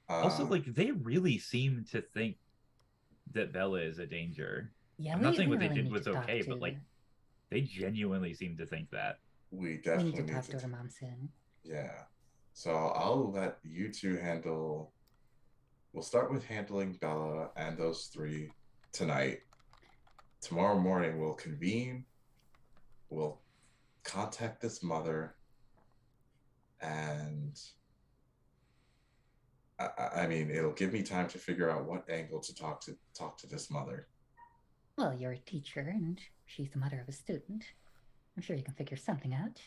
Also, like they really seem to think that Bella is a danger. yeah, I'm not saying we what they really did need was to talk okay, to, but like they genuinely seem to think that. we we definitely need to talk to her mom soon. Yeah. So I'll let you two handle. We'll start with handling Bella and those three tonight. Tomorrow morning, we'll convene. We'll contact this mother. And I mean, it'll give me time to figure out what angle to talk to this mother. Well, you're a teacher and she's the mother of a student. I'm sure you can figure something out.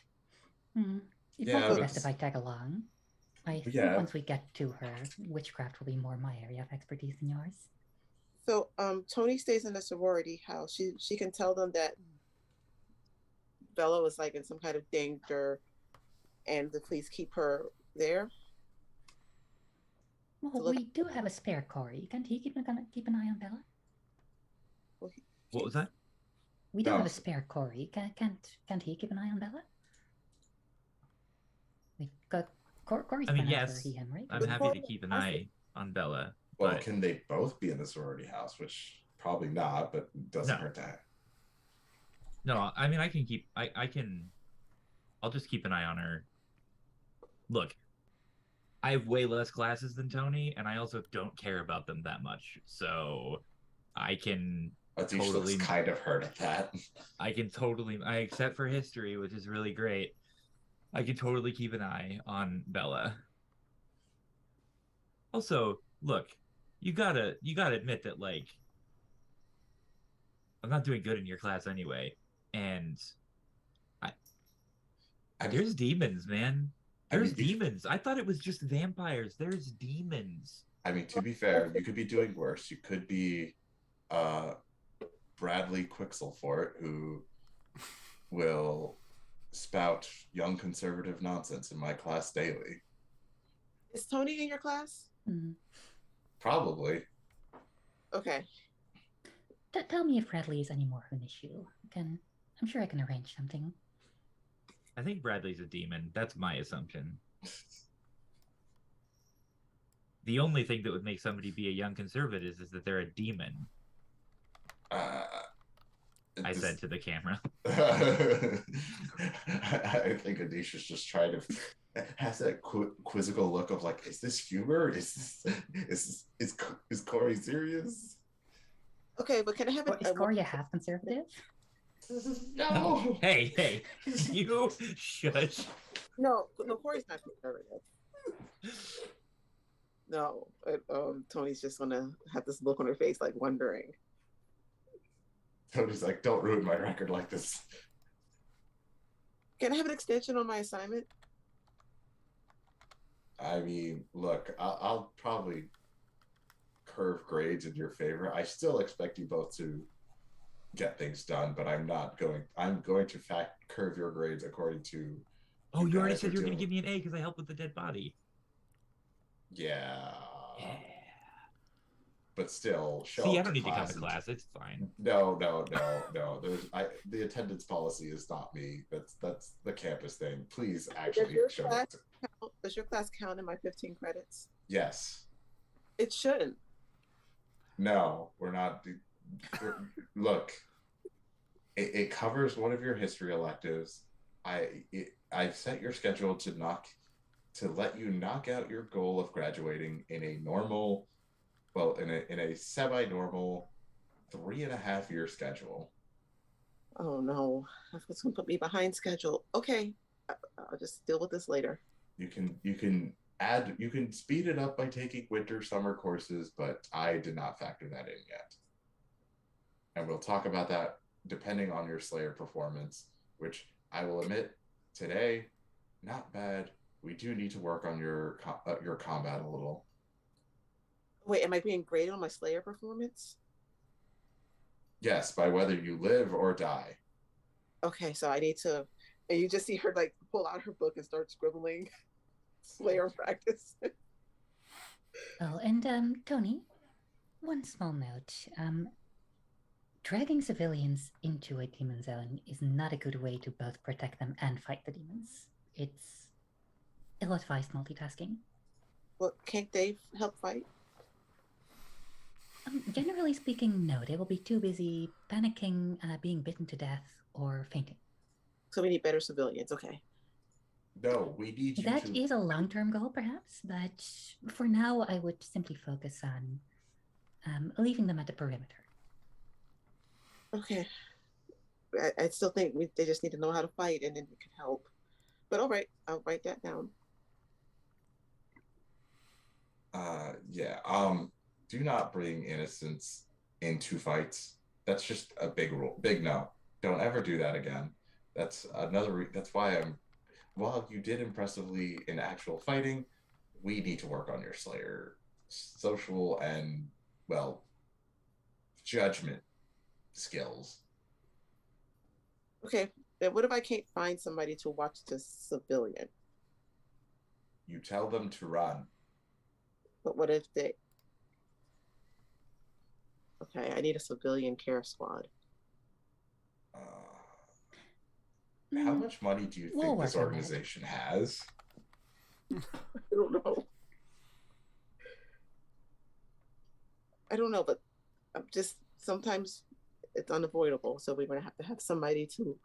It Yeah, might be but best if I tag along. I think Yeah. once we get to her, witchcraft will be more my area of expertise than yours. So Tony stays in the sorority house. She can tell them that Bella was like in some kind of danger and to please keep her there. Well, look- we do have a spare Corey. Can't he keep an eye on Bella? Well, What was that? We do No. have a spare Corey. Can't he keep an eye on Bella? We got Corey's I mean, been out yes, for him, right? I'm But happy to Corey- keep an eye on Bella. Well, But can they both be in the sorority house? Which probably not, but doesn't No. hurt to have. no, I mean I can keep I'll just keep an eye on her. Look, I have way less classes than Tony, and I also don't care about them that much. So I can Atish Totally. looks kind of hurt at that. except for history, which is really great. I can totally keep an eye on Bella. Also, look, you gotta admit that like I'm not doing good in your class anyway, and there's demons, man. There's demons. I thought it was just vampires. There's demons. I mean, to be fair, you could be doing worse. You could be Bradley Quixelfort, who will spout young conservative nonsense in my class daily. Is Tony in your class? Probably. Okay. Tell me if Bradley is any more of an issue. I'm sure I can arrange something. I think Bradley's a demon. That's my assumption. The only thing that would make somebody be a young conservative is that they're a demon. I said to the camera. I think Anish is just trying to has that quizzical look of like, is this humor? Is Corey serious? Okay, but can I have Is Corey a half conservative? No. Hey, you shush. No, Corey's not conservative. No, Tony's just gonna have this look on her face, like wondering. Tony's like, don't ruin my record like this. Can I have an extension on my assignment? I mean, look, I'll probably curve grades in your favor. I still expect you both to get things done, but I'm not going. I'm going to curve your grades according to. Oh, you already guys said are you were going to doing- give me an A because I helped with the dead body. Yeah. Yeah. But still, show See, up I don't need to come to and- class. It's fine. No. The attendance policy is not me. That's the campus thing. Please actually show up. Does your class count in my 15 credits? Yes. It shouldn't. No, we're not. Look, it covers one of your history electives. I've set your schedule to let you knock out your goal of graduating in a normal, well, in a semi-normal 3.5 year schedule. Oh no, that's gonna put me behind schedule. Okay, I'll just deal with this later. You can speed it up by taking winter summer courses, but I did not factor that in yet. And we'll talk about that depending on your Slayer performance, which I will admit today, not bad. We do need to work on your combat a little. Wait, am I being graded on my Slayer performance? Yes, by whether you live or die. Okay, so I need to. And you just see her like pull out her book and start scribbling Slayer practice. Oh, and Tony, one small note. Dragging civilians into a demon zone is not a good way to both protect them and fight the demons. It's ill-advised multitasking. Well, can't they help fight? Generally speaking, no. They will be too busy panicking, being bitten to death, or fainting. So we need better civilians. Okay. No, we need you That to. is a long-term goal, perhaps, but for now, I would simply focus on leaving them at the perimeter. Okay. I still think they just need to know how to fight, and then we can help. But all right, I'll write that down. Yeah. Do not bring innocents into fights. That's just a big rule. Big no. Don't ever do that again. That's another. That's why while you did impressively in actual fighting, we need to work on your Slayer social and, well, judgment skills. Okay. Then what if I can't find somebody to watch the civilian? You tell them to run. But what if they? Okay, I need a civilian care squad. How much money do you We'll think this work on that. organization has? I don't know. I don't know, but I'm just sometimes it's unavoidable. So we're gonna have to have somebody to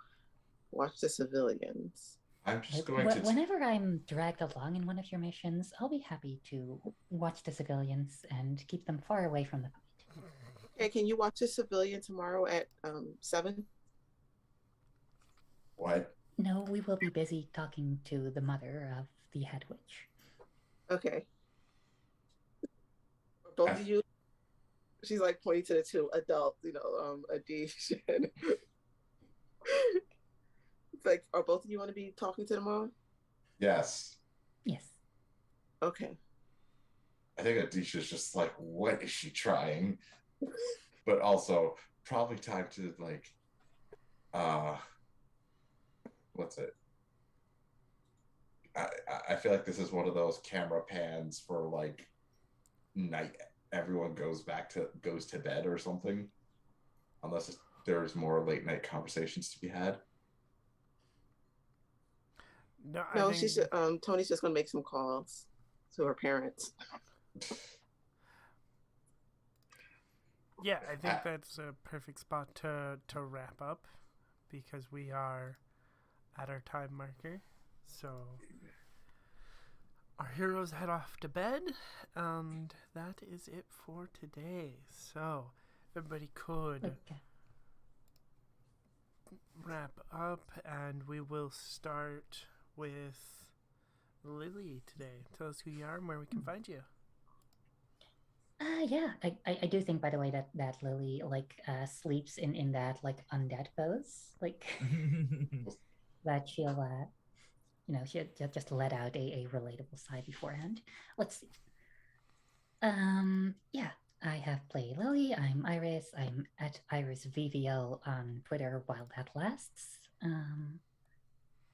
watch the civilians. I'm just going to. Whenever I'm dragged along in one of your missions, I'll be happy to watch the civilians and keep them far away from the fight. Okay, can you watch the civilian tomorrow at 7? What? No, we will be busy talking to the mother of the head witch. Okay. Both of you. She's like pointing to the two adults, Adish and it's like, are both of you want to be talking to them all? Yes. Yes. Okay. I think Adisha's just like, what is she trying? But also, probably time to like, what's it? I feel like this is one of those camera pans for like night. Everyone goes to bed or something, unless there's more late night conversations to be had. No, No, she's Tony's just gonna make some calls to her parents. Yeah, I think that's a perfect spot to wrap up because we are at our time marker. So our heroes head off to bed, and that is it for today. So if everybody could Okay. wrap up, and we will start with Lily today. Tell us who you are and where we can find you. Yeah, I do think, by the way, that Lily like sleeps in that like undead pose, like that she'll she'll just let out a relatable sigh beforehand. Let's see. Yeah, I have played Lily. I'm Iris. I'm at IrisVVL on Twitter while that lasts.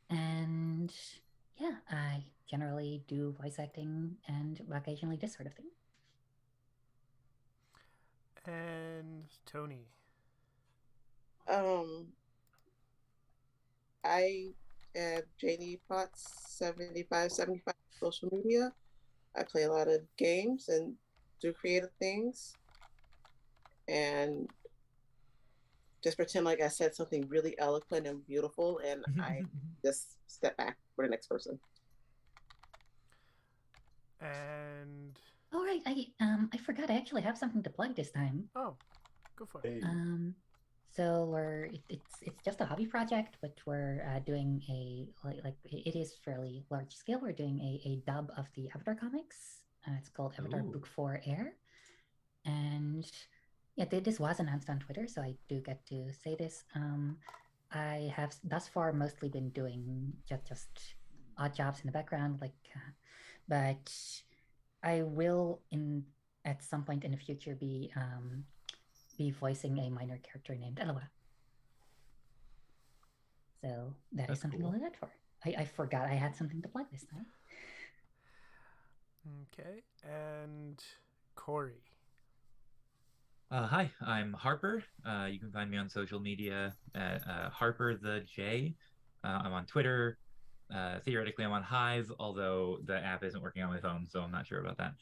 And yeah, I generally do voice acting and occasionally this sort of thing. And Tony. I am Janie Potts 7575 social media. I play a lot of games and do creative things and just pretend like I said something really eloquent and beautiful, and I just step back for the next person. And All right, I forgot I actually have something to plug this time. oh, go for it. Hey. So it's just a hobby project, but we're doing a like it is fairly large scale. We're doing a dub of the Avatar comics. It's called Avatar Ooh. Book 4 Air, and yeah, this was announced on Twitter, so I do get to say this. I have thus far mostly been doing just odd jobs in the background, but I will at some point in the future be voicing a minor character named Eloa. So that is That's something cool. to look out for. I forgot I had something to plug this time. Okay. And Corey. Hi, I'm Harper. You can find me on social media at Harper the J. I'm on Twitter. Theoretically, I'm on Hive, although the app isn't working on my phone, so I'm not sure about that.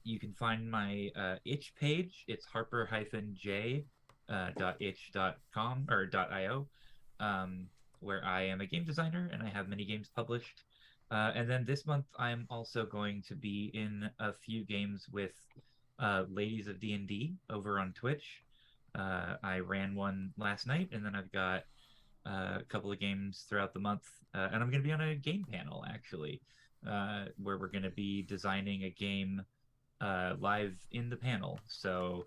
You can find my itch page. It's harper-j .itch.com or .io, where I am a game designer and I have many games published. And then this month, I'm also going to be in a few games with Ladies of D&D over on Twitch. I ran one last night, and then I've got a couple of games throughout the month. And I'm going to be on a game panel, actually, where we're going to be designing a game live in the panel. So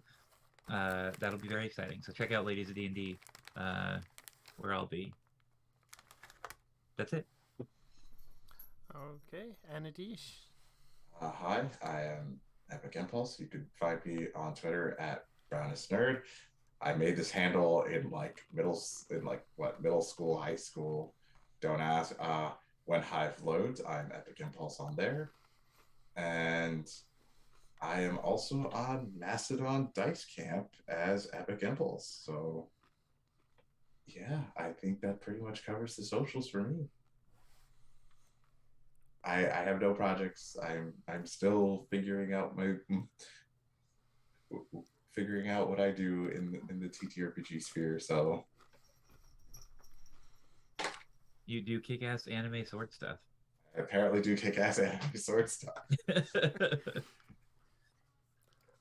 that'll be very exciting. So check out Ladies of D&D, where I'll be. That's it. Okay. And Adish. Hi, I am Epic Impulse. You can find me on Twitter at Brownest Nerd. I made this handle in middle school, high school. Don't ask. When Hive loads, I'm Epic Impulse on there, and I am also on Mastodon Dice Camp as Epic Impulse. So yeah, I think that pretty much covers the socials for me. I have no projects. I'm still figuring out what I do in the TTRPG sphere. So You do kick-ass anime sword stuff. I apparently do kick ass anime sword stuff.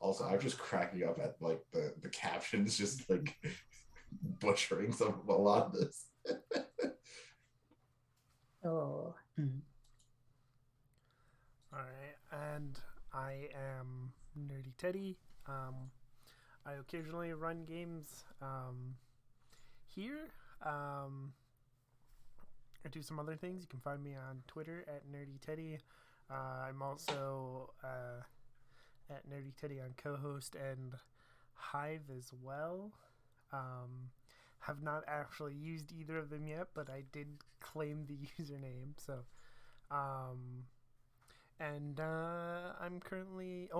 Also, I'm just cracking up at the captions, just like butchering a lot of this. Oh. All right. And I am Nerdy Teddy. I occasionally run games here. I do some other things. You can find me on Twitter at Nerdy Teddy. I'm also at Nerdy Teddy on co-host and Hive as well. Have not actually used either of them yet, but I did claim the username. So, and I'm currently.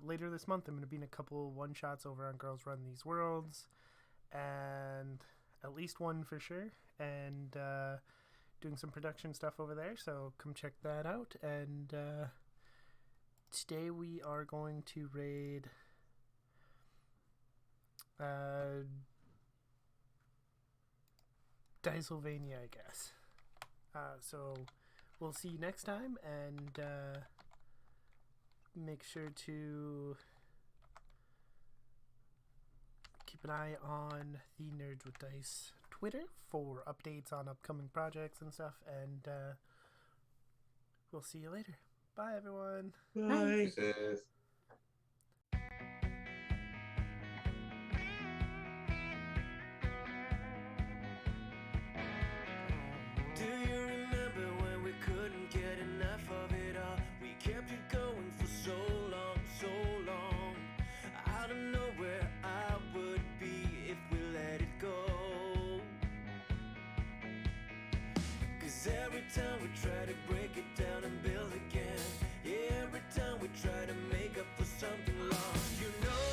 Later this month. I'm going to be in a couple one shots over on Girls Run These Worlds, and at least one for sure. And doing some production stuff over there. So come check that out. And today we are going to raid Dysylvania, I guess. So we'll see you next time, and make sure to keep an eye on the Nerds with Dice Twitter for updates on upcoming projects and stuff, and we'll see you later. Bye, everyone. Bye. This is 'Cause every time we try to break it down and build again, yeah, every time we try to make up for something lost, you know